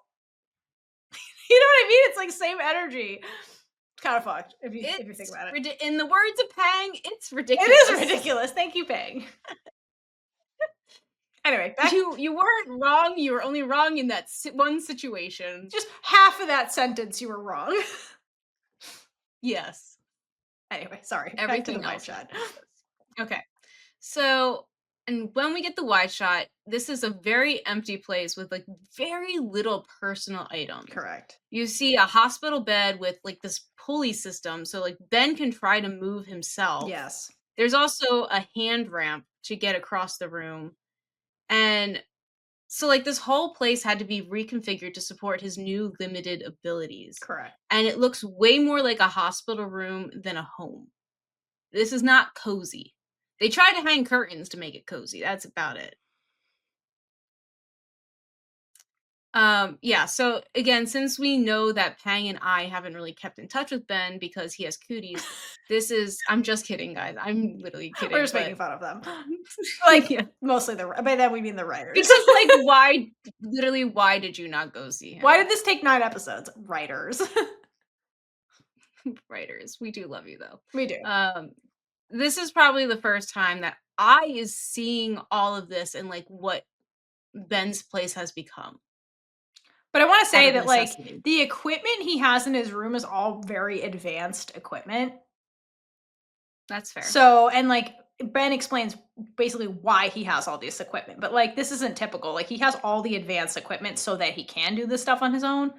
You know what I mean? It's like same energy. It's kind of fucked if you think It's about it. in the words of Pang, it's It is ridiculous. ridiculous. Thank you, Pang. Anyway, back You weren't wrong, you were only wrong in that one situation. just half of that sentence you were wrong. Yes. Anyway, sorry. Back to the Everything wide else shot. ridiculous. Okay. So, and when we get the wide shot, this is a very empty place with like very little personal items. Correct. You see a hospital bed with like this pulley system, so like Ben can try to move himself. Yes. There's also a hand ramp to get across the room. And so like this whole place had to be reconfigured to support his new limited abilities. Correct. And it looks way more like a hospital room than a home. This is not cozy. They try to hang curtains to make it cozy. That's about it. Yeah, so again, since we know that Pang and I haven't really kept in touch with Ben because he has cooties, this is I'm just kidding, guys. I'm literally We're kidding, just making but fun of them. Like, yeah. mostly by that we mean the writers. Because like why did you not go see Why him? did this take 9 episodes? Writers. Writers, we do love you though. We do. This is probably the first time that I is seeing all of this and like what Ben's place has become But I wanna out say of that, like, necessity. the equipment he has in his room is all very advanced equipment. That's fair. So and, like, Ben explains basically why he has all this equipment, but, like, this isn't typical. Like, he has all the advanced equipment so that he can do this stuff on his own.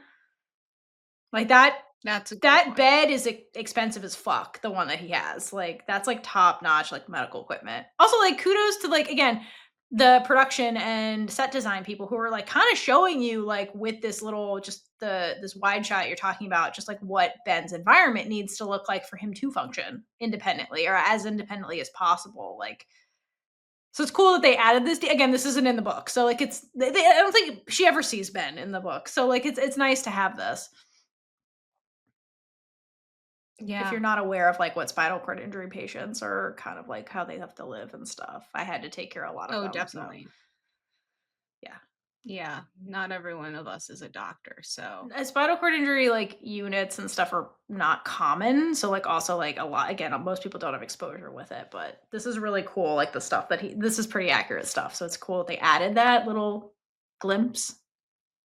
Like, That's a good that point. bed is expensive as fuck, the one that he has. Like, that's, like, top-notch, like, medical equipment. Also, like, kudos to, like, again, the production and set design people who are, like, kinda showing you, like, with this little just this wide shot you're talking about, just, like, what Ben's environment needs to look like for him to function independently or as independently as possible, like so it's cool that they added this again, this isn't in the book, so, like, it's I don't think she ever sees Ben in the book, so, like, it's nice to have this. If Yeah. you're not aware of, like, what spinal cord injury patients are kind of like how they have to live and stuff. I had to take care of a lot of Oh, them, so definitely. yeah. Yeah. Not every one of us is a doctor, so Spinal cord injury, like, units and stuff are not common, so, like, also, like, a lot again, most people don't have exposure with it, but this is really cool, like, the stuff that he this is pretty accurate stuff, so it's cool that they added that little glimpse.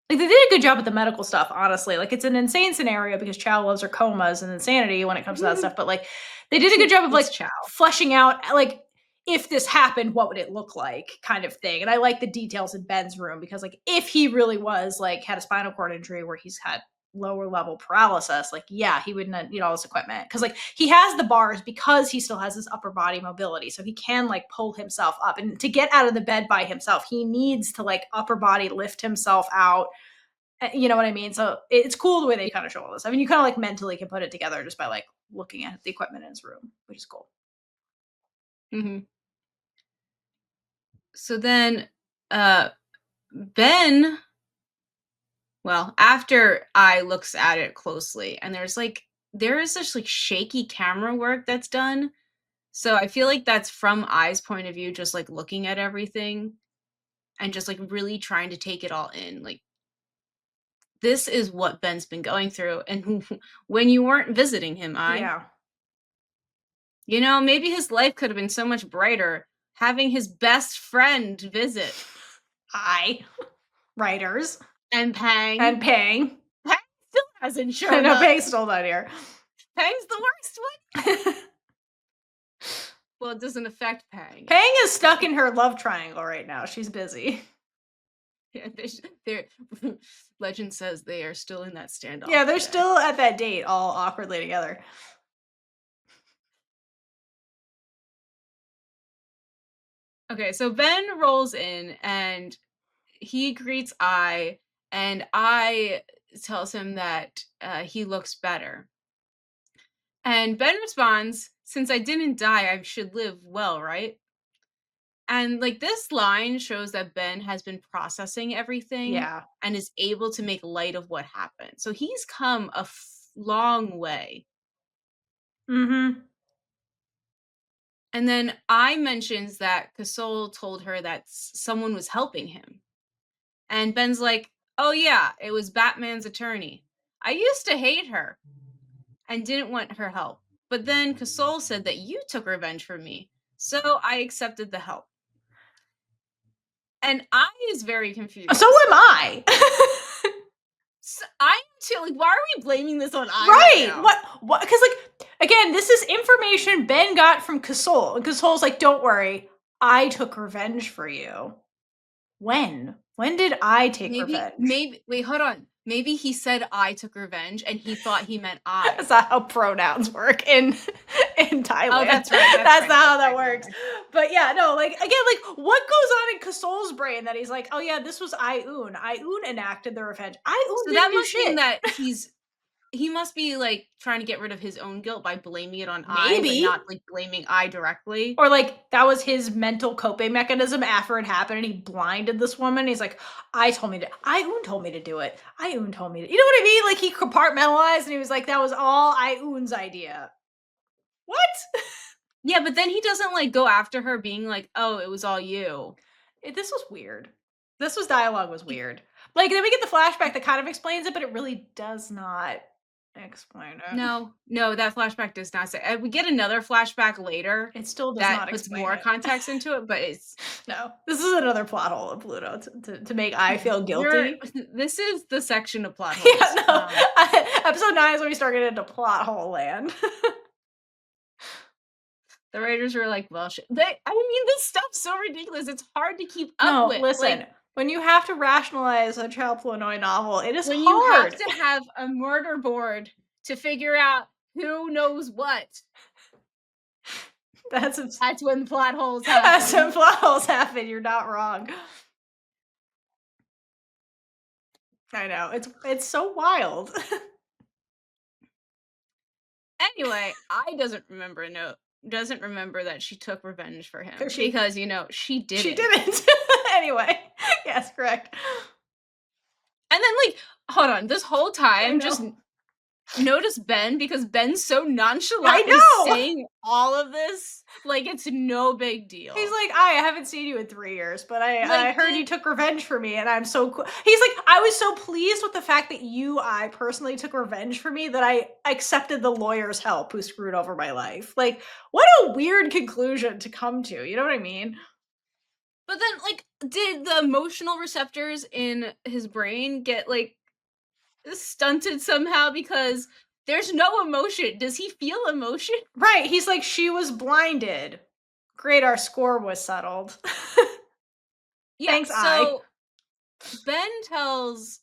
Like, they did a good job with the medical stuff, honestly. Like, it's an insane scenario because Chow loves her comas and insanity when it comes to that stuff, but, like, they did a good job of, it's like, chow. fleshing out, like, if this happened, what would it look like kind of thing, and I like the details in Ben's room because, like, if he really was, like, had a spinal cord injury where he's had lower level paralysis, like, yeah, he would not need all this equipment because, like, he has the bars because he still has his upper body mobility, so he can, like, pull himself up, and to get out of the bed by himself, he needs to, like, upper body lift himself out. You know what I mean? So it's cool the way they Yeah. kind of show all this. I mean, you kind of like mentally can put it together just by like looking at the equipment in his room, which is cool. Mhm. So then, uh, Ben, well, after I looks at it closely, and there is this like shaky camera work that's done. So I feel like that's from I's point of view, just like looking at everything and just like really trying to take it all in. Like this is what Ben's been going through, and when you weren't visiting him, Yeah. maybe his life could have been so much brighter having his best friend visit Hi, writers and Pang. and Pang. Pang still hasn't I shown know up. Pang's still not here. Pang's the worst one. Well, it doesn't affect Pang. Pang is stuck in her love triangle right now. She's busy. Yeah, they're legend says they are still in that standoff Yeah, they're today. still at that date, all awkwardly together. Okay, so Ben rolls in and he greets and I tells him that he looks better. And Ben responds since I didn't die, I should live well, right? And like this line shows that Ben has been processing everything Yeah. and is able to make light of what happened. So he's come a long way. Mhm. And then I mentions that Kasol told her that someone was helping him. And Ben's like, "Oh yeah, it was Batman's attorney. I used to hate her and didn't want her help. But then Kasol said that you took revenge for me. So I accepted the help." And I is very So confused. am I. I'm too like, why are we blaming this on I right Right. now? What? Because, like, again, this is information Ben got from Kasol. And Kasol's like, don't worry. I took revenge for you. When? When did I take revenge? Maybe wait, hold on. Maybe he said I took revenge and he thought he meant That's I. not how pronouns work in in Oh, Thailand. that's right. That's That's right. not That's how that right. Never works. mind. But yeah, no, like again, like what goes on in Kasol's brain that he's like, oh yeah, this was Ioun. Ioun enacted the revenge. Ioun So didn't that do must mean shit. that he must be like trying to get rid of his own guilt by blaming it on I, but not Maybe. like blaming I directly. Or like that was his mental coping mechanism after it happened and he blinded this woman. He's like, Ioun told me to do it. Ioun told me to, you know what I mean? Like he compartmentalized and he was like, that was all Ioun's idea. What? Yeah, but then he doesn't like go after her being like, "Oh, it was all you." This was weird. This dialogue was weird. Like then we get the flashback that kind of explains it, but it really does not explain it. No, no, that flashback does not say. We get another flashback later It still does that not puts explain more it. context into it, but it's No, this is another plot hole of Pluto to make I feel we're guilty. this is the section of plot Yeah, holes. no. Episode 9 is when we start getting into plot hole land. The writers were like, "Well, I mean, this stuff's so ridiculous. It's hard to keep up No, with. listen. Like When you have to rationalize a Child Planoy novel, it is when you have hard. to have a murder board to figure out who knows what. That's That's when plot holes that's when happen." plot holes happen. You're not wrong. I know. It's so wild. Anyway, I doesn't remember that she took revenge for him 'Cause because she she didn't. didn't. Anyway. Yes, correct. And then like, hold on, this whole I time just know. notice Ben because Ben's so I nonchalantly know. saying all of this like it's no big He's deal. like, I haven't seen you in 3 years, but I Like heard you took revenge for me, and I'm so cool. He's like, I was so pleased with the fact that I personally took revenge for me that I accepted the lawyer's help who screwed over my life. Like, what a weird conclusion to come to. You know what I mean? but then like did the emotional receptors in his brain get like stunted somehow because there's no emotion. Does he feel emotion? Right. He's like, she was blinded. Great, our score was settled. Yeah, Thanks, I. so Ben tells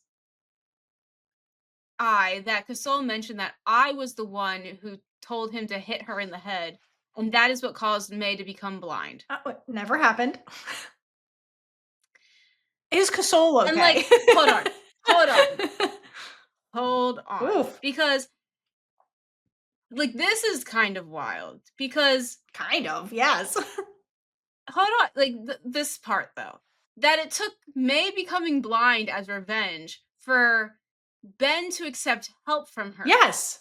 I that Kasol mentioned that I was the one who told him to hit her in the head, and that is what caused May to become blind. What never happened. Is Kasol And okay? like, hold on, hold on, hold on, Oof. because like this is kind of wild. Because Kind of, yes. hold on, like this part though, that it took May becoming blind as revenge for Ben to accept help from her. Yes.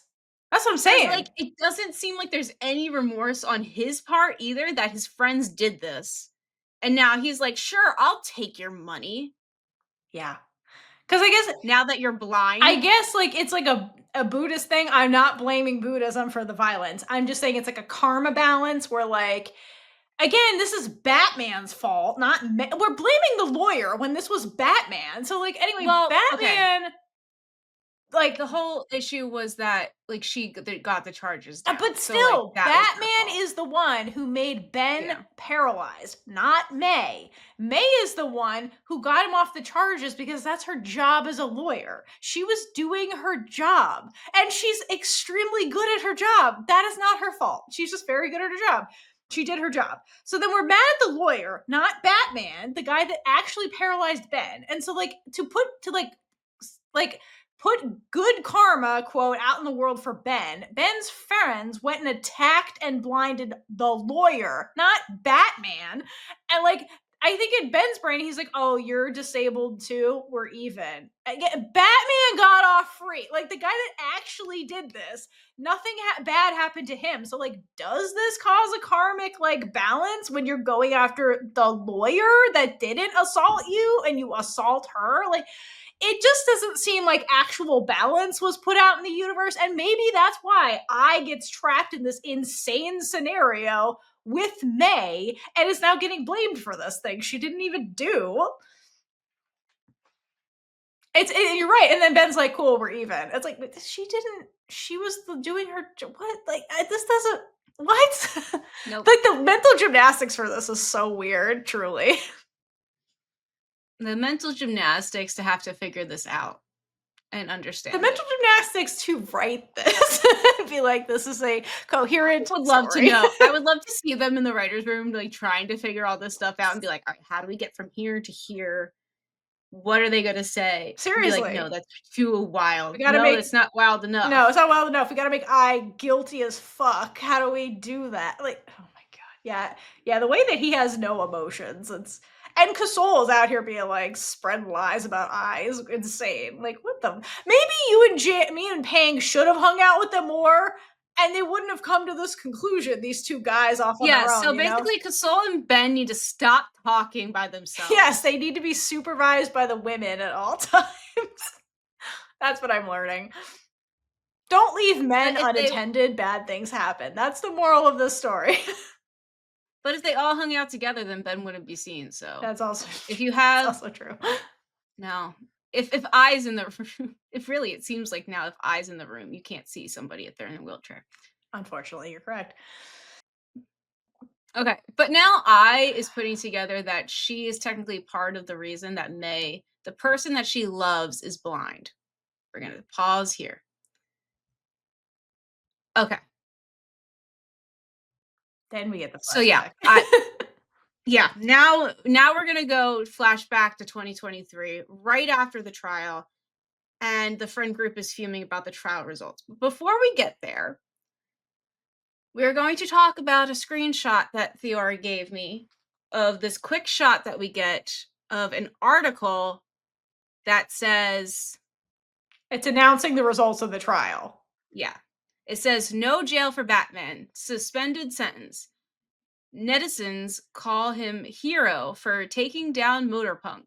That's what I'm Because, saying. like, it doesn't seem like there's any remorse on his part either that his friends did this. And now he's like, "Sure, I'll take your money Yeah. Because now that you're I blind." guess, like, it's like a Buddhist thing. I'm not blaming Buddhism for the violence. I'm just saying it's like a karma balance where, like, again, this is Batman's fault, not we're blaming the lawyer when this was Batman. So, like, anyway, Well, okay. Batman, like, The whole issue was that, like, got the charges but down. So, like, still, that was her Batman fault. is the one who made Ben Yeah. paralyzed, not May. May is the one who got him off the charges because that's her job as a lawyer. She was doing her job, and she's extremely good at her job. That is not her fault. She's just very good at her job. She did her job. So then we're mad at the lawyer, not Batman, the guy that actually paralyzed Ben. And so, like, to put good karma, quote, out in the world for Ben. Ben's friends went and attacked and blinded the lawyer, not Batman. And like, I think in Ben's brain, he's like, "Oh, you're disabled too. We're even." Again, Batman got off free. Like the guy that actually did this, nothing bad happened to him. So, like, does this cause a karmic like balance when you're going after the lawyer that didn't assault you and you assault her? Like, it just doesn't seem like actual balance was put out in the universe. And maybe that's why I gets trapped in this insane scenario with May and is now getting blamed for this thing she didn't even do. You're right. And then Ben's like, cool, we're even. It's like, she didn't, she was doing her, what? Like, this doesn't, what? Nope. Like, the mental gymnastics for this is so weird, truly. The mental gymnastics to have to figure this out and The understand mental it. gymnastics to write this, be like, this is a coherent Would love to story. know. I would love to see them in the writer's room, like, trying to figure all this stuff out and be like, "Alright, how do we get from here to here? What are they gonna say?" And be like, "No, Seriously. that's too We wild. gotta No, make that's not wild No, enough." it's not wild enough. We gotta make I guilty as fuck. How do we do that? Like, oh my god. Yeah. Yeah, the way that he has no emotions, it's and Casol's out here being like spread lies about I is insane. Like, what the maybe you and me and Pang should have hung out with them more and they wouldn't have come to this conclusion, these two guys off on Yeah, their own, so you know? basically, Kasol and Ben need to stop talking by Yes, themselves. they need to be supervised by the women at all times. That's what I'm learning. Don't leave men But if they unattended, bad things happen. That's the moral of this story. but if they all hung out together, then Ben wouldn't be seen, so That's also if you that's have also true. no. If I's in the room if really it seems like now if I's in the room, you can't see somebody if they're in a wheelchair. Unfortunately, you're correct. Okay, but now I is putting together that she is technically part of the reason that May, the person that she loves, is blind. We're gonna pause here. Okay, Then we get the so yeah, flashback. now we're gonna go flashback to 2023, right after the trial, and the friend group is fuming about the trial results. But before we get there, we're going to talk about a screenshot that Theora gave me of this quick shot that we get of an article that says, It's announcing the results of the trial. yeah, it says no jail for Batman, suspended sentence. Netizens call him hero for taking down Motorpunk.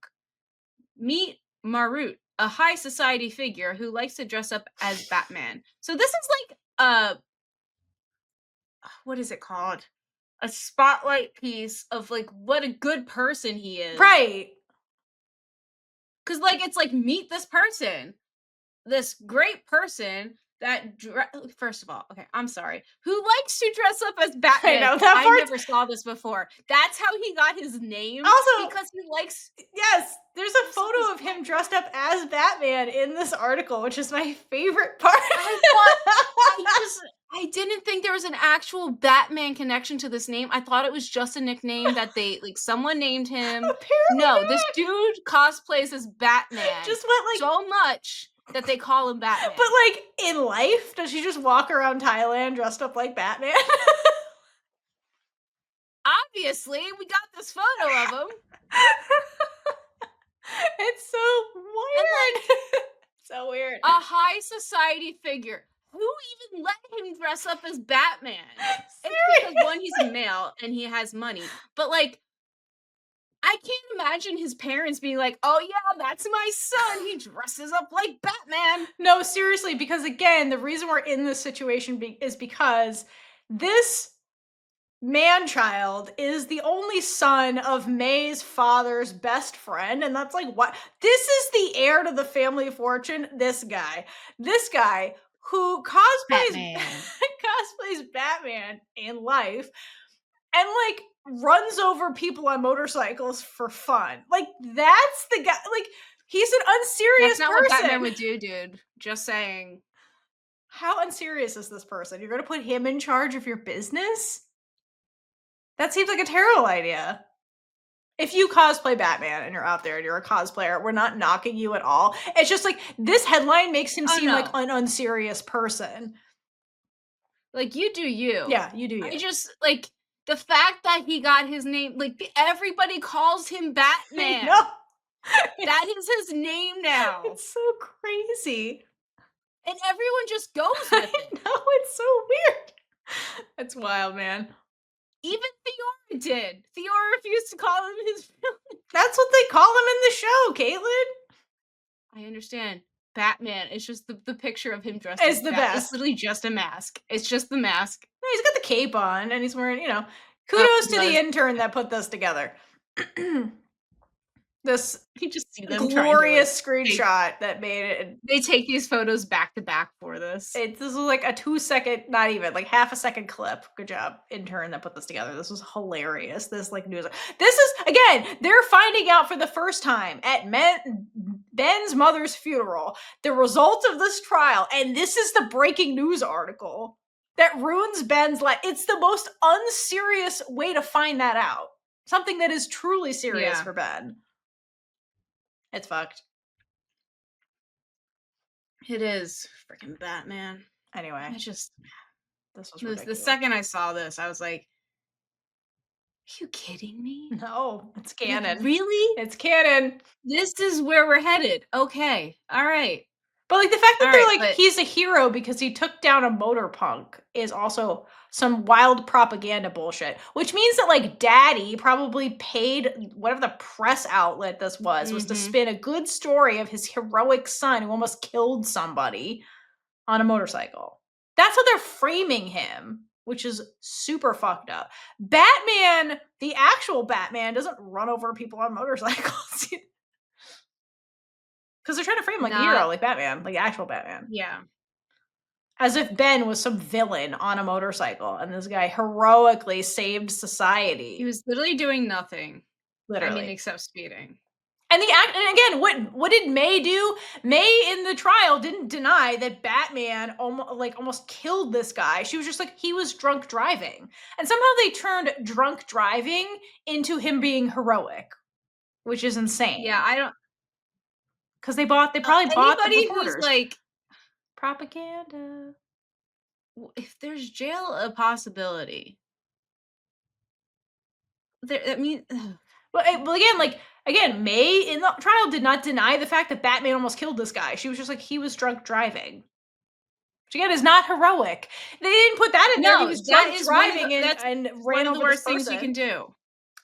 Meet Marut, a high society figure who likes to dress up as Batman. So this is like what is it called? A spotlight piece of like what a good person he is. Right. Cause like it's like meet this person, this great person that first of all, okay, I'm sorry, who likes to dress up as I Batman. know that I part's never saw this before. That's how he got his name also because he likes yes, there's to a dress up as photo of him dressed up as Batman in this article, which is my favorite part. I thought I didn't think there was an actual Batman connection to this name. I thought it was just a nickname that they like someone named him. Apparently No, this not. dude cosplays as Batman Just went like so much that they call him Batman. but like in life, does she just walk around Thailand dressed up like Batman? Obviously, we got this photo of him. It's so And weird. like So weird. a high society figure. Who even let him dress up as Batman? It's because one, he's a Seriously. male and he has money. But like I can't imagine his parents being like, "Oh yeah, that's my son. He dresses up like Batman." No, seriously, because again, the reason we're in this situation is because this man child is the only son of May's father's best friend. And that's like, what? This is the heir to the family fortune. This guy who cosplays, Batman. cosplays Batman in life and like runs over people on motorcycles for fun. Like, that's the guy. Like, he's an That's unserious not what Batman person. would do, dude. Just saying. How unserious is this person? You're going to put him in charge of your business? That seems like a terrible idea. If you cosplay Batman and you're out there and you're a cosplayer, we're not knocking you at all. It's just like this headline makes him Oh, seem like no. an unserious person. Like, you do you. Yeah, you do I you. just like, the fact that he got his name like, everybody calls him I know. Batman. It's That is his name now, it's so crazy. and everyone just goes I with it. know, it's so weird. It's wild, man. Even Theora did. Theora refused to call him his real That's what they call him in the show, Caitlin. I understand. Batman, it's just the picture of him dressed as Is the Bat it's best. literally just a mask. It's just the mask. No, he's got the cape on and he's wearing, He kudos to the does. intern that put this together. This You just see them trying to, like, glorious take screenshot that made it. they take these photos back to back for this. This was like a 2 second, not even like half a second clip. Good job, intern that put this together. This was hilarious. This like news. This is again, they're finding out for the first time at Ben's mother's funeral the result of this trial, and this is the breaking news article that ruins Ben's life. It's the most unserious way to find that out. Something that is truly serious Yeah. for Ben. It's fucked. It is freaking Batman. Anyway, I just this was the ridiculous. second I saw this, I was like, "Are you kidding me? No, it's Like, canon. really? It's canon. This is where we're headed. Okay. Alright. But like the fact that they're Alright, like but he's a hero because he took down a motor punk is also some wild propaganda bullshit. Which means that like Daddy probably paid whatever the press outlet this was to mhm. spin a good story of his heroic son who almost killed somebody on a motorcycle. That's how they're framing him, which is super fucked up. Batman, the actual Batman, doesn't run over people on motorcycles. Because they're trying to frame him like a hero, Not like Batman, like actual Batman. yeah. As if Ben was some villain on a motorcycle and this guy heroically saved He society, was literally doing nothing. I mean, literally. except speeding. And the act, and again, what did May do? May in the trial didn't deny that Batman almost killed this guy. She was just like he was drunk driving, and somehow they turned drunk driving into him being heroic, which is Yeah, insane. I don't Because they probably bought the anybody who's reporters like, propaganda. if there's jail a possibility, there I mean, Well, again, May in the trial did not deny the fact that Batman almost killed this guy. She was just like he was drunk driving, which again is not heroic. They didn't put that in there. He no, was that drunk is driving that's and one ran of the over this worst things you can person. do.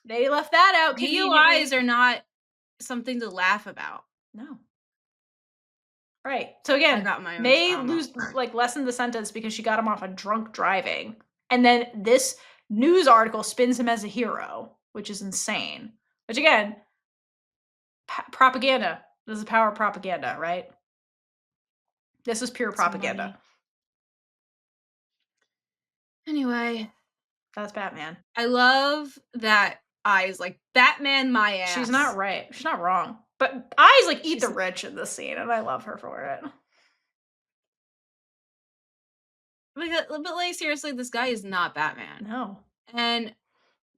They left that out DUIs conveniently. are not something to laugh about. No, right. So I again, got my own May trauma. lose lessen the sentence because she got him off a drunk driving, and then this news article spins him as a hero, which is insane. Which again, propaganda. This is power propaganda, right? This is pure Some propaganda. money. Anyway, That's Batman. I love that Eyes like, "Batman my She's not ass." right. She's not wrong. But Eyes like eat the She's rich in this scene, and I love her for it. but, like, seriously, this guy is not Batman. No. And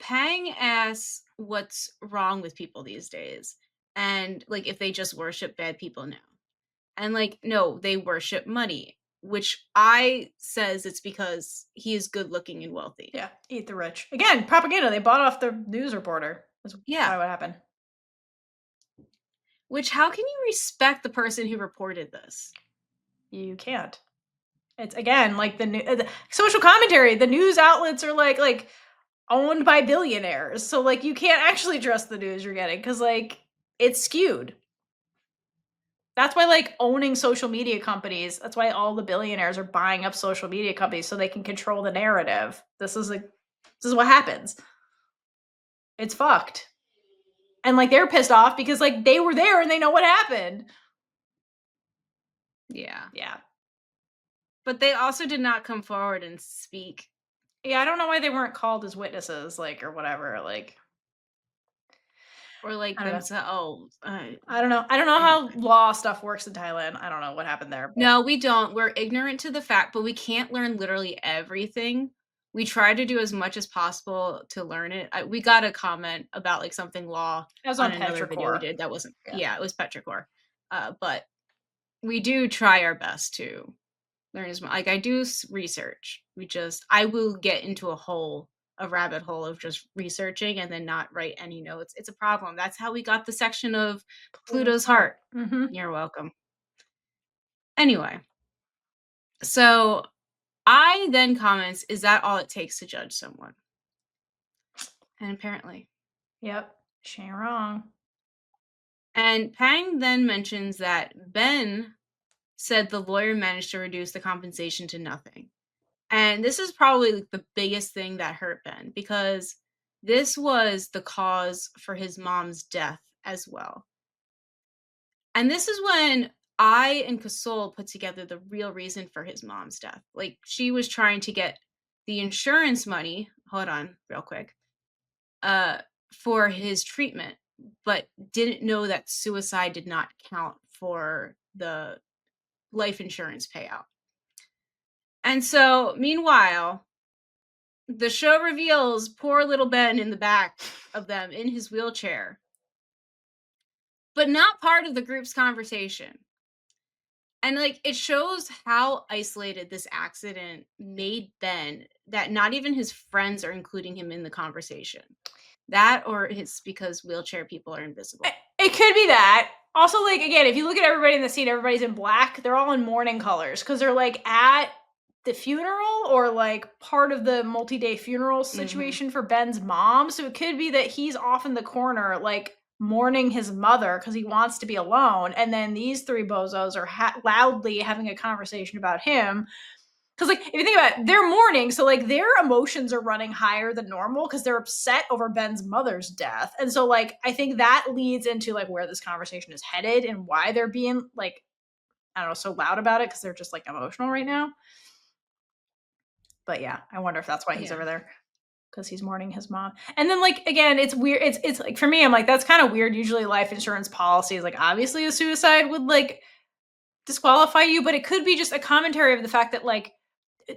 Pang asks what's wrong with people these days, and, like, if they just worship bad people now. And, like, no, they worship money, which I says it's because he is good looking and wealthy. Yeah, eat the rich. Again, propaganda. They bought off the news reporter. That's Yeah. probably what happened. Which how can you respect the person who reported this? You can't. It's again like the social commentary. The news outlets are like owned by billionaires, so like you can't actually trust the news you're getting because like it's skewed. That's why, like, owning social media companies, that's why all the billionaires are buying up social media companies so they can control the narrative. This is what happens. It's fucked. And, like, they're pissed off because, like, they were there and they know what happened. Yeah. Yeah. But they also did not come forward and speak. Yeah, I don't know why they weren't called as witnesses, like, or whatever, like Or like I don't know. themselves. I don't know. I don't know how law stuff works in Thailand. I don't know what happened there, but No, we don't. We're ignorant to the fact, but we can't learn literally everything. We try to do as much as possible to learn it. We got a comment about, like, something law I was on on another video we petrichor. did that wasn't Yeah. yeah, it was petrichor. But we do try our best to learn as much. Like, I do research. I will get into a rabbit hole of just researching and then not write any notes. It's a problem. That's how we got the section of Pluto's Pluto's heart. heart. Mhm. You're welcome. Anyway, so I then comments, "Is that all it takes to judge someone?" And apparently. Yep. She ain't wrong. And Pang then mentions that Ben said the lawyer managed to reduce the compensation to nothing. And this is probably like the biggest thing that hurt Ben because this was the cause for his mom's death as well. And this is when I and Kasol put together the real reason for his mom's death. Like she was trying to get the insurance money, hold on real quick, uh, for his treatment, but didn't know that suicide did not count for the life insurance payout. And so, meanwhile, the show reveals poor little Ben in the back of them in his wheelchair, but not part of the group's conversation. And like it shows how isolated this accident made Ben that not even his friends are including him in the conversation. That or it's because wheelchair people are invisible. It could be that. Also, like again, if you look at everybody in the scene, everybody's in black. They're all in mourning colors because they're like at the funeral or like part of the multi-day funeral Mhm. situation for Ben's mom. So it could be that he's off in the corner, like mourning his mother because he wants to be alone, and then these three bozos are loudly having a conversation about him. Because like if you think about it, they're mourning, so like their emotions are running higher than normal because they're upset over Ben's mother's death. And so like I think that leads into like where this conversation is headed and why they're being like, I don't know, so loud about it because they're just like emotional right now. But yeah, I wonder if that's why he's Yeah. over there because he's mourning his mom. And then like again, it's weird. It's like for me, I'm like that's kind of weird. Usually, life insurance policies, like obviously a suicide would like disqualify you, but it could be just a commentary of the fact that like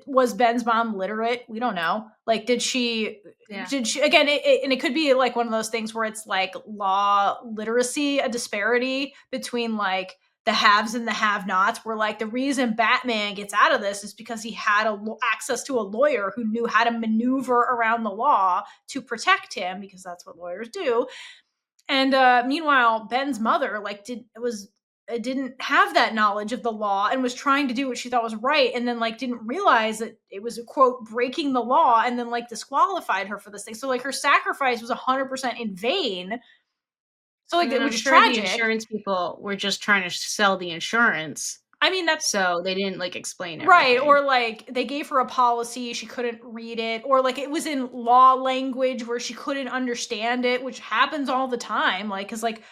was Ben's mom literate? We don't know. Like, Yeah. did she, again, and it could be like one of those things where it's like law literacy, a disparity between like the haves and the have nots, where like the reason Batman gets out of this is because he had access to a lawyer who knew how to maneuver around the law to protect him because that's what lawyers do. And meanwhile, Ben's mother like didn't have that knowledge of the law and was trying to do what she thought was right, and then like didn't realize that it was quote breaking the law, and then like disqualified her for this thing. So like her sacrifice was 100% in vain. So like And then I'm which is sure the tragic. insurance people were just trying to sell the insurance, I mean that's so they didn't like explain right, everything. or like they gave her a policy, she couldn't read it, or like it was in law language where she couldn't understand it, which happens all the time. Like, cause like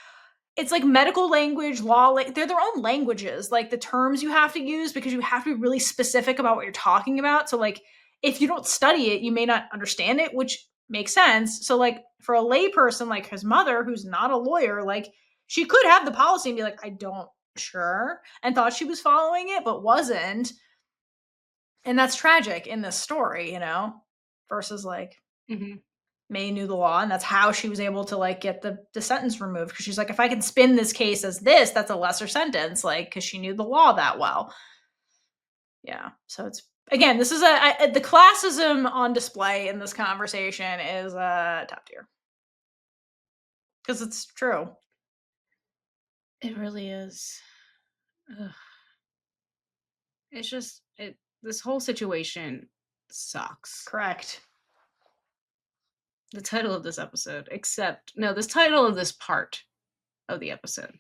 it's like medical language, law, like they're their own languages, like the terms you have to use because you have to be really specific about what you're talking about. So like if you don't study it, you may not understand it, which makes sense. So like for a layperson like his mother, who's not a lawyer, like she could have the policy and be like, I don't sure, and thought she was following it, but wasn't. And that's tragic in this story, versus like Mhm. May knew the law, and that's how she was able to like get the sentence removed because she's like, if I can spin this case as this, that's a lesser sentence, like because she knew the law that well. Yeah, so it's again, this is the classism on display in this conversation is top tier because it's true. It really is. Ugh. It's just this whole situation sucks. Correct. The title of this episode, except no, this title of this part of the episode.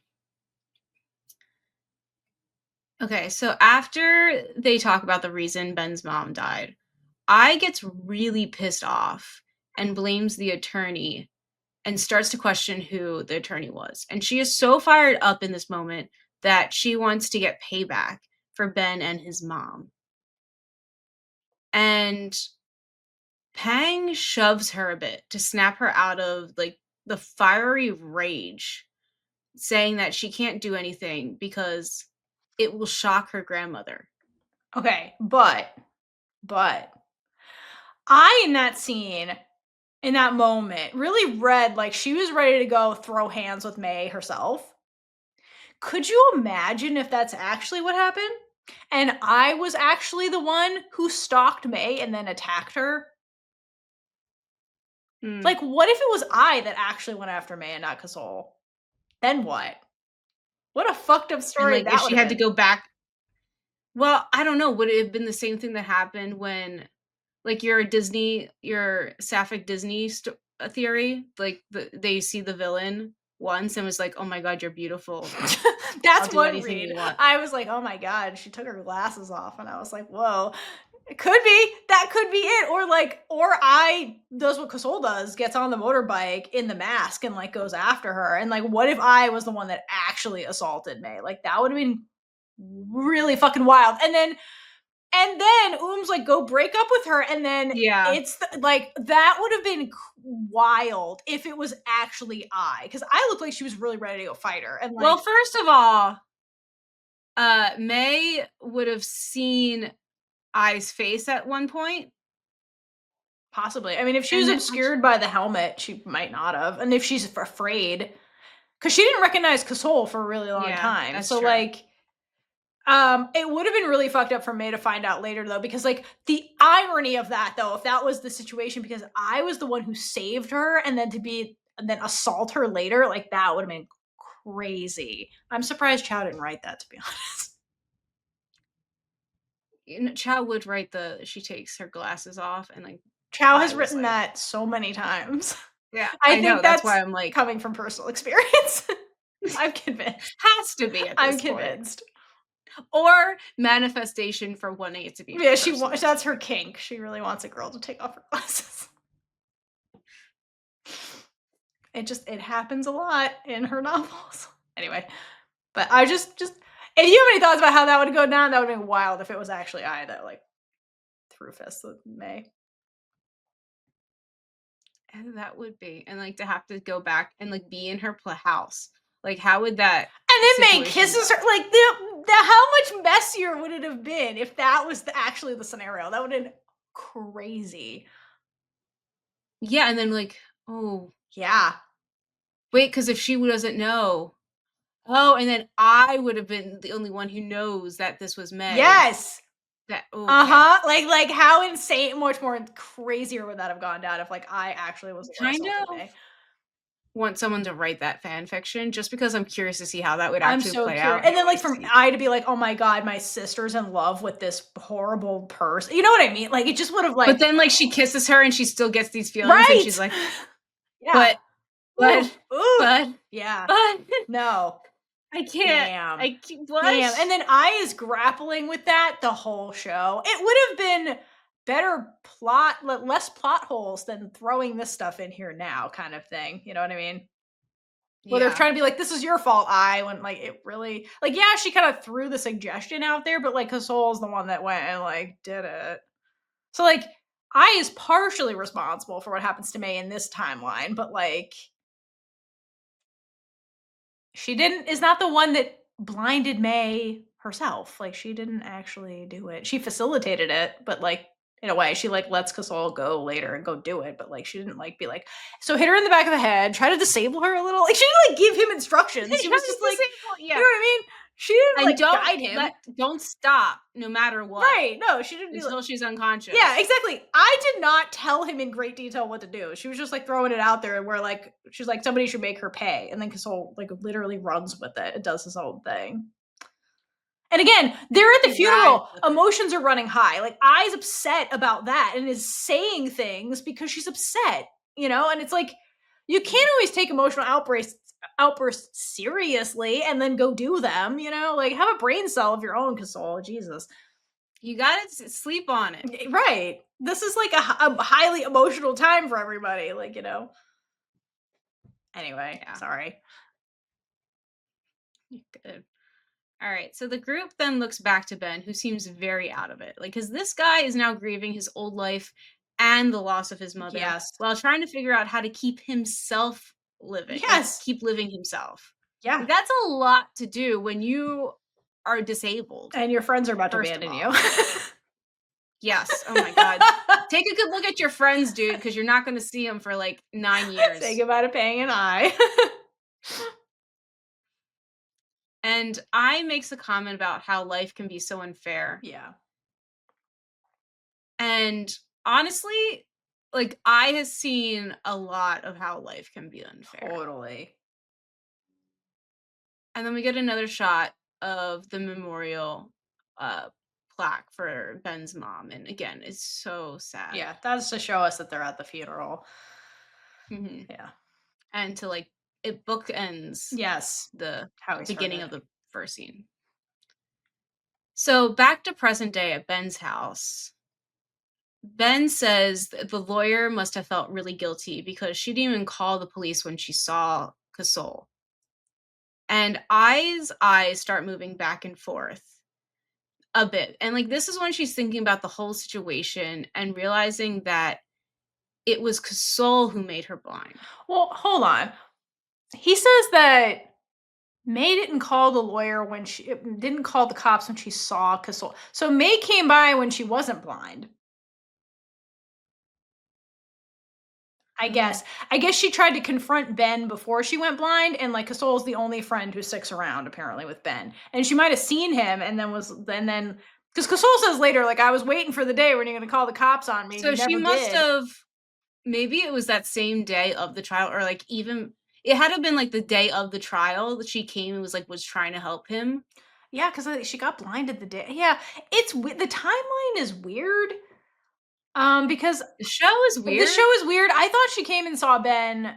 Okay, so after they talk about the reason Ben's mom died, I gets really pissed off and blames the attorney and starts to question who the attorney was. And she is so fired up in this moment that she wants to get payback for Ben and his mom. And Pang shoves her a bit to snap her out of like the fiery rage, saying that she can't do anything because it will shock her grandmother. Okay, but I in that scene, in that moment, really read like she was ready to go throw hands with May herself. Could you imagine if that's actually what happened? And I was actually the one who stalked May and then attacked her? Mm. Like, what if it was I that actually went after May and not Kasol? Then what? What a fucked up And, story like, if that would she have had to been. go back, well, I don't know, would it have been the same thing that happened when, like, your sapphic Disney theory, like, they see the villain once and was like, "Oh my god, you're beautiful. I'll That's do one anything read. you want." I was like, "Oh my god, she took her glasses off," and I was like, "Whoa." It could be. That could be it. Or like, or I does what Kasol does, gets on the motorbike in the mask and like goes after her. And like, what if I was the one that actually assaulted May? Like that would have been really fucking wild. And then Oom's like, go break up with her, and then Yeah. like that would have been wild if it was actually I, because I looked like she was really ready to go fight her, and Well, like first of all, May would have seen I's face at one point, possibly. I mean, if she and was then obscured by the helmet, she might not have, and if she's afraid, because she didn't recognize Kasol for a really long yeah, time, that's so true. like it would have been really fucked up for May to find out later though, because like the irony of that though, if that was the situation, because I was the one who saved her, and then to be and then assault her later, like that would have been crazy. I'm surprised Chow didn't write that, to be honest. Chow would write the she takes her glasses off and, like, Chow I has was written like, that so many times. yeah, I I think know, that's that's why I'm like, coming from personal experience. I'm convinced. has to be at I'm this point. convinced. Or manifestation for wanting it to be Yeah, personal that's her experience. kink. She really wants a girl to take off her glasses. It happens a lot in her novels. Anyway, but I just if you have any thoughts about how that would go down, that would have been wild if it was actually I that like threw fists with May. And that would be, and, like, to have to go back and, like, be in her house. Like, how would that And then May situation kisses go? her. Like the how much messier would it have been if that was actually the scenario? That would have been crazy. Yeah, and then, like, "Oh, Yeah. wait, because if she doesn't know." Oh, and then I would have been the only one who knows that this was May. Yes. That okay. Uh-huh. Like how insane, much more crazier would that have gone down if like I actually was the one Kind assaulting of May? want someone to write that fan fiction just because I'm curious to see how that would I'm actually so play curious. out and And I then, wanna like, from see. I to be like, "Oh my god, my sister's in love with this horrible person." You know what I mean? Like, it just would have, But like then, like, she kisses her and she still gets these feelings and right! she's like, Yeah. "But Ooh, but ooh. but Yeah. but No. I can't. Damn. I c what?" Damn. And then I is grappling with that the whole show. It would have been better less plot holes than throwing this stuff in here now kind of thing, you know what I mean? Where they're Yeah. trying to be like, "This is your fault, I," when, like, it really like, yeah, she kinda threw the suggestion out there, but, like, Kasol's the one that went and, like, did it. So, like, I is partially responsible for what happens to May in this timeline, but, like, she didn't is not the one that blinded May herself. Like, she didn't actually do it. She facilitated it, but, like, in a way, she, like, lets Kasol go later and go do it, but, like, she didn't, like, be like, "So hit her in the back of the head, try to disable her a little." Like, she didn't, like, give him instructions. She Yeah, was just it's like, the same point, you yeah. know what I mean? She didn't, And like, guide him. don't stop no matter what Right, no, she didn't be like until she's yeah, unconscious. exactly. I did not tell him in great detail what to do. She was just like throwing it out there where like she's like somebody should make her pay, and then Kasol like literally runs with it. It does his own thing. And again, they're at the He rides funeral. with it. Emotions are running high. Like I's upset about that and is saying things because she's upset, you know? And it's like you Yeah. can't always take emotional outbursts seriously and then go do them, you know? Like have a brain cell of your own, Kasol. Jesus. You gotta sleep on it. Right. This is like a highly emotional time for everybody, like, you know? Anyway, Yeah. sorry. Good. All right. So the group then looks back to Ben, who seems very out of it. Like, because this guy is now grieving his old life and the loss of his mother Yes. while trying to figure out how to keep himself living, like, Yes. keep living himself. Yeah. Like, that's a lot to do when you are disabled, And your friends are about to first of abandon you. all. Yes, oh my god. Take a good look at your friends, dude, because 'cause you're not gonna see them for, like, 9 Say years. goodbye to paying an eye. And I makes a comment about how life can be so unfair. Yeah, And honestly, like, I have seen a lot of how life can be unfair. totally. And then we get another shot of the memorial, uh, plaque for Ben's mom, and again, it's so sad. Yeah, that's to show us that they're at the funeral. Mhm. Yeah. And to, like, it bookends Yes, the how he beginning started. of the first scene. So back to present day at Ben's house. Ben says that the lawyer must have felt really guilty because she didn't even call the police when she saw Kasol. And eyes start moving back and forth a bit. And like this is when she's thinking about the whole situation and realizing that it was Kasol who made her blind. Well, hold on. He says that May didn't call the lawyer when she didn't call the cops when she saw Casol. So May came by when she wasn't blind. I Mm. guess. I guess she tried to confront Ben before she went blind, and like Casol's the only friend who sticks around apparently with Ben. And she might have seen him and then because Casol says later, like, I was waiting for the day when you're gonna call the cops on me, and So you she never must did. have maybe it was that same day of the trial or like even it had to have been like the day of the trial that she came and was trying to help him. Yeah, because she got blinded the day. Yeah, the timeline is weird. Because The show is the weird. show is weird. I thought she came and saw Ben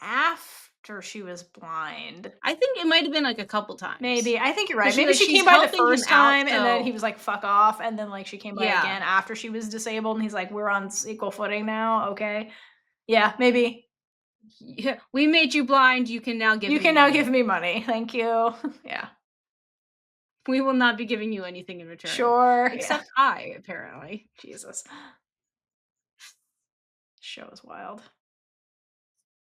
after she was blind. I think it might have been like a couple times. Maybe. I think you're right. Because Maybe she she's came by the helping him first out, time and then he so was like, "Fuck off," and then, like, she came by yeah. again after she was disabled and he's like, "We're on equal footing now, okay." Yeah, maybe. Yeah, "We made you blind, you can now give "You me can now give money. me money. Thank you." Yeah. We will not be giving you anything in return." Sure. Yeah. Except I, apparently. Jesus. Show is wild.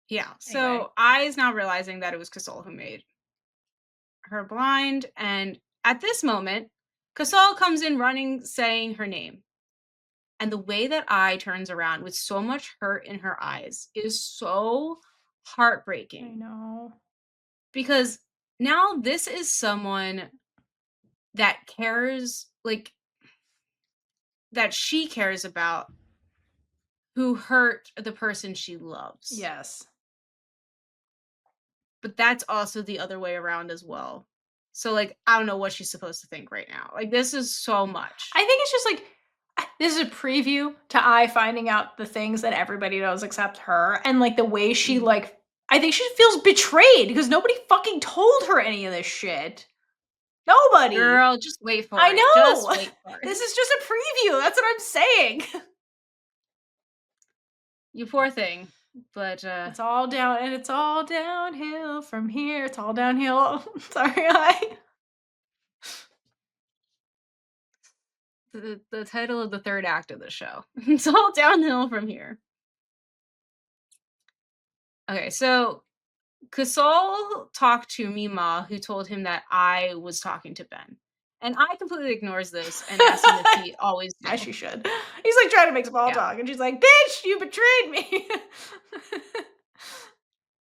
Yeah, Anyway. so I is now realizing that it was Kasol who made her blind, and at this moment, Kasol comes in running saying her name. And the way that I turns around with so much hurt in her eyes is so I heartbreaking know. because now this is someone that cares, like, that she cares about who hurt the person she loves. Yes. But that's also the other way around as well. So, like, I don't know what she's supposed to think right now. Like, this is so much. I think it's just like this is a preview to I finding out the things that everybody knows except her, and like the way she Mhm. like. I think she feels betrayed because nobody fucking told her any of this shit. Nobody. Girl, just wait for I it. Just know. wait for it. This is just a preview. That's what I'm saying. You poor thing. But, It's all down, and it's all downhill from here. It's all downhill. Sorry, I. the title of the 3rd act of the show. It's all downhill from here. Okay, so Kasol talked to Mima, who told him that I was talking to Ben. And I completely ignores this and asks him if he always As knew. she should. He's like trying to make small Yeah. talk, and she's like, "Bitch, you betrayed me."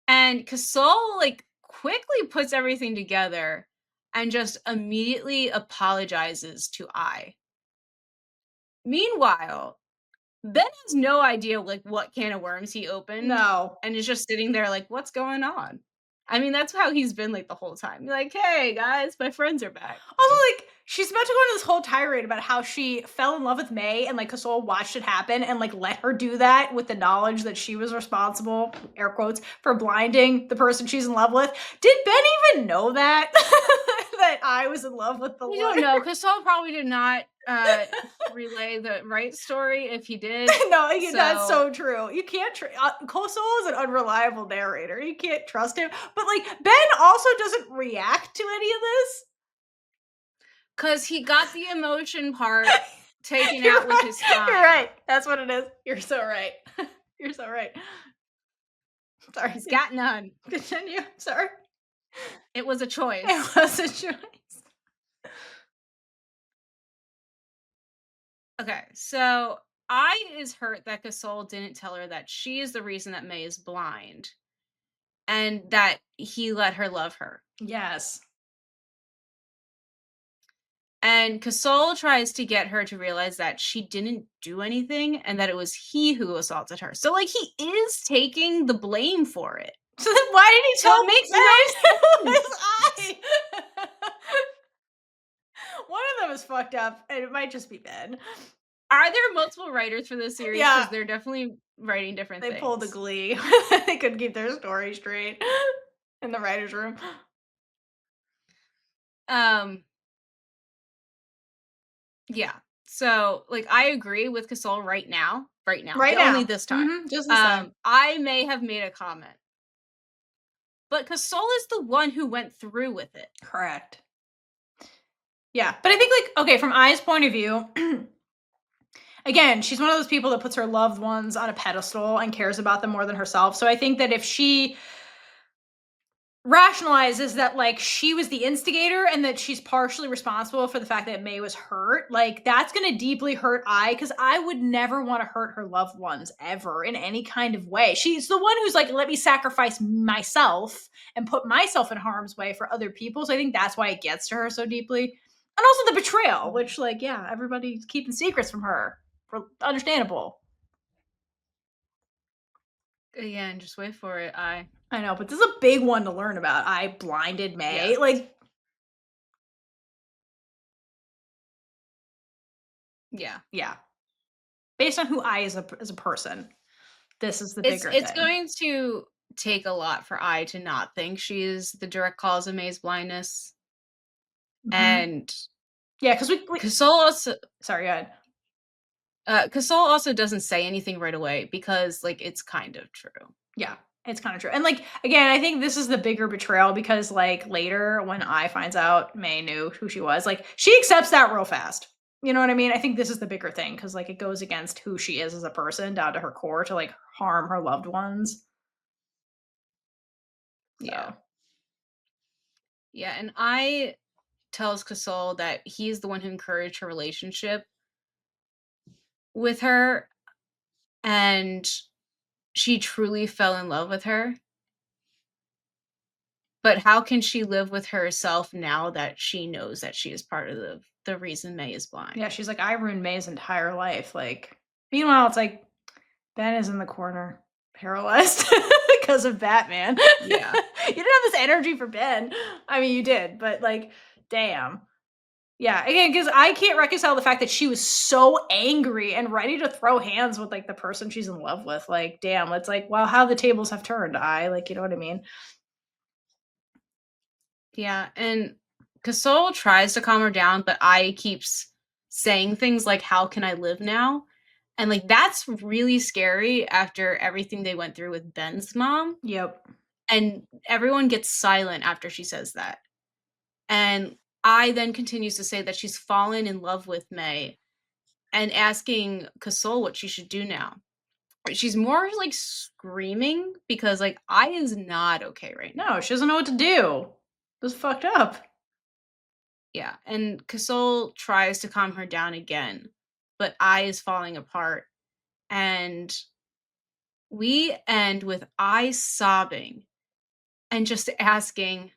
And Kasol, like, quickly puts everything together and just immediately apologizes to I. Meanwhile, Ben has no idea, like, what can of worms he opened No. and is just sitting there like, "What's going on?" I mean, that's how he's been, like, the whole time. Like, "Hey, guys, my friends are back." Also, like, she's about to go into this whole tirade about how she fell in love with May and like Kasol watched it happen and like let her do that with the knowledge that she was responsible, air quotes, for blinding the person she's in love with. Did Ben even know that? That I was in love with the We lawyer? don't know. Kasol probably did not, relay the right story if he did. No, that's So, so true. You can't. Kosol is an unreliable narrator. You can't trust him. But like Ben also doesn't react to any of this. cause he got the emotion part taken You're out with right. his You're time. right. That's what it is. You're so right. You're so right. Sorry. He's got none. Continue. Sorry. It was a It choice. was a choice. Okay, so I is hurt that Gasol didn't tell her that she is the reason that May is blind and that he let her love her. Yes. And Gasol tries to get her to realize that she didn't do anything and that it was he who assaulted her. So, like, he is taking the blame for it. So then why did he So tell it makes Ben no his sense. eye? One of them is fucked up, and it might just be Ben. Are there multiple writers for this series? Yeah, Because they're definitely writing different they pulled a things. Glee. They couldn't keep their story straight in the writer's room. Um, yeah. So, like, I agree with Gasol right now, Right the only now. this time. Mhm, just this time. I may have made a comment, but Gasol is the one who went through with it. Correct. Yeah, but I think, like, okay, from I's point of view, again, she's one of those people that puts her loved ones on a pedestal and cares about them more than herself. So I think that if she rationalizes that, like, she was the instigator and that she's partially responsible for the fact that May was hurt, like, that's going to deeply hurt I, because I would never want to hurt her loved ones ever in any kind of way. She's the one who's like, let me sacrifice myself and put myself in harm's way for other people. So I think that's why it gets to her so deeply. And also the betrayal, Mhm. which, like, yeah, everybody's keeping secrets from her. Understandable. Again, just wait for it. I know, but this is a big one to learn about. I blinded May. Yes. Like, Yeah. yeah, based on who I as a person, this is the bigger It's thing. going to take a lot for I to not think she is the direct cause of May's blindness. Mhm. And Yeah, because we Gasol also sorry, go ahead. Gasol also doesn't say anything right away because, like, it's kind of true. Yeah, it's kinda true, and, like, again, I think this is the bigger betrayal because, like, later when I finds out May knew who she was, like, she accepts that real fast. You know what I mean? I think this is the bigger thing because, like, it goes against who she is as a person down to her core to, like, harm her loved ones. Yeah. So, Yeah, and I tells Gasol that he's the one who encouraged her relationship with her, and she truly fell in love with her. But how can she live with herself now that she knows that she is part of the reason May is yeah, blind? she's like, "I ruined May's entire life," like, meanwhile, it's like, Ben is in the corner, paralyzed because of Batman. Yeah. You didn't have this energy for Ben. I mean, you did, but, like, damn. Yeah, again, because I can't reconcile the fact that she was so angry and ready to throw hands with, like, the person she's in love with. Like, damn, it's like, well, how the tables have turned. I like, you know what I mean? Yeah, and Gasol tries to calm her down, but I keeps saying things like, "How can I live now?" And, like, that's really scary after everything they went through with Ben's mom, Yep. and everyone gets silent after she says that. And I then continues to say that she's fallen in love with May and asking Gasol what she should do now. She's more like screaming because, like, I is not okay right No, now. she doesn't know what to do. This is fucked up. Yeah, and Gasol tries to calm her down again, but I is falling apart, and we end with I sobbing and just asking,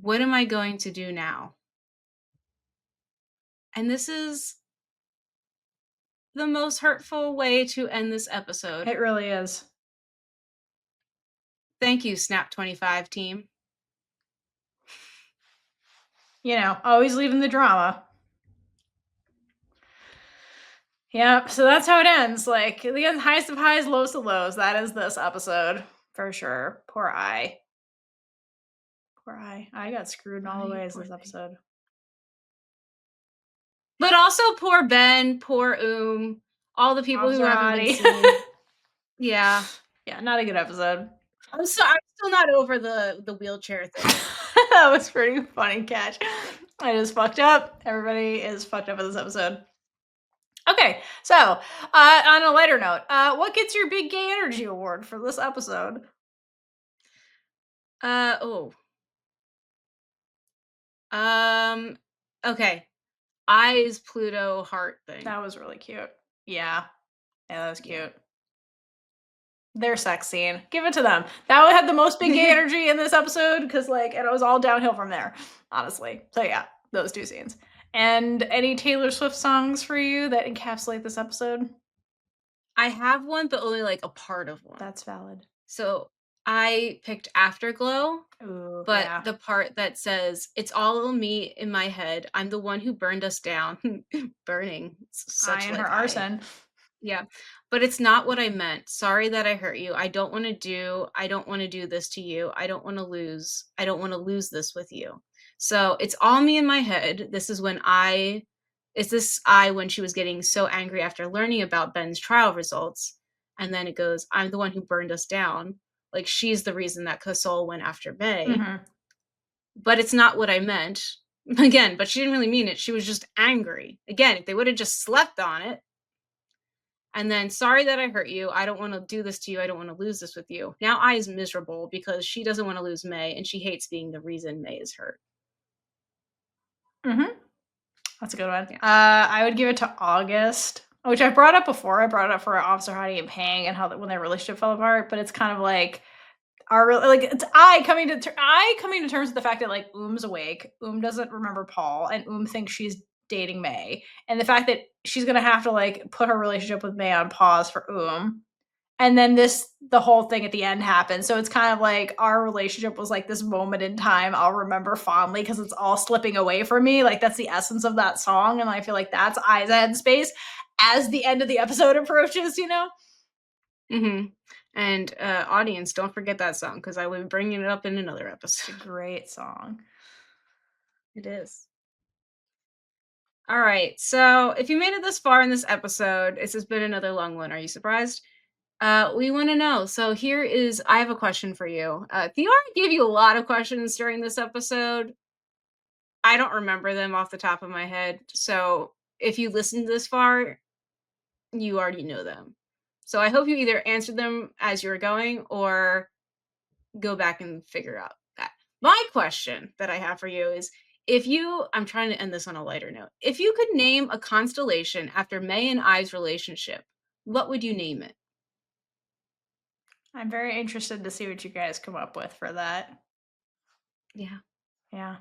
"What am I going to do now?" And this is the most hurtful way to end this episode. It really is. Thank you, Snap 25 team. You know, always leaving the drama. Yep. So that's how it ends. Like, the highest of highs, lowest of lows. That is this episode for sure. Poor I. Poor I. I got screwed in all the I ways poor this thing. episode. But also poor Ben, poor all the people who haven't been Maserati. seen. Yeah. Yeah, not a good episode. I'm still not over the wheelchair thing. That was pretty funny catch. I just fucked up. Everybody is fucked up in this episode. Okay, so on a lighter note, what gets your big gay energy award for this episode? Oh. Um, okay. eyes, Pluto, heart thing. That was really cute. Yeah. Yeah, that was Yeah. cute. Their sex scene. Give it to them. That one had the most big gay energy in this episode because, like, it was all downhill from there, honestly. So, yeah, those two scenes. And any Taylor Swift songs for you that encapsulate this episode? I have one, but only like a part of one. That's valid. So I picked Afterglow, Ooh, but yeah. the part that says, "It's all me in my head. I'm the one who burned us down." Burning. Such Iron her like high. arson. Yeah. But it's not what I meant. Sorry that I hurt you. I don't want to do this to you. I don't want to lose this with you. So it's all me in my head. Is this I when she was getting so angry after learning about Ben's trial results. And then it goes, I'm the one who burned us down. Like she's the reason that Kasol went after May. Mhm. But it's not what I meant. Again, but she didn't really mean it. She was just angry. Again, if they would have just slept on it, and then, sorry that I hurt you. I don't want to do this to you. I don't want to lose this with you. Now I is miserable because she doesn't want to lose May and she hates being the reason May is hurt. Mhm. That's a good one. Yeah. I would give it to August, which I brought up before. I brought it up for Officer Heidi and Pang and how when their relationship fell apart, but it's kind of like like it's I coming to terms with the fact that like Oom's awake, doesn't remember Paul, and thinks she's dating May, and the fact that she's gonna have to like put her relationship with May on pause for and then the whole thing at the end happens. So it's kind of like our relationship was like this moment in time I'll remember fondly because it's all slipping away from me. Like that's the essence of that song, and I feel like that's I's headspace as the end of the episode approaches. Hmm. And audience, don't forget that song because I will be bringing it up in another It's a episode. great song. It is. All right. So if you made it this far in this episode, this has been another long one. Are you surprised? We want to know. So I have a question for you. Theora gave you a lot of questions during this episode. I don't remember them off the top of my head. So if you listened this far, you already know them. So I hope you either answered them as you were going or go back and figure out that. My question that I have for you is I'm trying to end this on a lighter note. If you could name a constellation after May and I's relationship, what would you name it? I'm very interested to see what you guys come up with for that. Yeah. Yeah.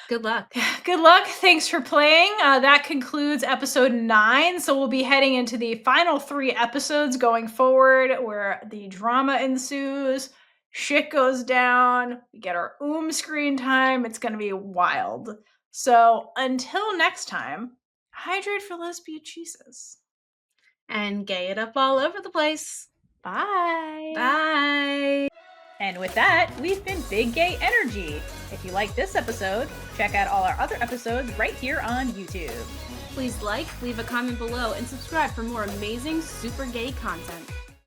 Good luck. Good luck. Thanks for playing. That concludes episode 9. So we'll be heading into the final 3 episodes going forward where the drama ensues, shit goes down, we get our screen time. It's going to be wild. So until next time, hydrate for lesbian Jesus. And gay it up all over the place. Bye. Bye. And with that, we've been Big Gay Energy. If you like this episode, check out all our other episodes right here on YouTube. Please like, leave a comment below, and subscribe for more amazing super gay content.